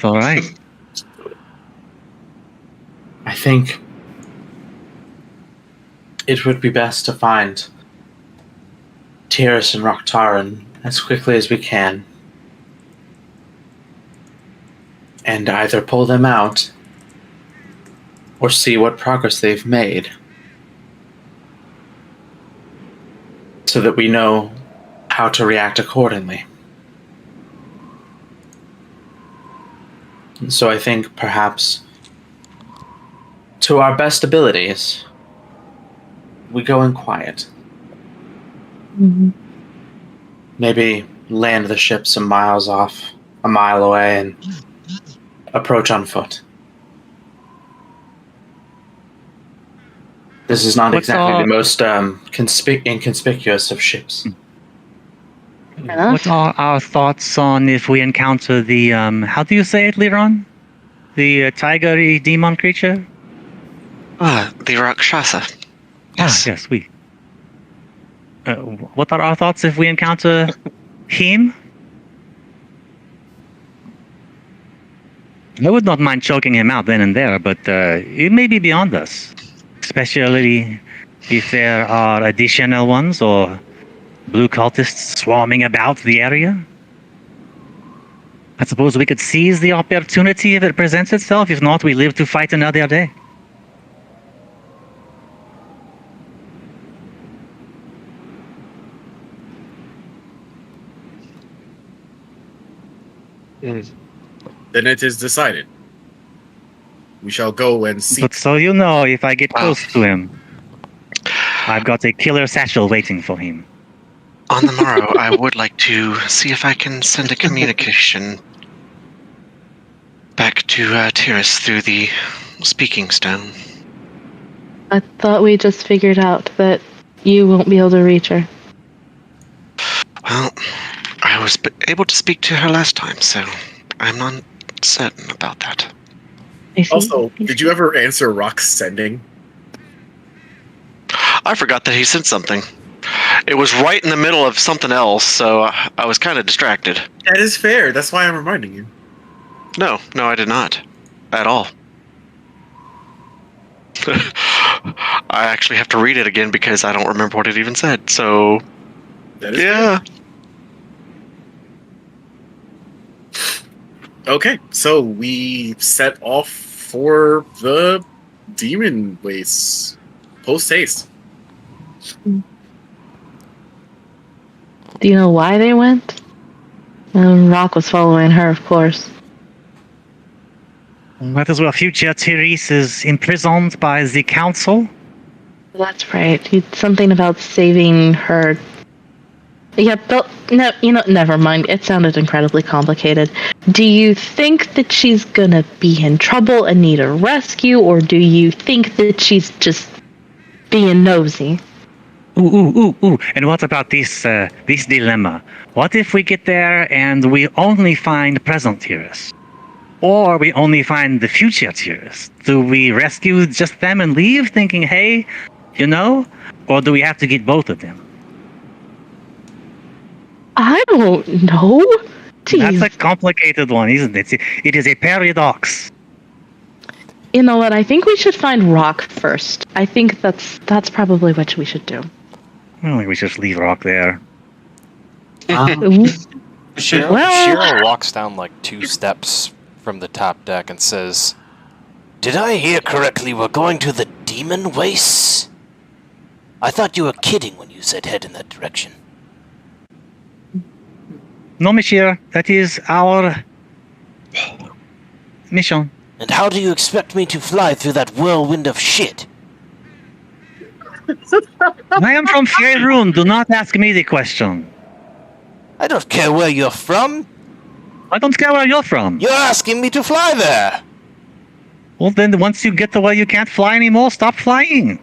All right. I think it would be best to find Tyrus and Rocktaran as quickly as we can, and either pull them out or see what progress they've made, so that we know how to react accordingly. And so I think perhaps, to our best abilities, we go in quiet. Mm-hmm. Maybe land the ship some miles off, a mile away, and approach on foot. This is not exactly the most inconspicuous of ships. What are our thoughts on if we encounter the, how do you say it, Liron? The tiger demon creature? The Rakshasa. Yes. Yes, we. What are our thoughts if we encounter him? I would not mind choking him out then and there, but it may be beyond us. Especially if there are additional ones or blue cultists swarming about the area. I suppose we could seize the opportunity if it presents itself. If not, we live to fight another day. Then it is decided. We shall go and see. But so you know, if I get close to him, I've got a killer satchel waiting for him. On the morrow, I would like to see if I can send a communication back to Tyrus through the speaking stone. I thought we just figured out that you won't be able to reach her. Well, I was able to speak to her last time, so I'm not certain about that. Also, did you ever answer Rock's sending? I forgot that he sent something. It was right in the middle of something else, so I was kind of distracted. That is fair. That's why I'm reminding you. No, I did not. At all. I actually have to read it again because I don't remember what it even said, so... That is yeah. Fair. Okay, so we set off for the demon waste. Post haste. Do you know why they went? Rock was following her, of course. Might as well future Therese is imprisoned by the council. That's right. Something about saving her. Yeah, but no, never mind. It sounded incredibly complicated. Do you think that she's gonna be in trouble and need a rescue, or do you think that she's just being nosy? Ooh. And what about this dilemma? What if we get there and we only find present Tyrus? Or we only find the future Tyrus? Do we rescue just them and leave thinking, hey, or do we have to get both of them? I don't know. Jeez. That's a complicated one, isn't it? It is a paradox. You know what? I think we should find Rock first. I think that's probably what we should do. I think we should just leave Rock there. Shiro walks down like 2 steps from the top deck and says, "Did I hear correctly we're going to the demon wastes? I thought you were kidding when you said head in that direction." No, Monsieur, that is our Mission. And how do you expect me to fly through that whirlwind of shit? I am from Faerun. Do not ask me the question. I don't care where you're from. I don't care where you're from. You're asking me to fly there. Well, then once you get to where you can't fly anymore, stop flying.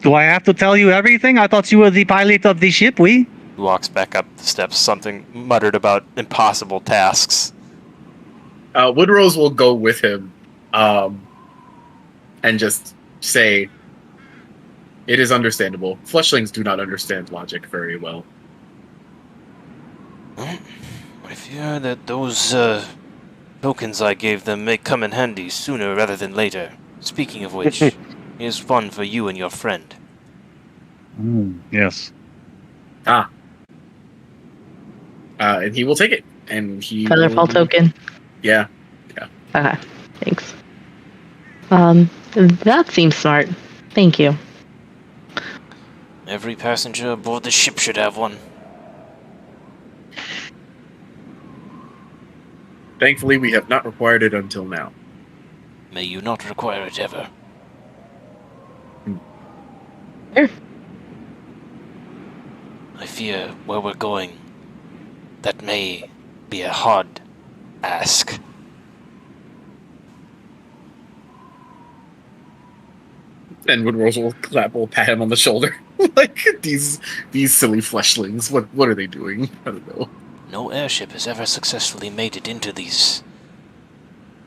Do I have to tell you everything? I thought you were the pilot of the ship, He walks back up the steps, something muttered about impossible tasks. Woodrose will go with him and just say, it is understandable. Fleshlings do not understand logic very well. I fear that those tokens I gave them may come in handy sooner rather than later. Speaking of which, here's fun for you and your friend. Yes. And he will take it. And he Featherfall token. Yeah. Okay, thanks. That seems smart. Thank you. Every passenger aboard the ship should have one. Thankfully, we have not required it until now. May you not require it ever. Sure. I fear where we're going, that may be a hard ask. And Woodrose will pat him on the shoulder. Like, these silly fleshlings, what are they doing? I don't know. No airship has ever successfully made it into these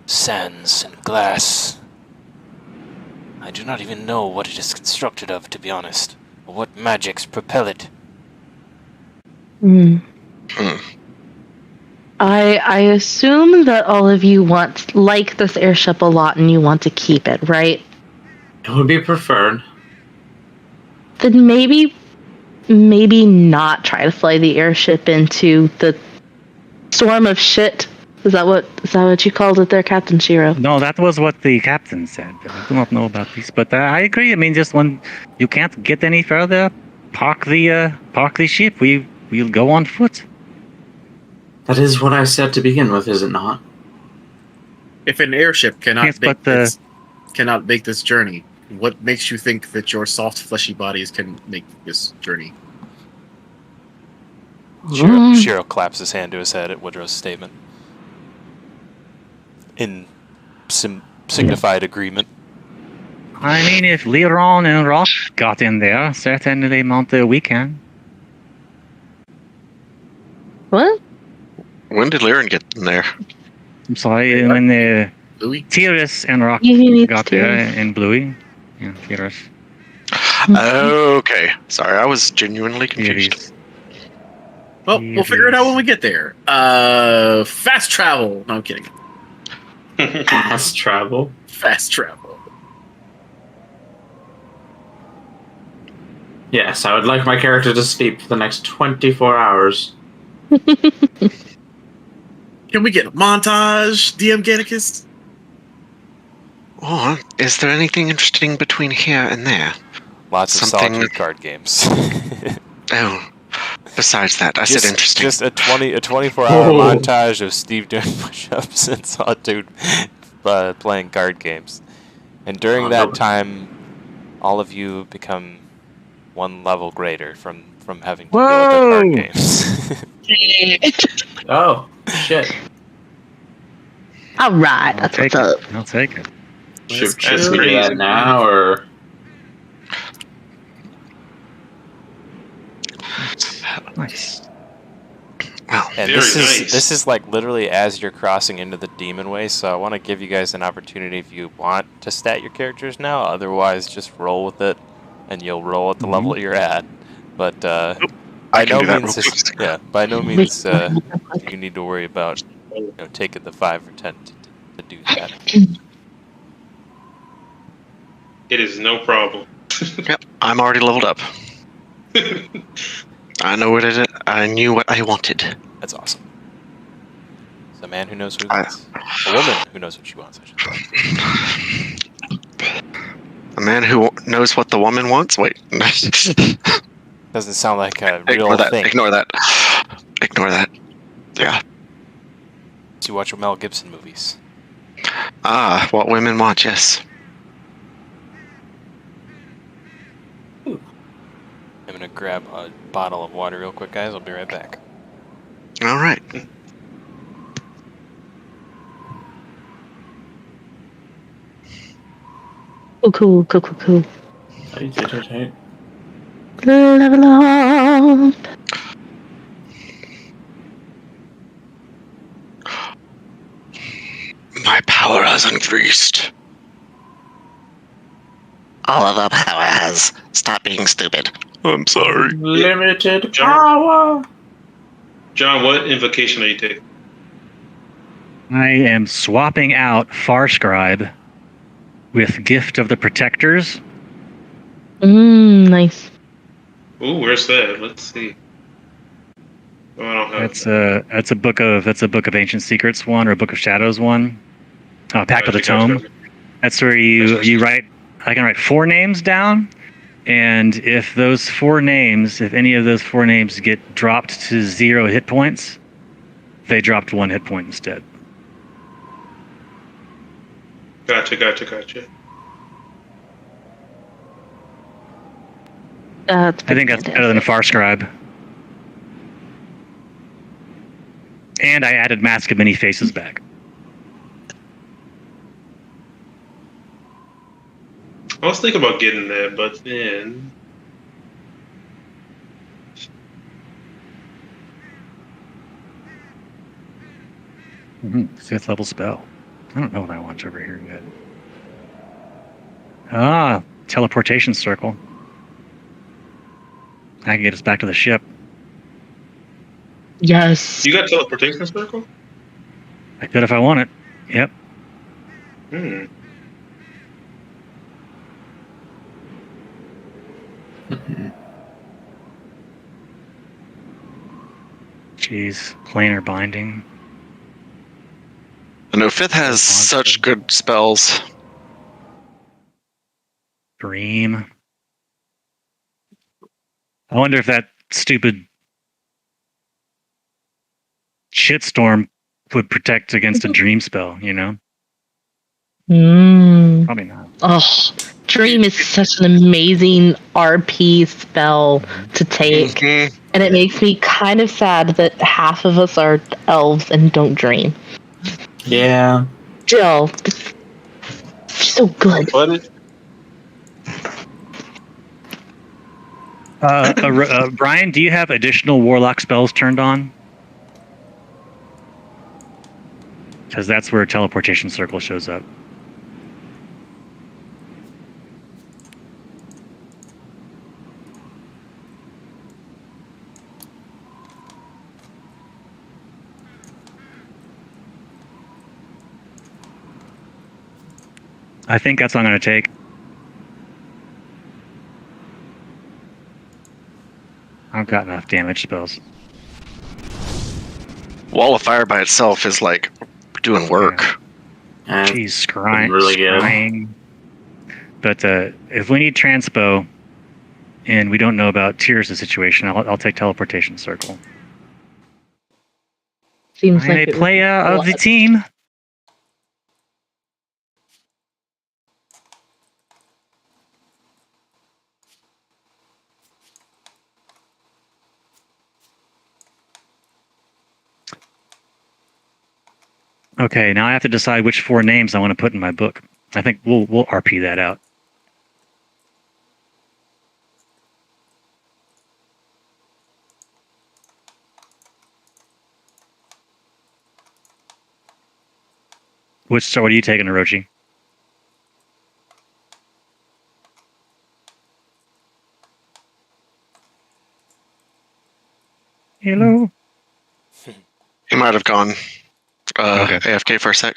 sands and glass. I do not even know what it is constructed of, to be honest, or what magics propel it. I assume that all of you like this airship a lot and you want to keep it, right? It would be preferred. Then maybe not try to fly the airship into the storm of shit. Is that what you called it there, Captain Shiro? No, that was what the captain said. I do not know about this, but I agree. I mean, just when you can't get any further, park the ship. We'll go on foot. That is what I said to begin with, is it not? If an airship cannot Yes, cannot make this journey, what makes you think that your soft, fleshy bodies can make this journey? Shiro claps his hand to his head at Woodrow's statement. In signified agreement. I mean, if Liron and Rock got in there, certainly Monte we can. What? When did Liron get in there? I'm sorry, when Bluey? Tyrus and Rock got there in Bluey. Yeah, Tyrus. Okay. Sorry, I was genuinely confused. Well, we'll figure it out when we get there. Fast travel. No, I'm kidding. Fast travel? Fast travel. Yes, I would like my character to sleep for the next 24 hours. Can we get a montage, DM Gannicus? Or is there anything interesting between here and there? Lots of solitude card games. Oh, besides that, I said interesting. Just a 24-hour montage of Steve doing push-ups and Solitude playing card games. And during that time, all of you become one level greater from having to deal with the card games. Oh, shit. Alright, that's what's up. I'll take it. Should we do that now, or...? Nice. Well, and this is like literally as you're crossing into the demon way, so I want to give you guys an opportunity if you want to stat your characters now. Otherwise, just roll with it, and you'll roll at the level you're at. But by no means you need to worry about taking the 5 or 10 to do that. It is no problem. Yep, I'm already leveled up. I know what it is. I knew what I wanted. That's awesome. It's a man who knows what he wants. A woman who knows what she wants, I should say. A man who knows what the woman wants? Wait. Doesn't sound like a real thing. Ignore that. Yeah. lets you watch Mel Gibson movies. Ah, what women want, yes. I'm gonna grab a bottle of water real quick, guys. I'll be right back. All right. Cool. Hey. Level up. My power has increased. All of the power has. Stop being stupid. I'm sorry. Limited power. John, what invocation are you taking? I am swapping out Farscribe with Gift of the Protectors. Nice. Ooh, where's that? Let's see. Oh, I don't have That's a book of Ancient Secrets one, or a Book of Shadows one. Pact of the Tome. That's where you write. I can write 4 names down, and if any of those 4 names get dropped to 0 hit points, they dropped 1 hit point instead. Gotcha. I think that's better than a Farscribe. And I added Mask of Many Faces back. I was thinking about getting that, but then Fifth level spell. I don't know what I want over here yet. Ah, teleportation circle. I can get us back to the ship. Yes. You got teleportation circle? I could if I want it. Yep. Jeez, planar binding. I know 5th has such good spells. Dream. I wonder if that stupid shitstorm would protect against a dream spell, you know? Probably not. Oh, Dream is such an amazing RP spell to take. And it makes me kind of sad that half of us are elves and don't dream. Yeah. Still, so good. Brian, do you have additional warlock spells turned on? Because that's where teleportation circle shows up. I think that's what I'm going to take. I've got enough damage spells. Wall of Fire by itself is like doing work. Jeez, scrying. Really good. Scrying. But if we need transpo and we don't know about Tears' situation, I'll take teleportation circle. Seems I'm like a player of the team. Okay, now I have to decide which 4 names I want to put in my book. I think we'll RP that out. So what are you taking, Orochi? Hello. He might have gone AFK for a sec.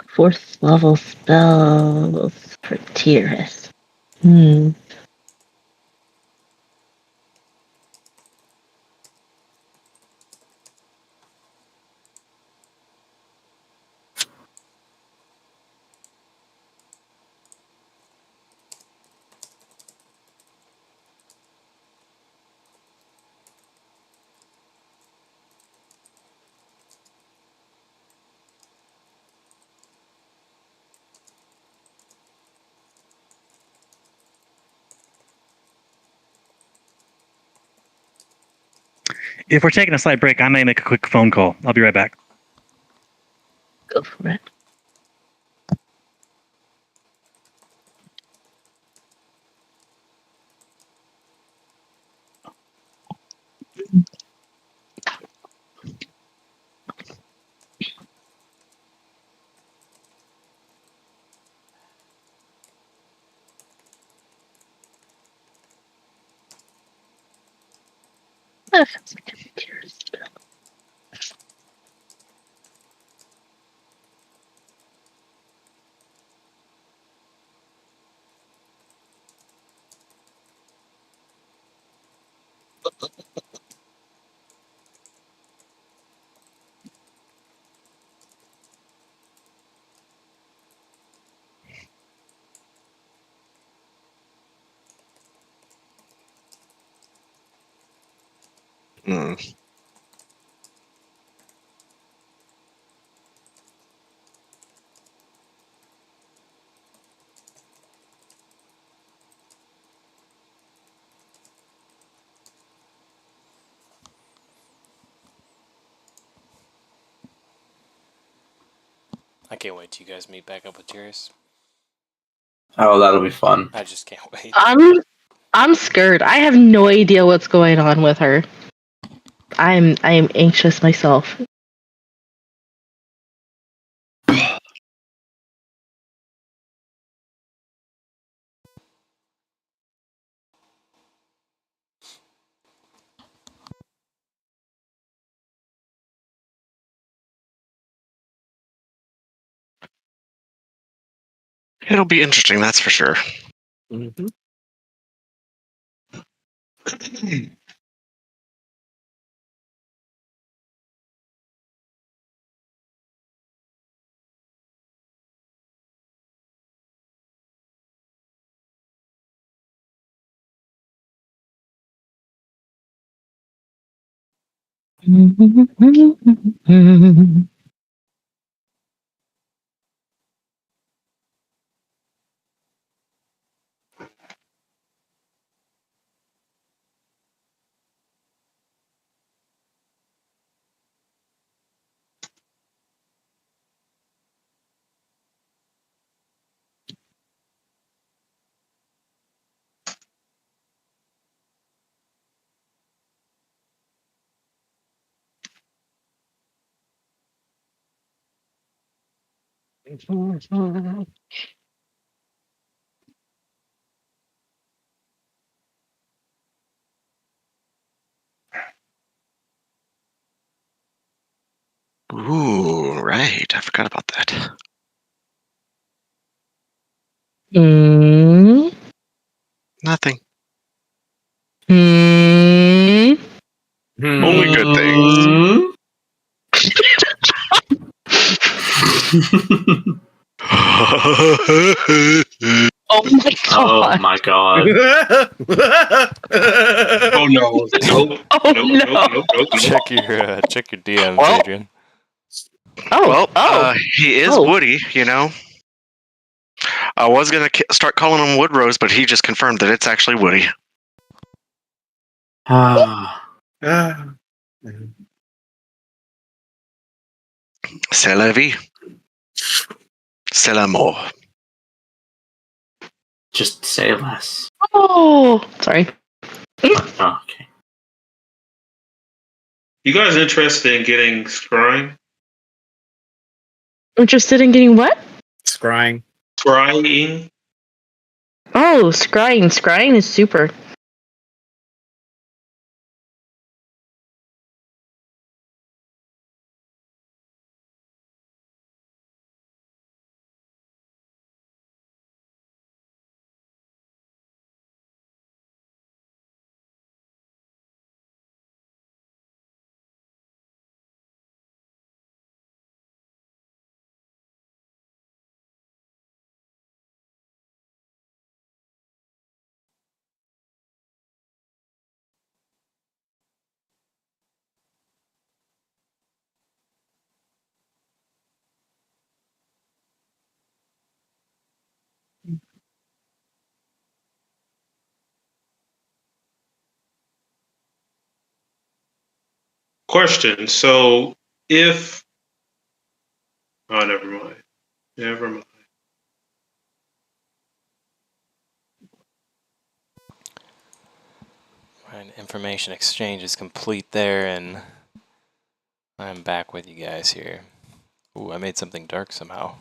Fourth level spells for Tyrus. If we're taking a slight break, I may make a quick phone call. I'll be right back. Go for it. That sounds like a Tyrus spell. I can't wait till you guys meet back up with Tyrus. Oh, that'll be fun. I just can't wait. I'm scared. I have no idea what's going on with her. I am anxious myself. It'll be interesting, that's for sure. Mm-hmm. Ooh, right. I forgot about that. Nothing. Only good things. Oh my god. Oh my god. Oh no! Nope. Oh Nope. Check your DMs, Adrian. He is Woody, you know. I was gonna start calling him Woodrose, but he just confirmed that it's actually Woody. C'est la vie. C'est l'amour. Just say less. Oh, sorry. Oh, okay. You guys interested in getting scrying? Interested in getting what? Scrying. Scrying? Oh, scrying. Scrying is super. Question. So if... Oh, never mind. Never mind. Right, information exchange is complete there, and I'm back with you guys here. Ooh, I made something dark somehow.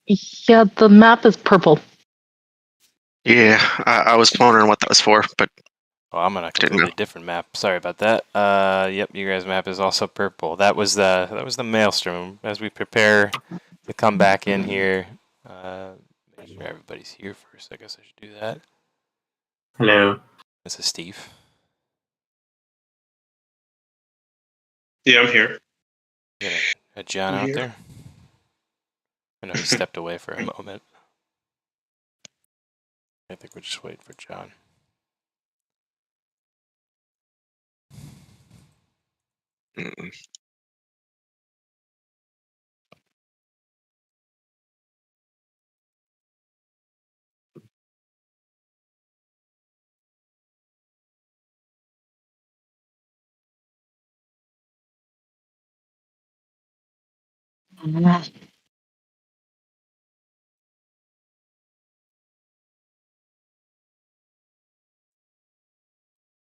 Yeah, the map is purple. Yeah, I was wondering what that was for, but Oh, I'm on a completely different map. Sorry about that. Yep, you guys' map is also purple. That was the Maelstrom. As we prepare to come back in here, make sure everybody's here first. I guess I should do that. Hello. This is Steve. Yeah, I'm here. You got a John out there? I know he stepped away for a moment. I think we're just waiting for John.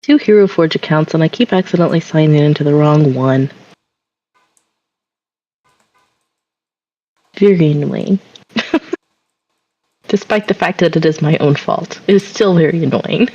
Two Hero Forge accounts, and I keep accidentally signing into the wrong one. Very annoying. Despite the fact that it is my own fault, it is still very annoying.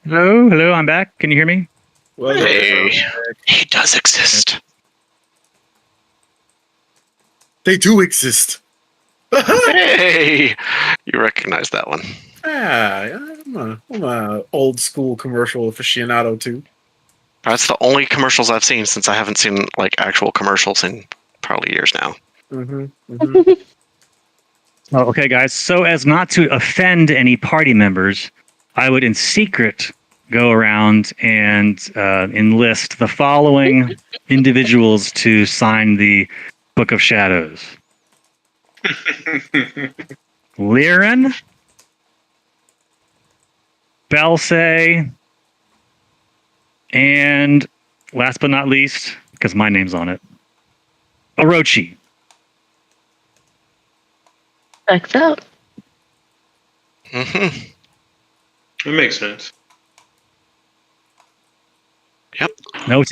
Hello, I'm back. Can you hear me? Well, hey, he does exist. They do exist. Hey, you recognize that one? I'm a old school commercial aficionado too. That's the only commercials I've seen since I haven't seen like actual commercials in probably years now. Oh, okay, guys. So as not to offend any party members, I would in secret go around and enlist the following individuals to sign the Book of Shadows. Liren, Belsay, and last but not least, because my name's on it, Orochi. Checks out. It makes sense. Yep.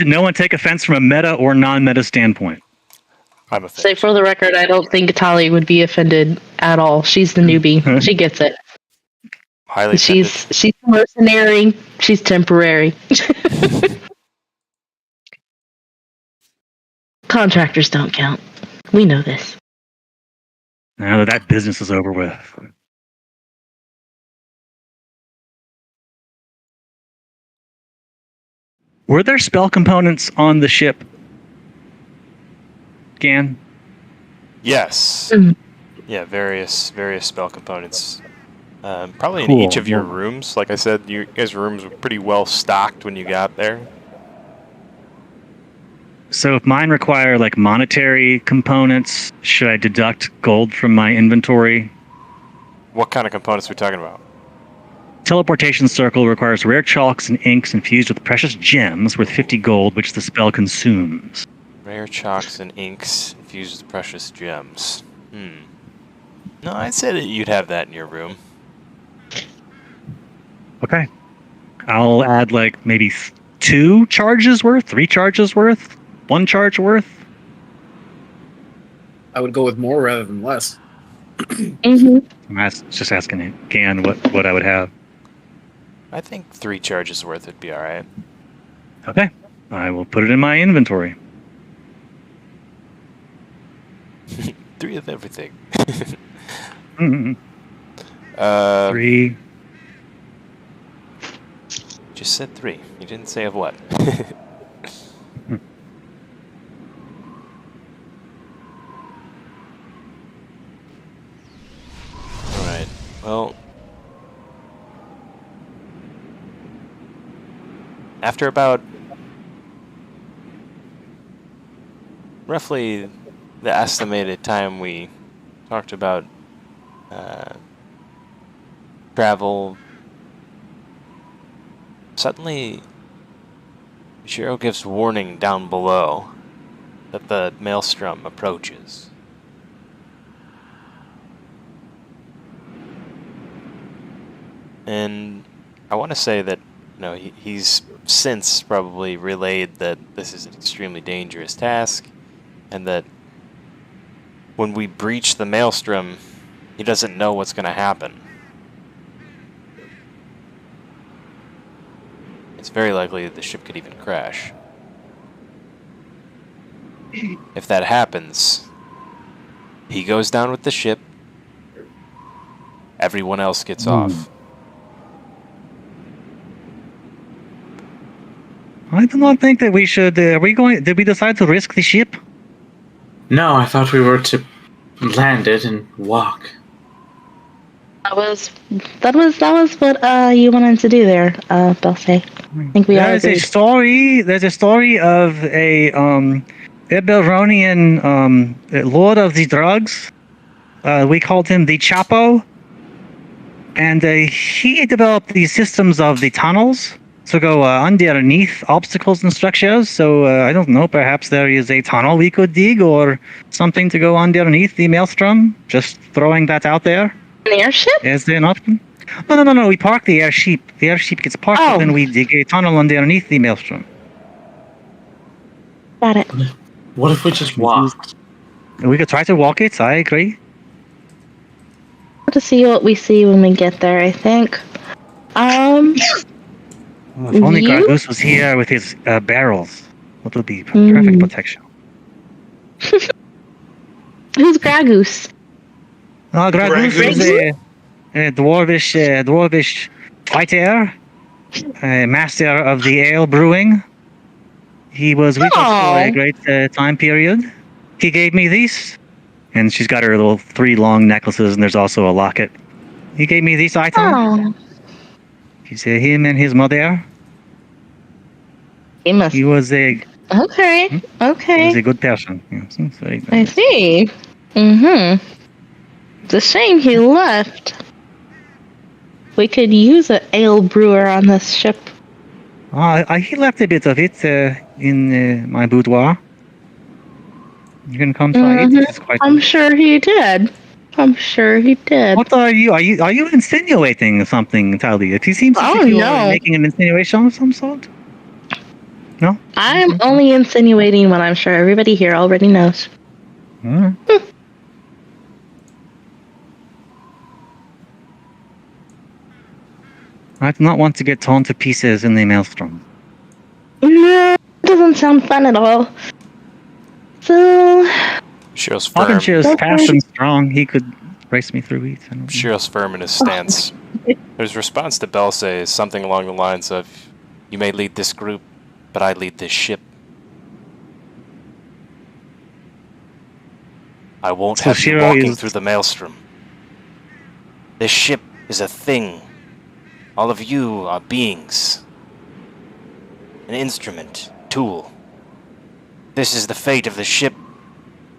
No one take offense from a meta or non-meta standpoint. I'm offended. Say for the record, I don't think Tali would be offended at all. She's the newbie. She gets it. Highly She's mercenary. She's temporary. Contractors don't count. We know this. Now that business is over with. Were there spell components on the ship, Gan? Yes. Yeah, various spell components. Probably in Cool. each of your rooms. Like I said, you guys' rooms were pretty well stocked when you got there. So if mine require like monetary components, should I deduct gold from my inventory? What kind of components are we talking about? Teleportation circle requires rare chalks and inks infused with precious gems worth 50 gold, which the spell consumes. Rare chalks and inks infused with precious gems. No, I'd say that you'd have that in your room. Okay. I'll add like maybe 2 charges worth, 3 charges worth, 1 charge worth. I would go with more rather than less. I'm just asking Gan what I would have. I think 3 charges worth would be alright. Okay. I will put it in my inventory. 3 of everything. 3. Just said 3. You didn't say of what. Alright, well... After about... roughly the estimated time we talked about travel, suddenly Shiro gives warning down below that the Maelstrom approaches. And I want to say that he's since probably relayed that this is an extremely dangerous task, and that when we breach the Maelstrom, he doesn't know what's going to happen. It's very likely that the ship could even crash. If that happens, he goes down with the ship, everyone else gets off. I do not think that we should. Did we decide to risk the ship? No, I thought we were to land it and walk. That was what you wanted to do there, Belsay. I think we are. There's a story of a Eberonian lord of the drugs. We called him the Chapo, and he developed these systems of the tunnels to go underneath obstacles and structures. So I don't know, perhaps there is a tunnel we could dig or something to go underneath the Maelstrom. Just throwing that out there. An airship? Is there an option? No. We park the airship. The airship gets parked, and then we dig a tunnel underneath the Maelstrom. Got it. What if we just walk? We could try to walk it. I agree. To see what we see when we get there, I think. If only Gragus was here with his barrels, what would be perfect protection? Who's Gragus? Gragus is a dwarvish fighter, a master of the ale brewing. He was with us for a great time period. He gave me these, and she's got her little 3 long necklaces, and there's also a locket. He gave me these items. He said him and his mother. He was a... Okay. He was a good person. Yes, very good. I see. It's a shame he left. We could use an ale brewer on this ship. He left a bit of it in my boudoir. You can come try it. It's quite... I'm sure he did. What are you? Are you insinuating something, Tali? It seems as if you're making an insinuation of some sort. No? I'm only insinuating what I'm sure everybody here already knows. I do not want to get torn to pieces in the Maelstrom. No, it doesn't sound fun at all. So... Shiro's firm. Shiro's fast and strong. He could race me through it. Shiro's firm in his stance. His response to Belsay is something along the lines of, "You may lead this group, but I lead this ship. I won't have you walking through the Maelstrom. This ship is a thing. All of you are beings. An instrument, tool. This is the fate of the ship,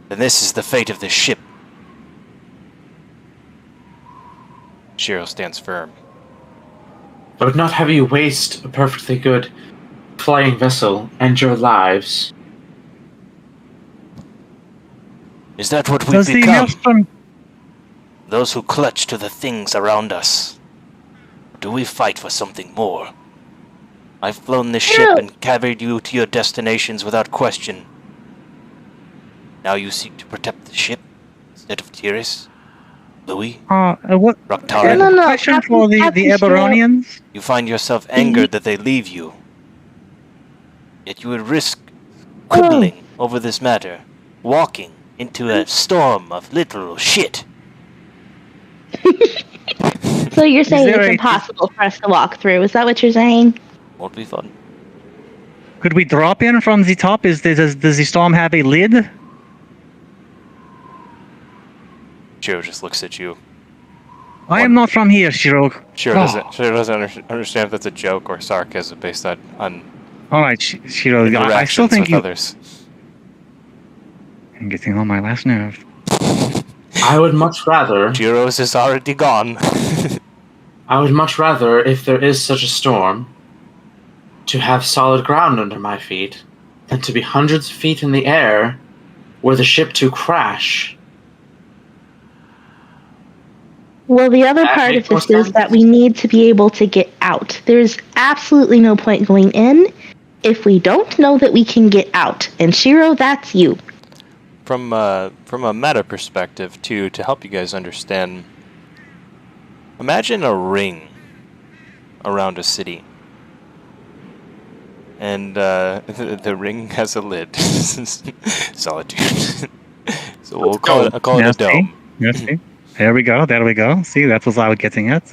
then this is the fate of the ship." Shiro stands firm. I would not have you waste a perfectly good flying vessel and your lives. Is that what we've become? Those who clutch to the things around us? Do we fight for something more? I've flown this ship and carried you to your destinations without question. Now you seek to protect the ship instead of Tiris? Louis? What? Raktaran? No. Question for the Eberonians? You find yourself angered that they leave you. Yet you would risk quibbling over this matter, walking into a storm of literal shit. So you're saying it's impossible for us to walk through? Is that what you're saying? Won't be fun. Could we drop in from the top? Does the storm have a lid? Joe just looks at you. I am not from here, Shiro. Shiro doesn't understand if that's a joke or sarcasm based on all right, Shiro. I still think you. Others. I'm getting on my last nerve. I would much rather. Shiro's is already gone. I would much rather, if there is such a storm, to have solid ground under my feet than to be hundreds of feet in the air, were the ship to crash. Well, the other part of this is that we need to be able to get out. There's absolutely no point going in if we don't know that we can get out. And Shiro, that's you. From a meta perspective, too, to help you guys understand, imagine a ring around a city. And the ring has a lid. Solitude. So we'll call it a dome. Yes, see? There we go. See, that was what I was getting at.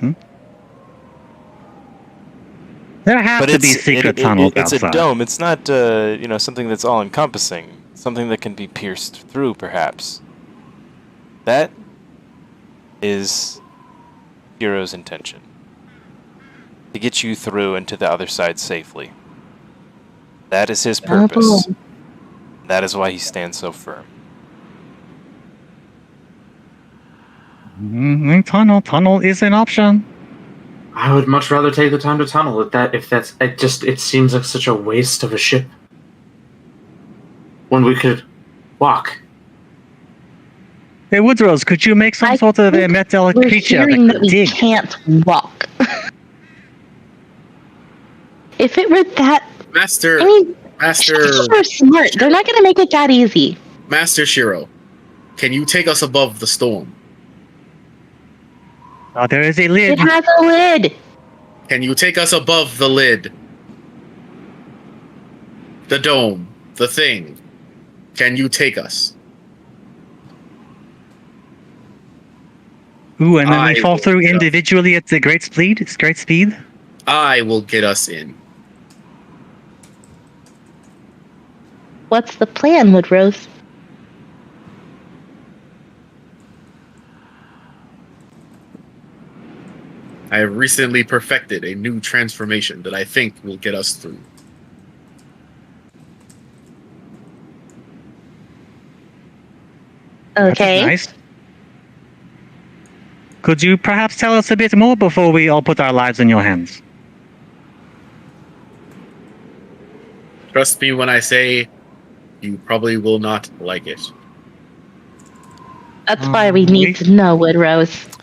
There have to be secret tunnels outside. It's a dome. It's not something that's all-encompassing. Something that can be pierced through, perhaps. That is Hero's intention. To get you through and to the other side safely. That is his purpose. That is why he stands so firm. Tunnel is an option. I would much rather take the time to tunnel it seems like such a waste of a ship. When we could walk. Hey, Woodrose, could you make some sort of a metallic creature that we can't walk? If it were that... Master... They're smart. They're not going to make it that easy. Master Shiro, can you take us above the storm? Oh, there is a lid. It has a lid. Can you take us above the lid? The dome. The thing. Can you take us? Ooh, and then we fall through individually at the great speed? I will get us in. What's the plan, Woodrose? I have recently perfected a new transformation that I think will get us through. Okay. Nice. Could you perhaps tell us a bit more before we all put our lives in your hands? Trust me when I say you probably will not like it. That's why we need to know, Woodrose.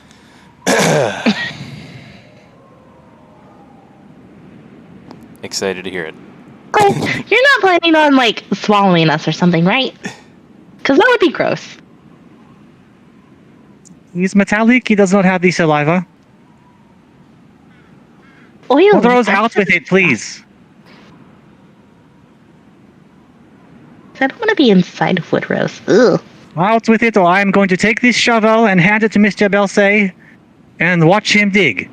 Excited to hear it. You're not planning on, swallowing us or something, right? Because that would be gross. He's metallic. He does not have the saliva. Oil. Throw us out with it, please. I don't want to be inside of Woodrose. Ugh. Out with it, or I am going to take this shovel and hand it to Mr. Belsay and watch him dig.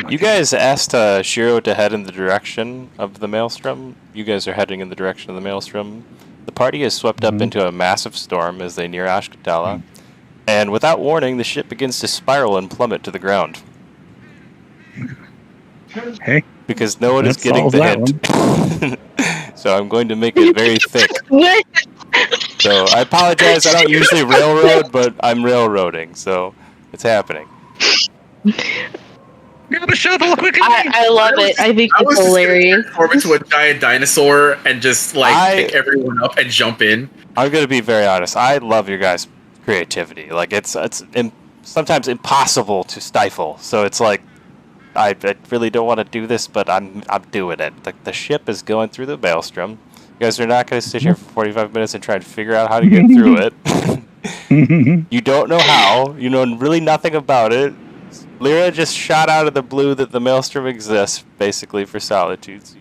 You guys asked Shiro to head in the direction of the Maelstrom. You guys are heading in the direction of the Maelstrom. The party is swept up into a massive storm as they near Ashkatala. And without warning, the ship begins to spiral and plummet to the ground. Hey. Because no one is getting the hint. So I'm going to make it very thick. So I apologize, I don't usually railroad, but I'm railroading, so it's happening. Grab a shovel quickly! I love it. I think it's hilarious. Transform into a giant dinosaur and just pick everyone up and jump in. I'm gonna be very honest. I love your guys' creativity. It's sometimes impossible to stifle. So it's I really don't want to do this, but I'm doing it. The ship is going through the Maelstrom. You guys are not going to sit here for 45 minutes and try and figure out how to get through it. You don't know how. You know really nothing about it. Lyra just shot out of the blue that the Maelstrom exists, basically, for Solitude. So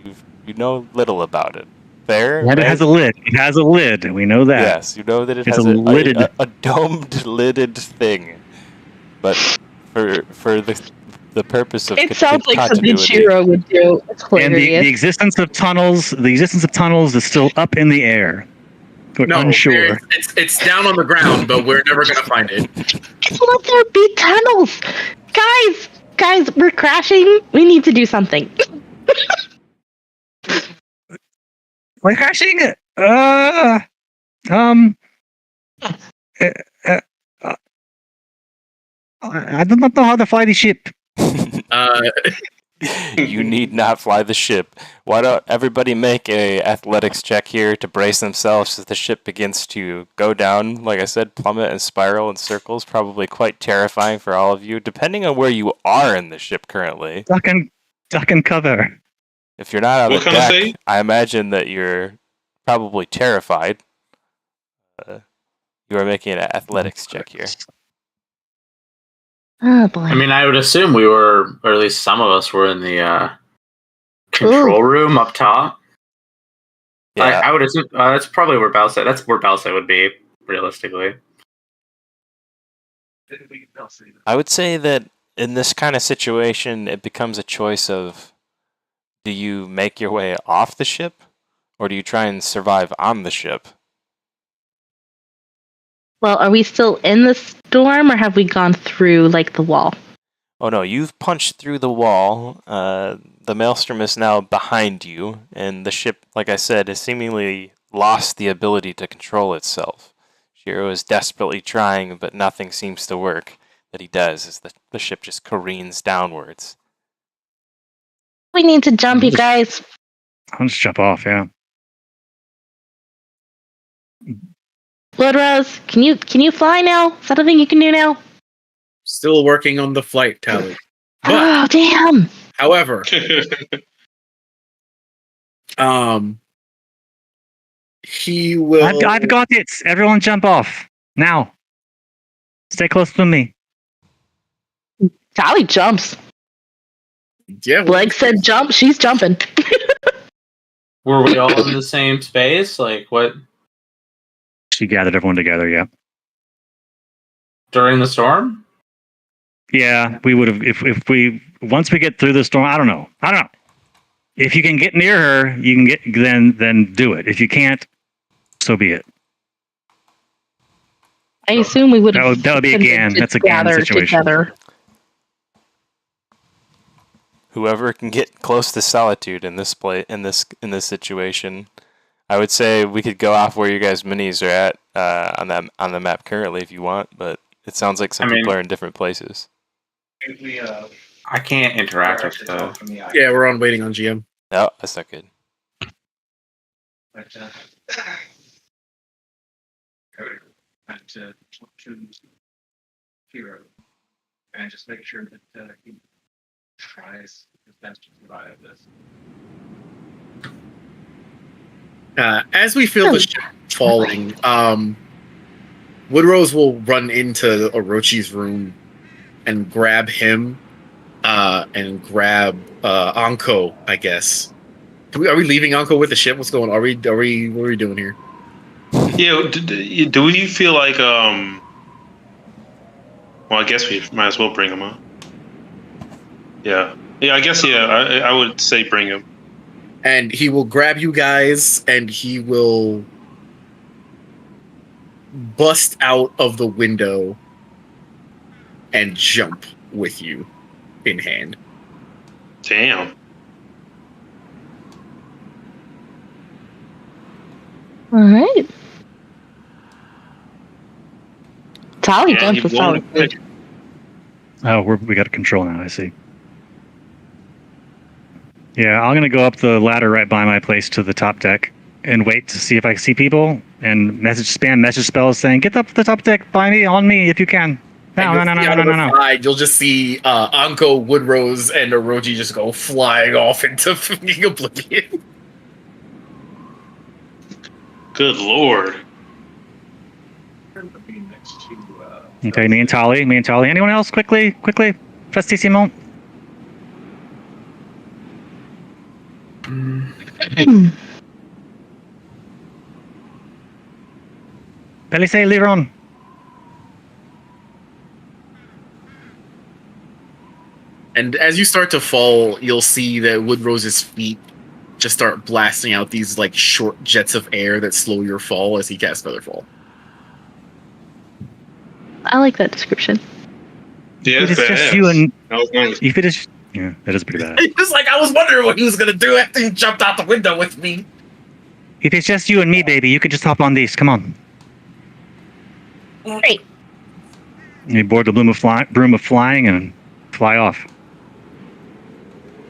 you know little about it. Fair? And it has a lid. It has a lid. We know that. Yes, you know that it It's has a a domed, lidded thing. but for the purpose of It sounds like something continuity, Shiro would do. It's hilarious. And the existence of tunnels is still up in the air. We're unsure. It's down on the ground, but we're never gonna find it. Just let there be tunnels, guys. We're crashing. We need to do something. We're crashing. I do not know how to fly the ship. You need not fly the ship. Why don't everybody make a athletics check here to brace themselves as the ship begins to go down, like I said, plummet and spiral in circles, probably quite terrifying for all of you, depending on where you are in the ship currently. Duck and cover. If you're not on What the kind of deck, thing? I imagine that you're probably terrified. You are making an athletics check here. Oh boy. I mean, I would assume we were, or at least some of us were in the control room up top. Yeah. I would assume that's probably where Balsa. That's where Balsa would be, realistically. I would say that in this kind of situation, it becomes a choice of, do you make your way off the ship, or do you try and survive on the ship? Well, are we still in the storm, or have we gone through the wall? Oh no, you've punched through the wall. The Maelstrom is now behind you, and the ship, like I said, has seemingly lost the ability to control itself. Shiro is desperately trying, but nothing seems to work. That he does as the ship just careens downwards. We need to jump, you guys. I'll just jump off, yeah. Bloodrose, can you fly now? Is that a thing you can do now? Still working on the flight, Tally. Oh, damn. However, he will. I've got it. Everyone, jump off now. Stay close to me. Tally jumps. Yeah. Blake said jump. She's jumping. Were we all in the same space? Like what? She gathered everyone together. Yeah. During the storm? Yeah, we would have if we once we get through the storm. I don't know. If you can get near her, you can get then do it. If you can't, so be it. I assume we would have. That would be a GAN. That's a GAN situation. Together. Whoever can get close to solitude in this this situation, I would say we could go off where you guys' minis are at on the map currently if you want, but it sounds like some people are in different places. I can't interact with the. Yeah, we're on waiting on GM. No, that's not good. To choose hero and just make sure that he tries his best to survive this. As we feel the ship falling, Woodrose will run into Orochi's room and grab him and grab Anko, I guess. Are we leaving Anko with the ship? What's going on? What are we doing here? Yeah, do we feel like well, I guess we might as well bring him up. Yeah, I guess I would say bring him. And he will grab you guys, and he will bust out of the window and jump with you in hand. Damn. All right. Tally jumps was solid. Oh, we got control now. I see. Yeah, I'm gonna go up the ladder right by my place to the top deck and wait to see if I see people and spam message spells saying, "Get up to the top deck by me, on me if you can." No. You'll just see Anko, Woodrose, and Orochi just go flying off into fucking oblivion. Good lord. Okay, me and Tali. Anyone else? Quickly. Fastissimo. Pelisse Liron. And as you start to fall, you'll see that Woodrose's feet just start blasting out these like short jets of air that slow your fall as he casts Featherfall. I like that description. Yeah, If it's just you and if it is, yeah, that is pretty bad. It's like I was wondering what he was gonna do after he jumped out the window with me. If it's just you and me, baby, you could just hop on these. Come on. Great. You board the broom of flying and fly off.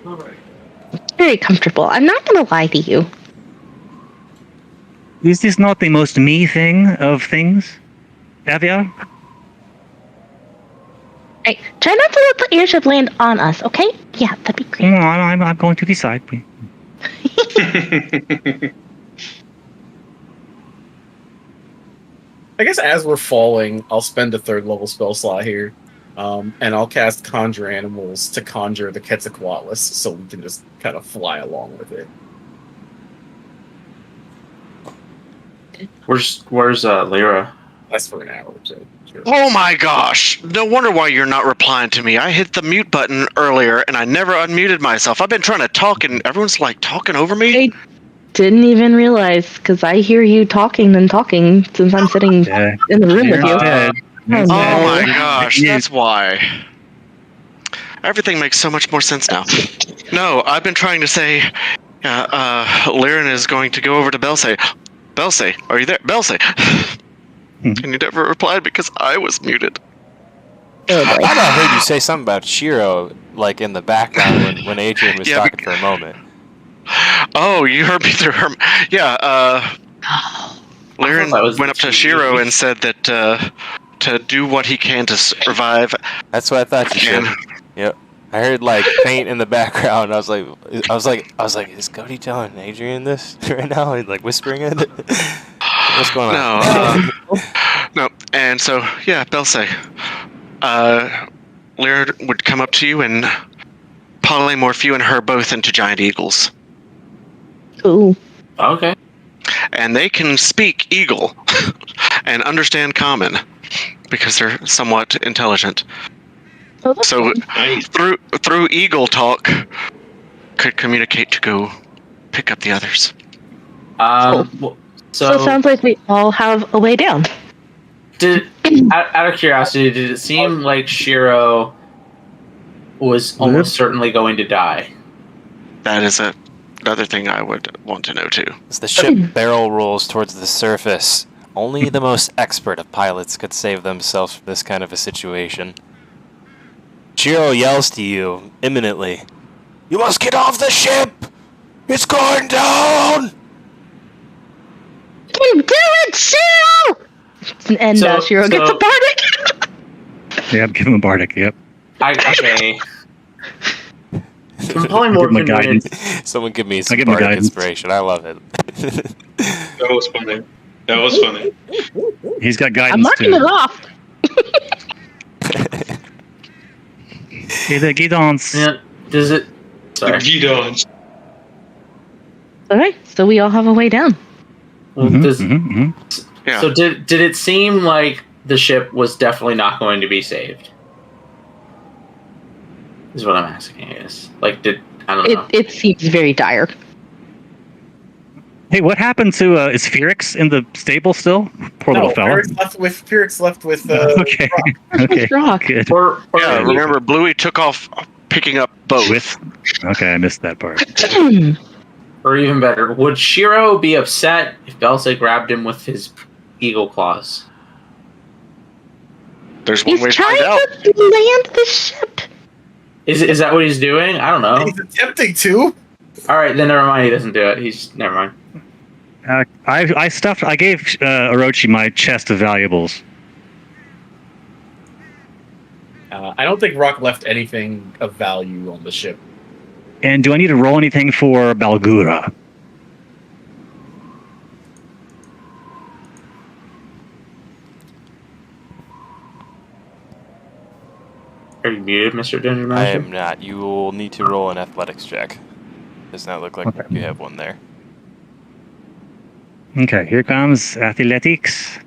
All right. Very comfortable. I'm not going to lie to you. Is this not the most me thing of things, Avia? Right. Try not to let the airship land on us, okay? Yeah, that'd be great. No, I'm going to the side. I guess as we're falling, I'll spend a 3rd level spell slot here, and I'll cast Conjure Animals to conjure the Quetzalcoatlus, so we can just kind of fly along with it. Where's Lyra? That's for an hour or so. Sure. Oh my gosh! No wonder why you're not replying to me. I hit the mute button earlier and I never unmuted myself. I've been trying to talk and everyone's like talking over me. Didn't even realize, because I hear you talking and talking since I'm sitting in the room with you. Oh my gosh, that's why. Everything makes so much more sense now. No, I've been trying to say, Liren is going to go over to Belsay. Belsay, are you there? Belsay! And you never replied because I was muted. I thought I heard you say something about Shiro, like in the background when Adrian was talking for a moment. Oh, you heard me through her. Yeah, Liren went up to Shiro and said that to do what he can to survive. That's what I thought you said. Yep. I heard like faint in the background. I was like, is Cody telling Adrian this right now? He's like whispering it. What's going on? No. And so, yeah, Belsay. Liren would come up to you and polymorph you and her both into giant eagles. Ooh. Okay. And they can speak Eagle and understand Common because they're somewhat intelligent. So through Eagle talk, could communicate to go pick up the others. So it sounds like we all have a way down. Out of curiosity, did it seem like Shiro was almost certainly going to die? That is another thing I would want to know too. As the ship barrel rolls towards the surface, only the most expert of pilots could save themselves from this kind of a situation. Shiro yells to you imminently, "You must get off the ship! It's going down!" You do it, Shiro! And Shiro gets a bardic. Yeah, give him a bardic. Yep. Okay. Polymorph guidance. Someone give me some bardic inspiration. I love it. That was funny. That was funny. He's got guidance. I'm marking it off. Hey, the guidance. Yeah. Does it? Sorry. The guidance. Alright, so we all have a way down. Well, Yeah. So did it seem like the ship was definitely not going to be saved? Is what I'm asking, I guess. Like, I don't know. It seems very dire. Hey, what happened to is Felix in the stable still? Poor little fella. Felix left with okay. Rock. Okay. Rock. Good. Yeah, remember Bluey took off picking up both. Okay, I missed that part. Or even better, would Shiro be upset if Belsay grabbed him with his eagle claws? There's one way to find He's out. trying to land the ship. Is that what he's doing? I don't know. He's attempting to. All right, then never mind. He doesn't do it. Never mind. I gave Orochi my chest of valuables. I don't think Rock left anything of value on the ship. And do I need to roll anything for Balgura? Are you muted, Mr. Dungeon I Master? am not. You will need to roll an athletics check. Does not look like you have one there. Okay, here comes athletics.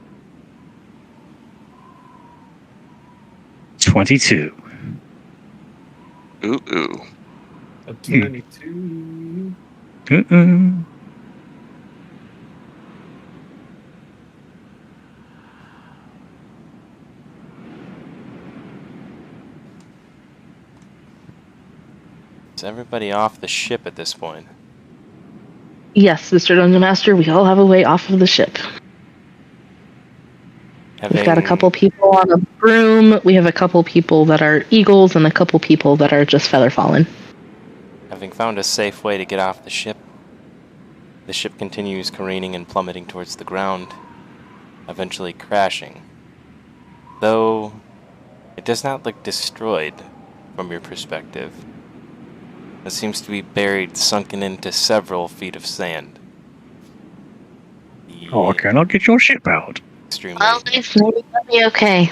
22. Ooh. A 22. Is everybody off the ship at this point? Yes, Mr. Dungeon Master, we all have a way off of the ship. We've got a couple people on a broom, we have a couple people that are eagles, and a couple people that are just feather fallen. Having found a safe way to get off the ship continues careening and plummeting towards the ground, eventually crashing. Though it does not look destroyed from your perspective. It seems to be buried, sunken into several feet of sand. Oh, okay, I'll get your ship out. Extremely. Well, nice, maybe that'll be okay.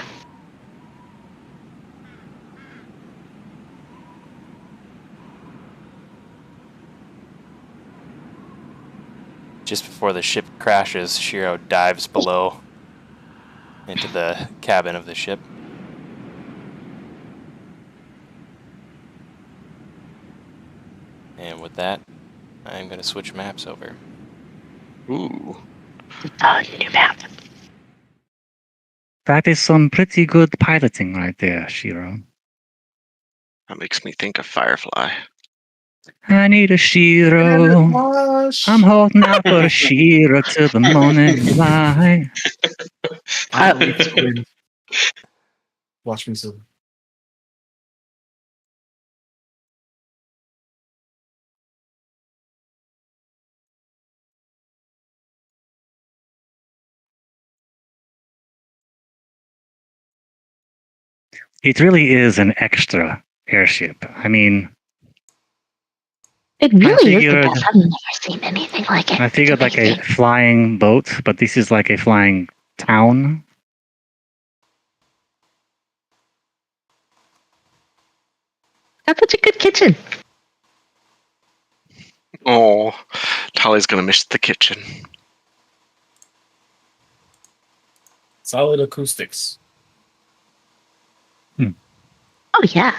Just before the ship crashes, Shiro dives below into the cabin of the ship. And with that, I'm going to switch maps over. Ooh. Oh, new map. That is some pretty good piloting right there, Shiro. That makes me think of Firefly. I need a Shiro. I'm holding out for a Shiro till the morning light. Watch me soon. It really is an extra airship. I mean, it really is the best. I've never seen anything like it. I figured like a flying boat, but this is like a flying town. That's such a good kitchen. Oh, Tali's gonna miss the kitchen. Solid acoustics. Oh, yeah.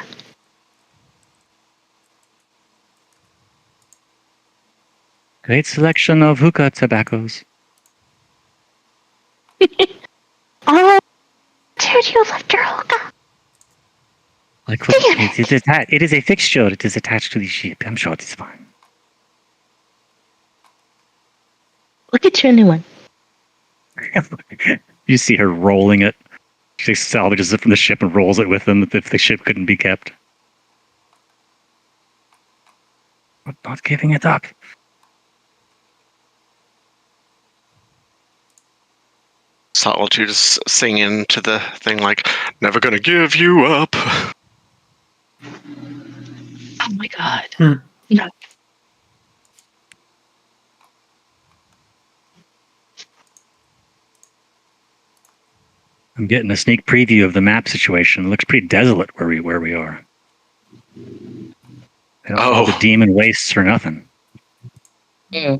Great selection of hookah tobaccos. Oh, dude, you left your hookah. Like, it is a fixture. It is attached to the ship. I'm sure it's fine. Look at your new one. You see her rolling it. She salvages it from the ship and rolls it with them if the ship couldn't be kept. Not giving it up. Solitude is singing to the thing like, never gonna give you up. Oh my god. No. I'm getting a sneak preview of the map situation. It looks pretty desolate where we are. All the demon wastes for nothing. Yeah.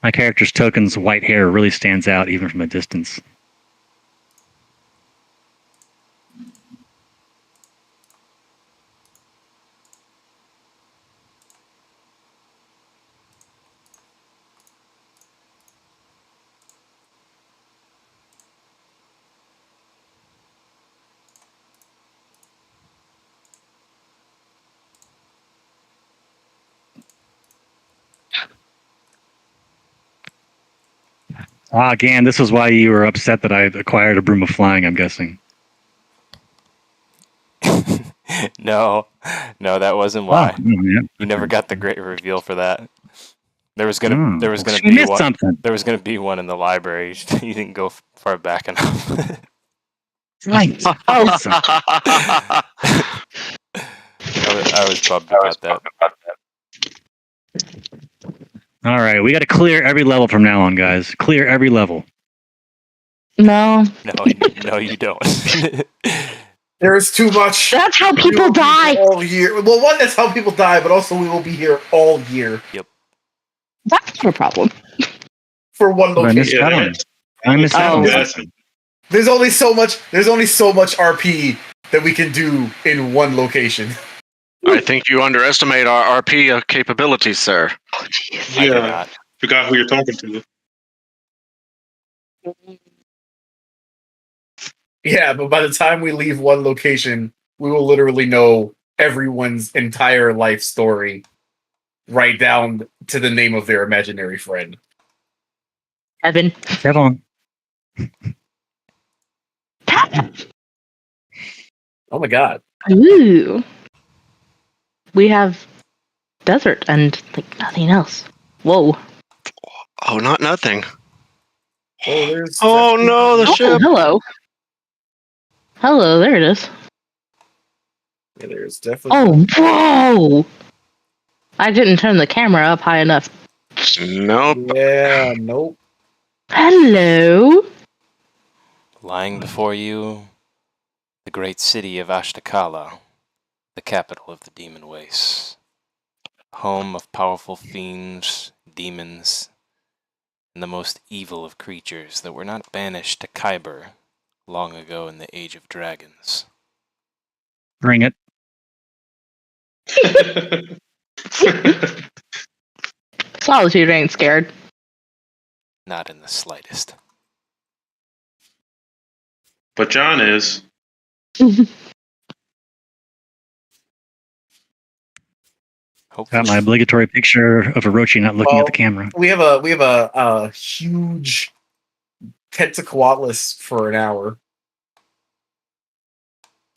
My character's token's white hair really stands out even from a distance. Again, this was why you were upset that I acquired a broom of flying, I'm guessing. No, that wasn't why. Yeah. You never got the great reveal for that. There was gonna be one. Something. There was gonna be one in the library. You didn't go far back enough. Right. Awesome. I was bummed about that. All right, we got to clear every level from now on, guys. Clear every level. No. No, you don't. There's too much. That's how people die. All year. Well, one, that's how people die, but also we will be here all year. Yep. That's not a problem. For one location. I missed that one. There's only so much RP that we can do in one location. I think you underestimate our RP capabilities, sir. Oh, jeez. Yeah, forgot who you're talking to. Yeah, but by the time we leave one location, we will literally know everyone's entire life story, right down to the name of their imaginary friend. Evan. Kevin. Oh my god. Ooh. We have desert and like nothing else. Whoa. Oh, not nothing. Oh, there's. Oh no, the ship. Hello. Hello, there it is. Yeah, there's definitely. Oh, whoa! I didn't turn the camera up high enough. Nope. Yeah, nope. Hello. Lying before you, the great city of Ashtakala, the capital of the demon wastes, home of powerful fiends, demons, and the most evil of creatures that were not banished to Kyber long ago in the Age of Dragons. Bring it. Solitude ain't scared. Not in the slightest. But John is. Got my obligatory picture of Orochi not looking at the camera. We have a huge Quetzalcoatlus for an hour.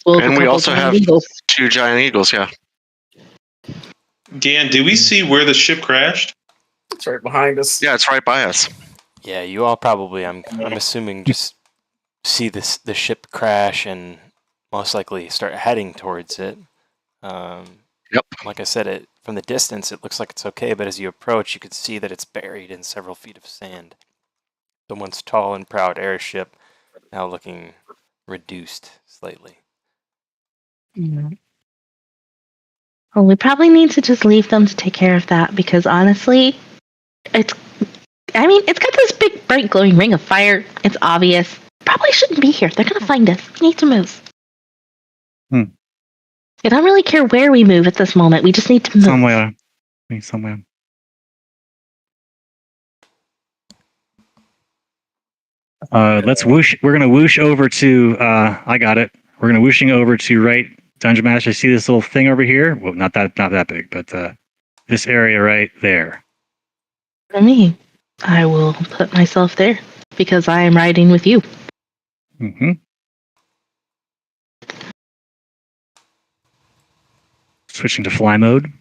Well, And we also have 2 giant eagles, yeah. Dan, did we see where the ship crashed? It's right behind us. Yeah, it's right by us. Yeah, you all probably, I'm assuming, just see the ship crash and most likely start heading towards it. Yep. Like I said, from the distance, it looks like it's okay, but as you approach, you can see that it's buried in several feet of sand. The once tall and proud airship now looking reduced slightly. Yeah. Well, we probably need to just leave them to take care of that because honestly, it's got this big, bright, glowing ring of fire. It's obvious. Probably shouldn't be here. They're going to find us. We need to move. I don't really care where we move at this moment. We just need to move. Somewhere. Let's whoosh. We're gonna whoosh over to. I got it. We're gonna whooshing over to right. Dungeon Master, see this little thing over here? Well, not that big, but this area right there. For me, I will put myself there because I am riding with you. Mm-hmm. Switching to fly mode.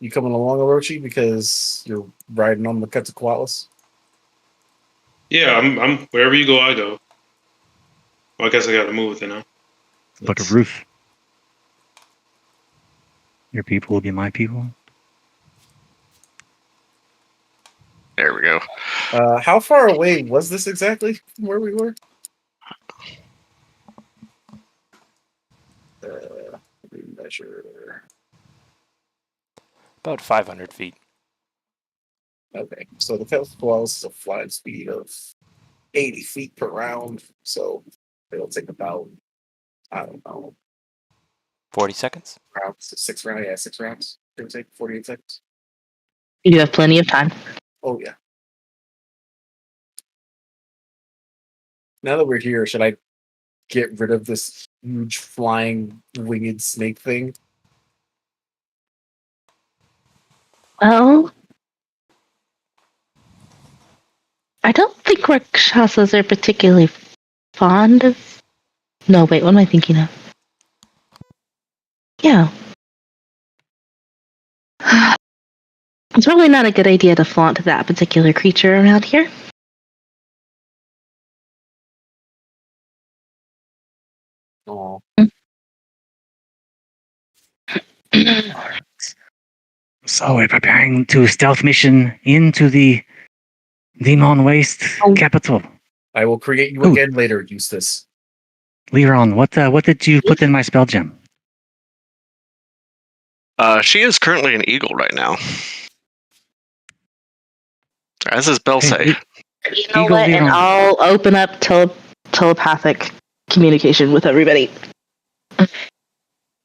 You coming along, Orochi, because you're riding on the Quetzalcoatlus? Yeah, I'm wherever you go, I go. Well, I guess I gotta move with it now. Book of Ruth. Your people will be my people. There we go. How far away was this exactly from where we were? Measure. About 500 feet. Okay, so the Quetzalcoatlus is a flying speed of 80 feet per round, so it'll take about, I don't know, 40 seconds? rounds, 6 rounds, yeah, 6 rounds. It'll take 48 seconds. You have plenty of time. Oh, yeah. Now that we're here, should I get rid of this huge flying winged snake thing? Well, I don't think Rakshasas are particularly fond of... No, wait, what am I thinking of? Yeah. It's probably not a good idea to flaunt that particular creature around here. Oh. So we're preparing to stealth mission into the Demon Waste capital. I will create you again later, Eustace. Liron, what did you put in my spell gem? She is currently an eagle right now. As is Belsay. You know what? And I'll open up telepathic communication with everybody.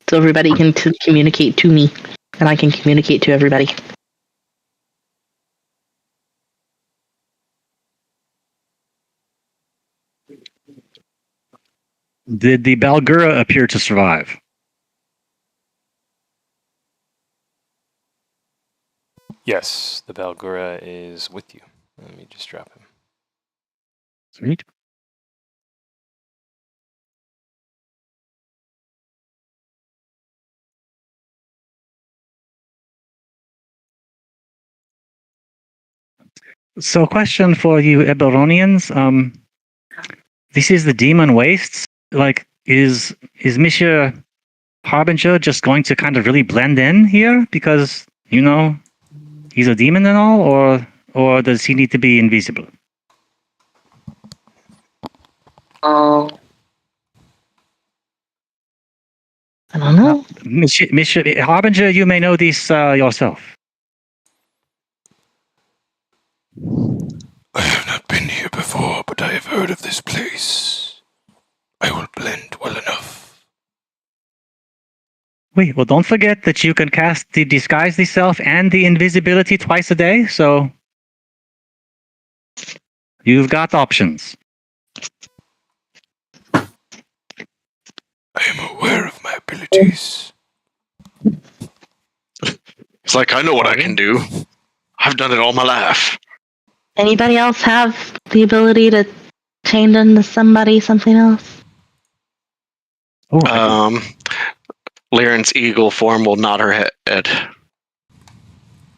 So everybody can communicate to me, and I can communicate to everybody. Did the Balgura appear to survive? Yes, the Balgura is with you. Let me just drop him. Sweet. So, question for you, Eberonians. This is the Demon Wastes. Like, is Monsieur Harbinger just going to kind of really blend in here because he's a demon and all, or does he need to be invisible? Oh, I don't know. Monsieur Harbinger, you may know this yourself. I have not been here before, but I have heard of this place. I will blend well enough. Wait, well, don't forget that you can cast the Disguise Self and the Invisibility twice a day, so you've got options. I am aware of my abilities. It's like, I know what I can do. I've done it all my life. Anybody else have the ability to change into something else? Lyran's eagle form will nod her head.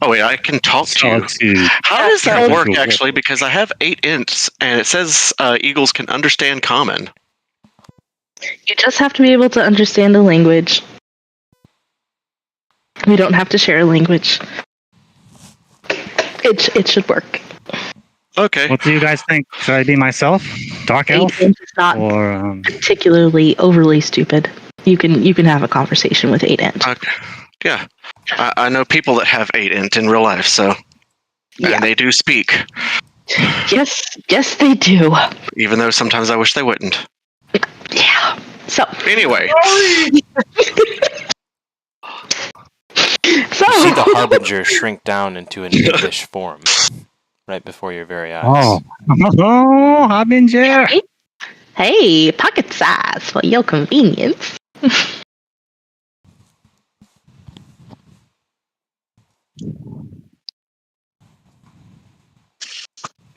Oh wait, I can talk to you. How does that work, actually? Because I have 8 ints, and it says eagles can understand common. You just have to be able to understand the language. We don't have to share a language. It should work. Okay. What do you guys think? Should I be myself, Dark Elf, It's not particularly overly stupid. You can have a conversation with 8 int. Okay. Yeah, I know people that have 8 int in real life, so and they do speak. Yes, they do. Even though sometimes I wish they wouldn't. Yeah. So anyway. You see the Harbinger shrink down into an impish form right before your very eyes. Oh, Harbinger! Hey, pocket size for your convenience.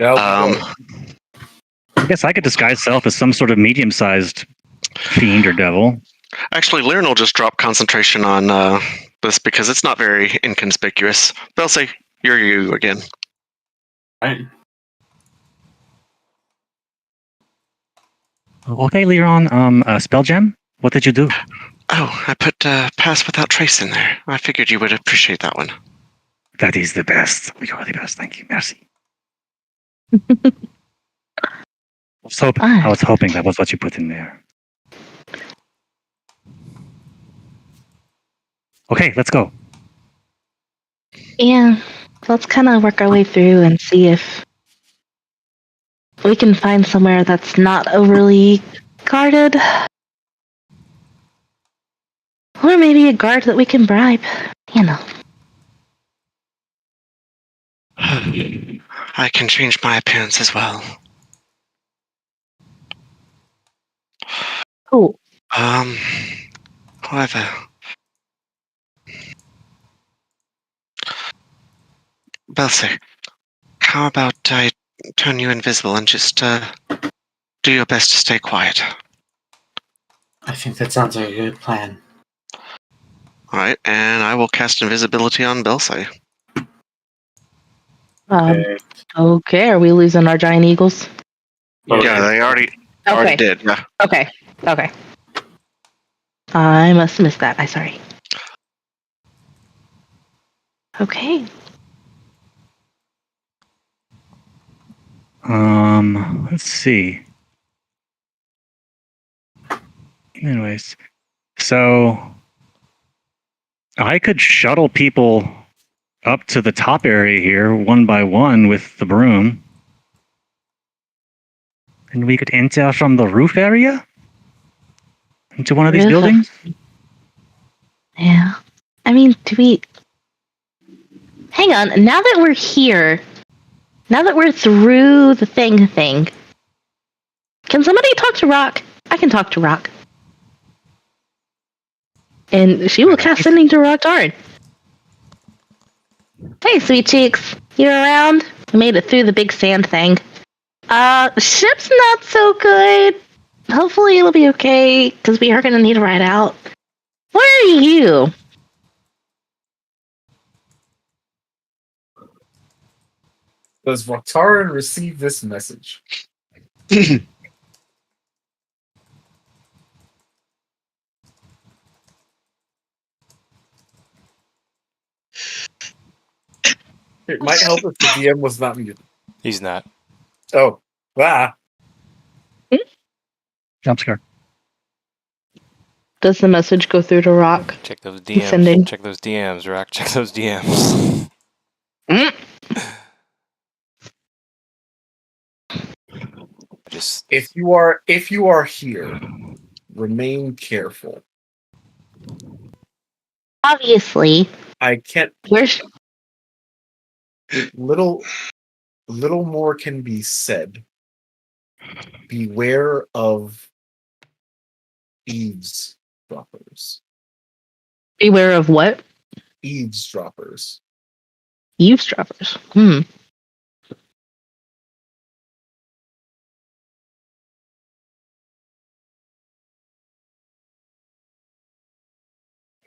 I guess I could disguise self as some sort of medium-sized fiend or devil. Actually, Lyran will just drop concentration on this because it's not very inconspicuous. They'll say, you're you again. Right. Okay, Lyran, spell gem? What did you do? Oh, I put pass without trace in there. I figured you would appreciate that one. That is the best. You are the best. Thank you. Merci. I was hoping that was what you put in there. Okay, let's go. Yeah, let's kind of work our way through and see if we can find somewhere that's not overly guarded. Or maybe a guard that we can bribe. I can change my appearance as well. Cool. However, Belsay, how about I turn you invisible and just do your best to stay quiet? I think that sounds like a good plan. Alright, and I will cast invisibility on Belsay. Okay, are we losing our giant eagles? Yeah, they already did. Yeah. Okay. I must have missed that. I'm sorry. Okay. Let's see. Anyways, so I could shuttle people up to the top area here, one by one, with the broom. And we could enter from the roof area into one of these buildings. Yeah. I mean, do we... Hang on. Now that we're here, now that we're through the thing, can somebody talk to Rock? I can talk to Rock. And she will cast Sending to Rock Hard. Hey, sweet cheeks. You around? We made it through the big sand thing. Ship's not so good. Hopefully it'll be okay, because we are going to need a ride out. Where are you? Does Vaktaran receive this message? It might help if the DM was not muted. He's not. Oh. Ah. Jump scare. Does the message go through to Rock? Check those DMs. Sending. Check those DMs, Rock. Check those DMs. If you are here, remain careful. Obviously. I can't. Where's... Little more can be said. Beware of eavesdroppers. Beware of what? Eavesdroppers. Eavesdroppers.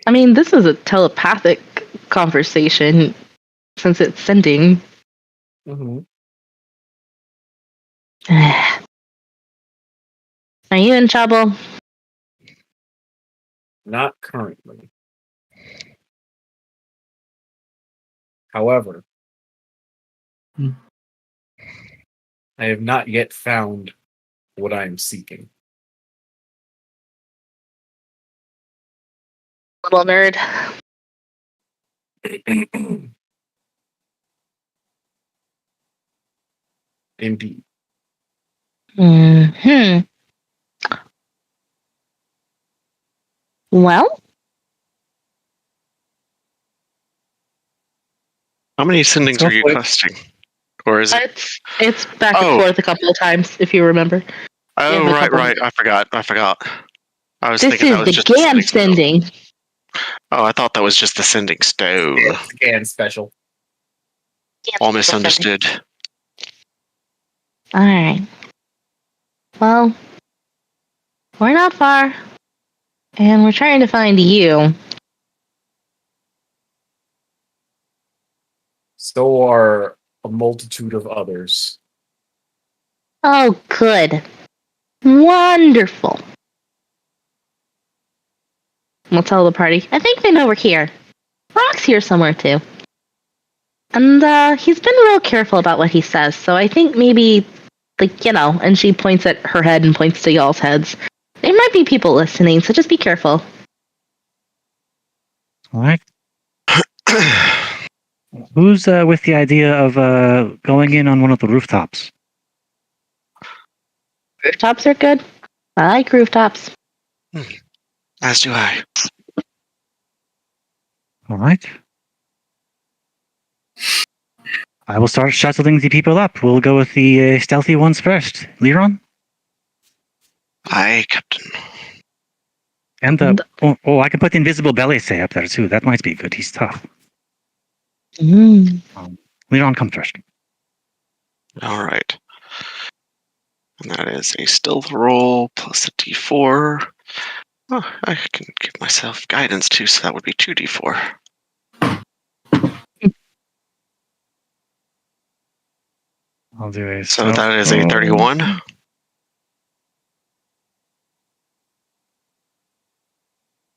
I mean, this is a telepathic conversation since it's sending. Mm-hmm. Are you in trouble? Not currently. However, I have not yet found what I am seeking. Little nerd. Indeed. Well? How many sendings are you casting? Or is it? It's back and forth a couple of times, if you remember. Oh, right. I forgot. I was thinking that was This just is the GAN sending. Oh, I thought that was just the sending stone. Yeah, it's the GAN special. All misunderstood. Alright. Well, we're not far. And we're trying to find you. So are a multitude of others. Oh, good. Wonderful. We'll tell the party. I think they know we're here. Rock's here somewhere, too. And, he's been real careful about what he says, so I think maybe, and she points at her head and points to y'all's heads. There might be people listening, so just be careful. All right. Who's with the idea of going in on one of the rooftops? Rooftops are good. I like rooftops. As do I. All right. I will start shuttling the people up. We'll go with the stealthy ones first. Liron? Aye, Captain. And I can put the invisible belly say up there too. That might be good. He's tough. Liron, come first. All right. And that is a stealth roll plus a d4. Oh, I can give myself guidance too, so that would be 2d4. I'll do a. So that is a 31.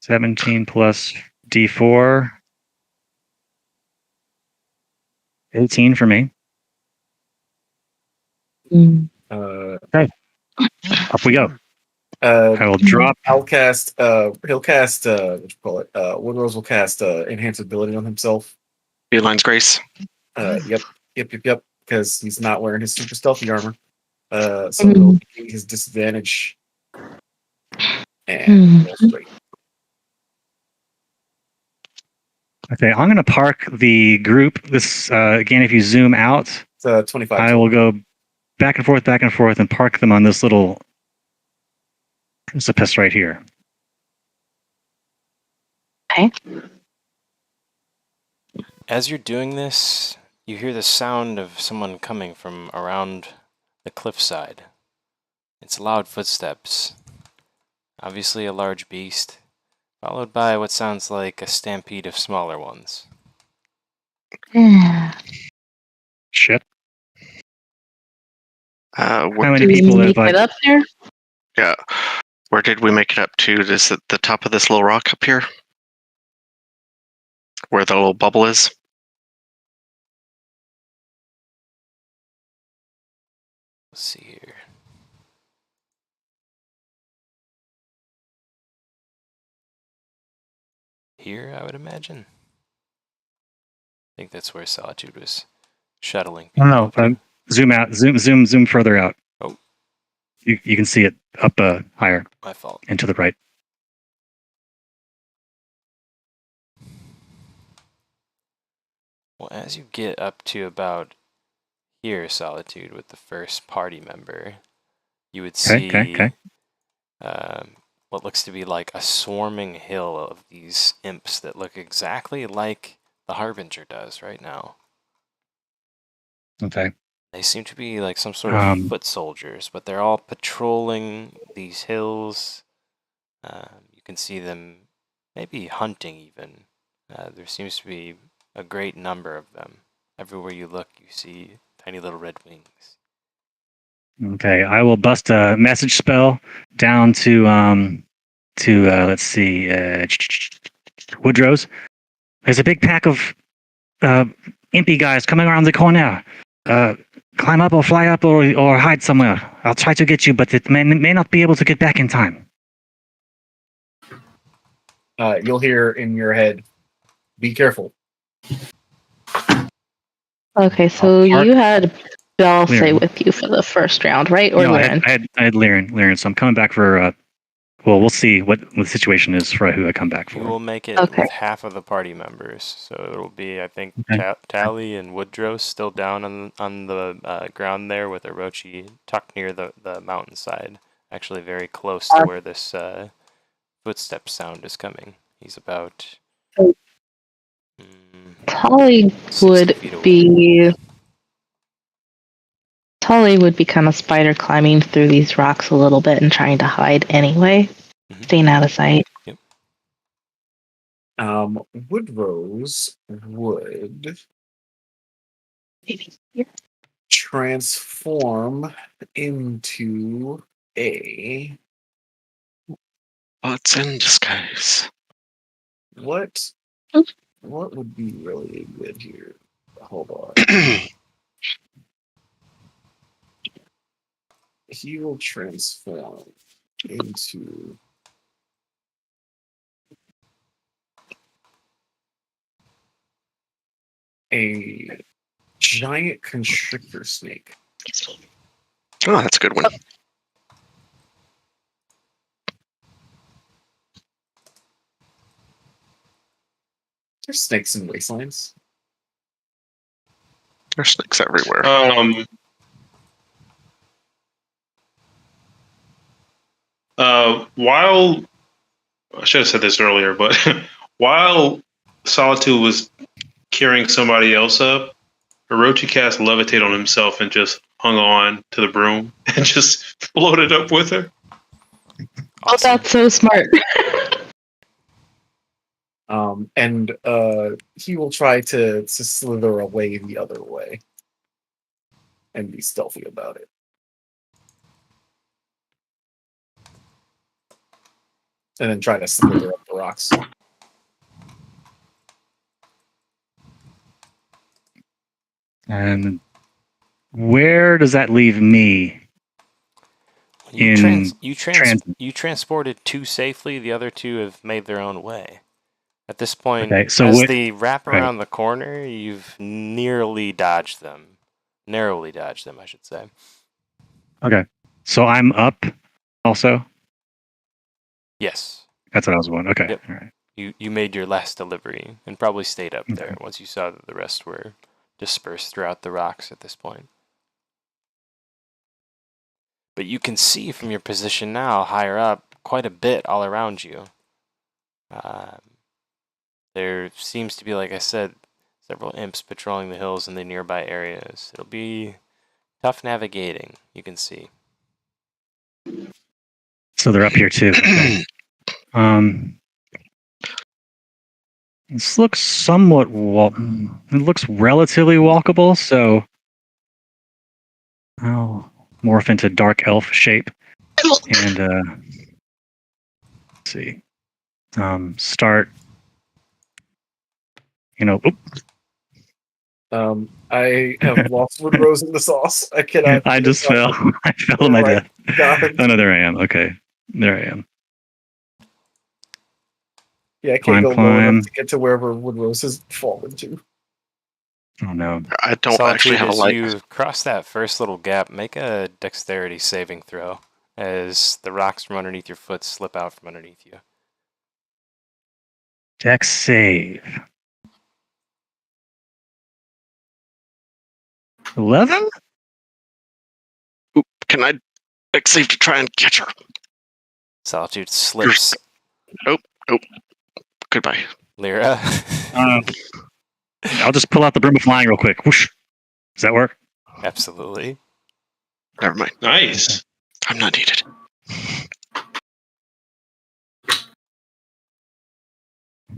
$17 plus D4. 18 for me. Okay. Up we go. I will drop. I'll cast. He'll cast. What you call it? Woodrose will cast enhance ability on himself Felines Grace. Yep. Because he's not wearing his super stealthy armor. So it'll be his disadvantage. And roll straight. Okay, I'm going to park the group. This again, if you zoom out, it's 25. I will go back and forth, and park them on this little precipice right here. Okay. As you're doing this, you hear the sound of someone coming from around the cliffside. It's loud footsteps. Obviously a large beast, followed by what sounds like a stampede of smaller ones. Shit. How many people make it up there? Yeah. Where did we make it up to? Is it the top of this little rock up here? Where the little bubble is? Let's see here. Here, I would imagine. I think that's where Solitude was shuttling people. No, zoom out, zoom further out. Oh. You can see it up higher. My fault. And to the right. Well, as you get up to about here, Solitude, with the first party member, you would see what looks to be like a swarming hill of these imps that look exactly like the Harbinger does right now. Okay. They seem to be like some sort of foot soldiers, but they're all patrolling these hills. You can see them maybe hunting even. There seems to be a great number of them. Everywhere you look, you see tiny little red wings. Okay, I will bust a message spell down to let's see, Woodrow's. There's a big pack of impy guys coming around the corner. Climb up or fly up or hide somewhere. I'll try to get you, but it may not be able to get back in time. You'll hear in your head, be careful. Okay, so you had Bell stay with you for the first round, right? Or no, Liren? I had Liren, so I'm coming back for well, we'll see what the situation is for who I come back for. You will make it with half of the party members, so it will be, I think, Tally and Woodrow still down on the ground there with Orochi tucked near the mountainside, actually very close to where this footstep sound is coming. He's about Tally would be kind of spider climbing through these rocks a little bit and trying to hide anyway, staying out of sight. Yep. Woodrose would transform into a what's in disguise? What would be really good here? Hold on. He will transform into a giant constrictor snake. Oh, that's a good one. There's snakes in wastelands. There's snakes everywhere. While I should have said this earlier, but while Solitude was carrying somebody else up, Orochi cast Levitate on himself and just hung on to the broom and just floated up with her. Oh, that's so smart. And he will try to slither away the other way and be stealthy about it. And then try to slither up the rocks. And where does that leave me? You transported two safely. The other two have made their own way. At this point, Okay, so as with- they wrap right. around the corner, you've nearly dodged them. Narrowly dodged them, I should say. Okay. So I'm up also? Yes. That's what I was wondering. Okay. Yep. All right. You made your last delivery and probably stayed up there once you saw that the rest were dispersed throughout the rocks at this point. But you can see from your position now, higher up, quite a bit all around you. There seems to be, like I said, several imps patrolling the hills in the nearby areas. It'll be tough navigating, you can see. So they're up here too. Okay. This looks somewhat it looks relatively walkable, so I'll morph into dark elf shape and let's see. Start I have lost Woodrose in the sauce. I cannot. I just fell. I fell to my death. God. Oh no, there I am. Okay. There I am. Yeah, I can't go low Climb. enough to get to wherever Woodrose has fallen to. Oh no. I don't actually have a light. As you cross that first little gap, make a dexterity saving throw as the rocks from underneath your foot slip out from underneath you. Dex save. 11? Oop, can I dex save to try and catch her? Solitude slips. Nope. Goodbye. Lyra. I'll just pull out the broom of flying real quick. Whoosh. Does that work? Absolutely. Never mind. Nice. I'm not needed.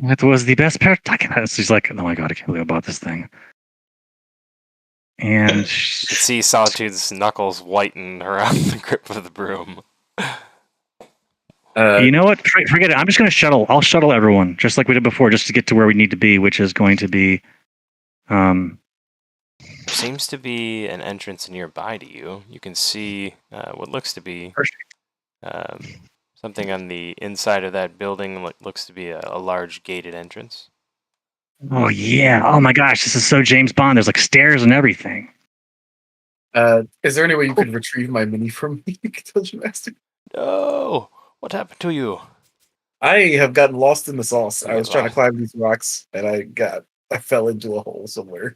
That was the best part. She's like, oh my god, I can't believe I bought this thing. And you can see Solitude's knuckles whiten around the grip of the broom. You know what? Forget it. I'm just going to shuttle. I'll shuttle everyone, just like we did before, just to get to where we need to be, which is going to be. There seems to be an entrance nearby to you. You can see what looks to be something on the inside of that building. Looks to be a large gated entrance. Oh yeah! Oh my gosh! This is so James Bond. There's like stairs and everything. Is there any way you could retrieve my mini from me, Dungeon Master? No. What happened to you? I have gotten lost in the sauce. I was trying to climb these rocks, and I fell into a hole somewhere.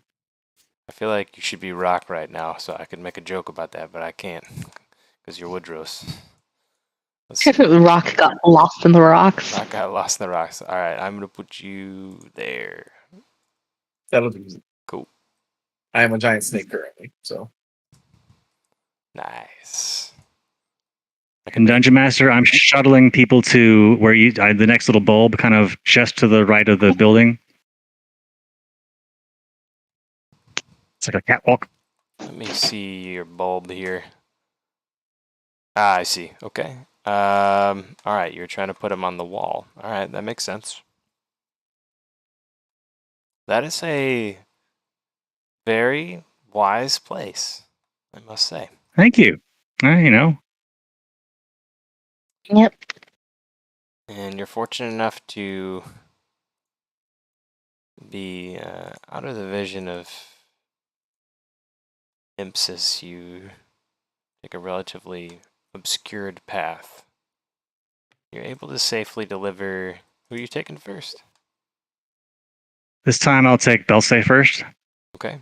I feel like you should be rock right now, so I could make a joke about that, but I can't because you're Woodrose. Rock got lost in the rocks. Rock got lost in the rocks. All right, I'm gonna put you there. That'll do. Cool. I am a giant snake currently, so nice. And Dungeon Master, I'm shuttling people to where the next little bulb, kind of just to the right of the building. It's like a catwalk. Let me see your bulb here. Ah, I see. Okay. All right, you're trying to put him on the wall. All right, that makes sense. That is a very wise place, I must say. Thank you. Yep. And you're fortunate enough to be out of the vision of imps as you take a relatively obscured path. You're able to safely deliver. Who are you taking first? This time I'll take Belsay first. Okay.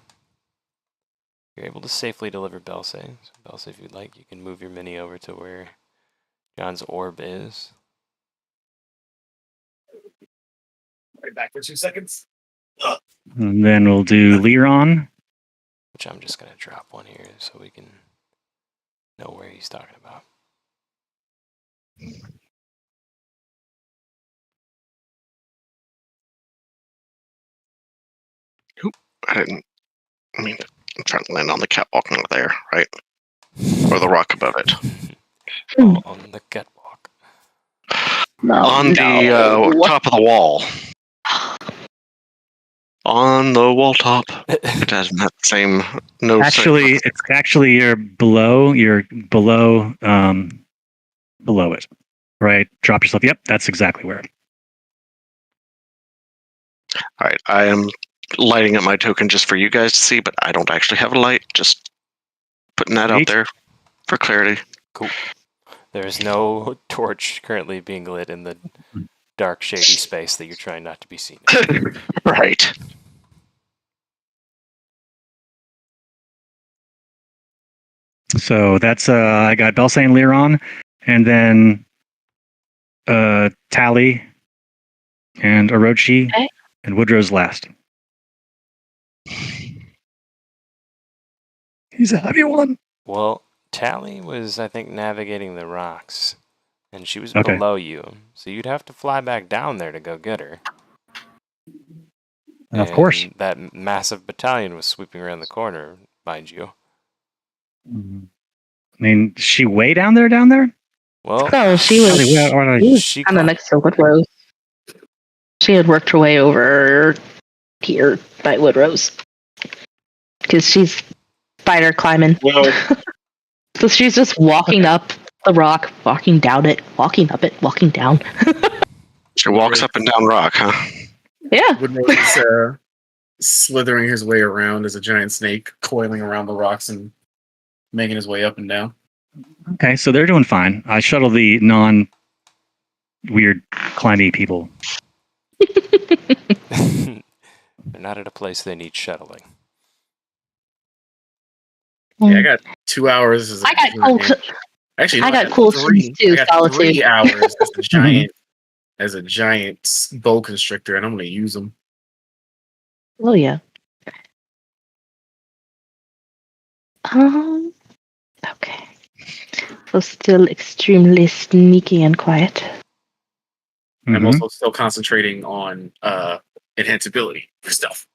You're able to safely deliver Belsay. So Belsay, if you'd like, you can move your mini over to where John's orb is. right back for 2 seconds. And then we'll do Liron. Which I'm just going to drop one here so we can know where he's talking about. Oop, I'm trying to land on the catwalk not there, right? Or the rock above it. On the catwalk. On the top of the wall. On the wall top. It has that same no. Actually, it's actually you're below it. Right? Drop yourself. Yep, that's exactly where. All right, I am lighting up my token just for you guys to see, but I don't actually have a light. Just putting that out there for clarity. Cool. There is no torch currently being lit in the dark, shady space that you're trying not to be seen in. Right. So that's I got Belsain Liron, and then Tally and Orochi, and Woodrow's last. He's a heavy one. Well, Tally was, I think, navigating the rocks, and she was Okay. below you, so you'd have to fly back down there to go get her. Of course. That massive battalion was sweeping around the corner, mind you. I mean, is she way down there? Down there? Well, no, she was kind of next to Woodrose. She had worked her way over here by Woodrose because she's spider climbing. So she's just walking up the rock, walking down it, walking up it, walking down. She walks up and down rock, huh? Yeah. Woodrose is slithering his way around as a giant snake, coiling around the rocks and making his way up and down. Okay, so they're doing fine. I shuttle the non-weird climby people. They're not at a place they need shuttling. Yeah, I got 2 hours. I got cool. Actually, no, I got cool things too. I got 3 hours as a giant bow constrictor, and I'm going to use them. Oh yeah. Okay. So still extremely sneaky and quiet. I'm also still concentrating on enhanceability for stuff.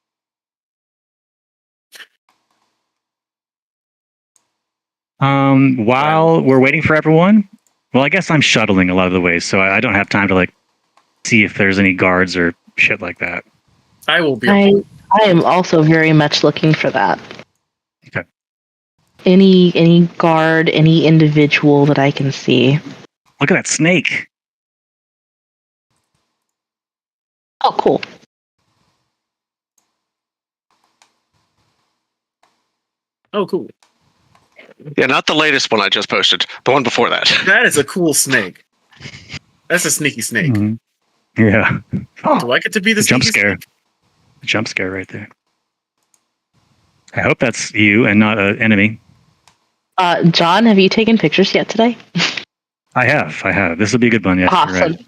While we're waiting for everyone, well, I guess I'm shuttling a lot of the ways, so I don't have time to see if there's any guards or shit like that. I will be. I am also very much looking for that. Okay. Any guard, any individual that I can see. Look at that snake. Oh, cool. Oh, cool. Yeah, not the latest one I just posted. The one before that. That is a cool snake. That's a sneaky snake. Mm-hmm. Yeah. Do I get to be the jump scare? Snake? The jump scare right there. I hope that's you and not an enemy. John, have you taken pictures yet today? I have. This will be a good one. Yes, awesome.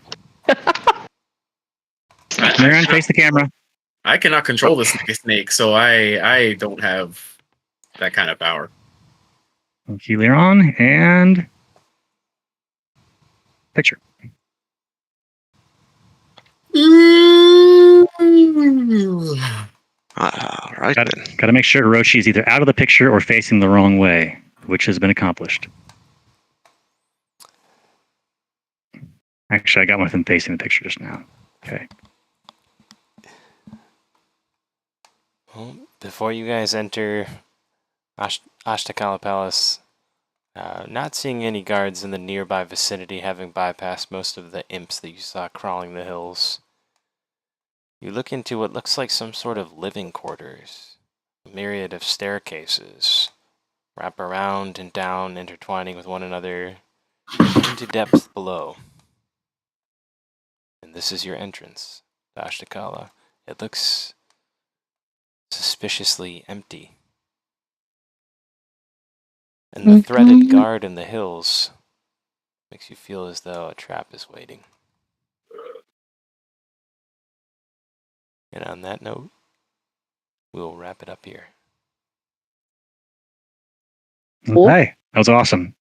Marin, face the camera. I cannot control the snake, so I don't have that kind of power. Thank you, Liron, and picture. All right. Got to make sure Orochi is either out of the picture or facing the wrong way, which has been accomplished. Actually, I got one of them facing the picture just now. Okay. Well, before you guys enter Ashtakala Palace, not seeing any guards in the nearby vicinity, having bypassed most of the imps that you saw crawling the hills, you look into what looks like some sort of living quarters. A myriad of staircases wrap around and down, intertwining with one another into depths below. And this is your entrance to Ashtakala. It looks suspiciously empty. And the threaded guard in the hills makes you feel as though a trap is waiting. And on that note, we'll wrap it up here. Okay, that was awesome.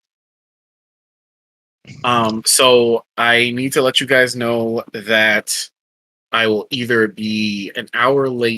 So I need to let you guys know that I will either be an hour late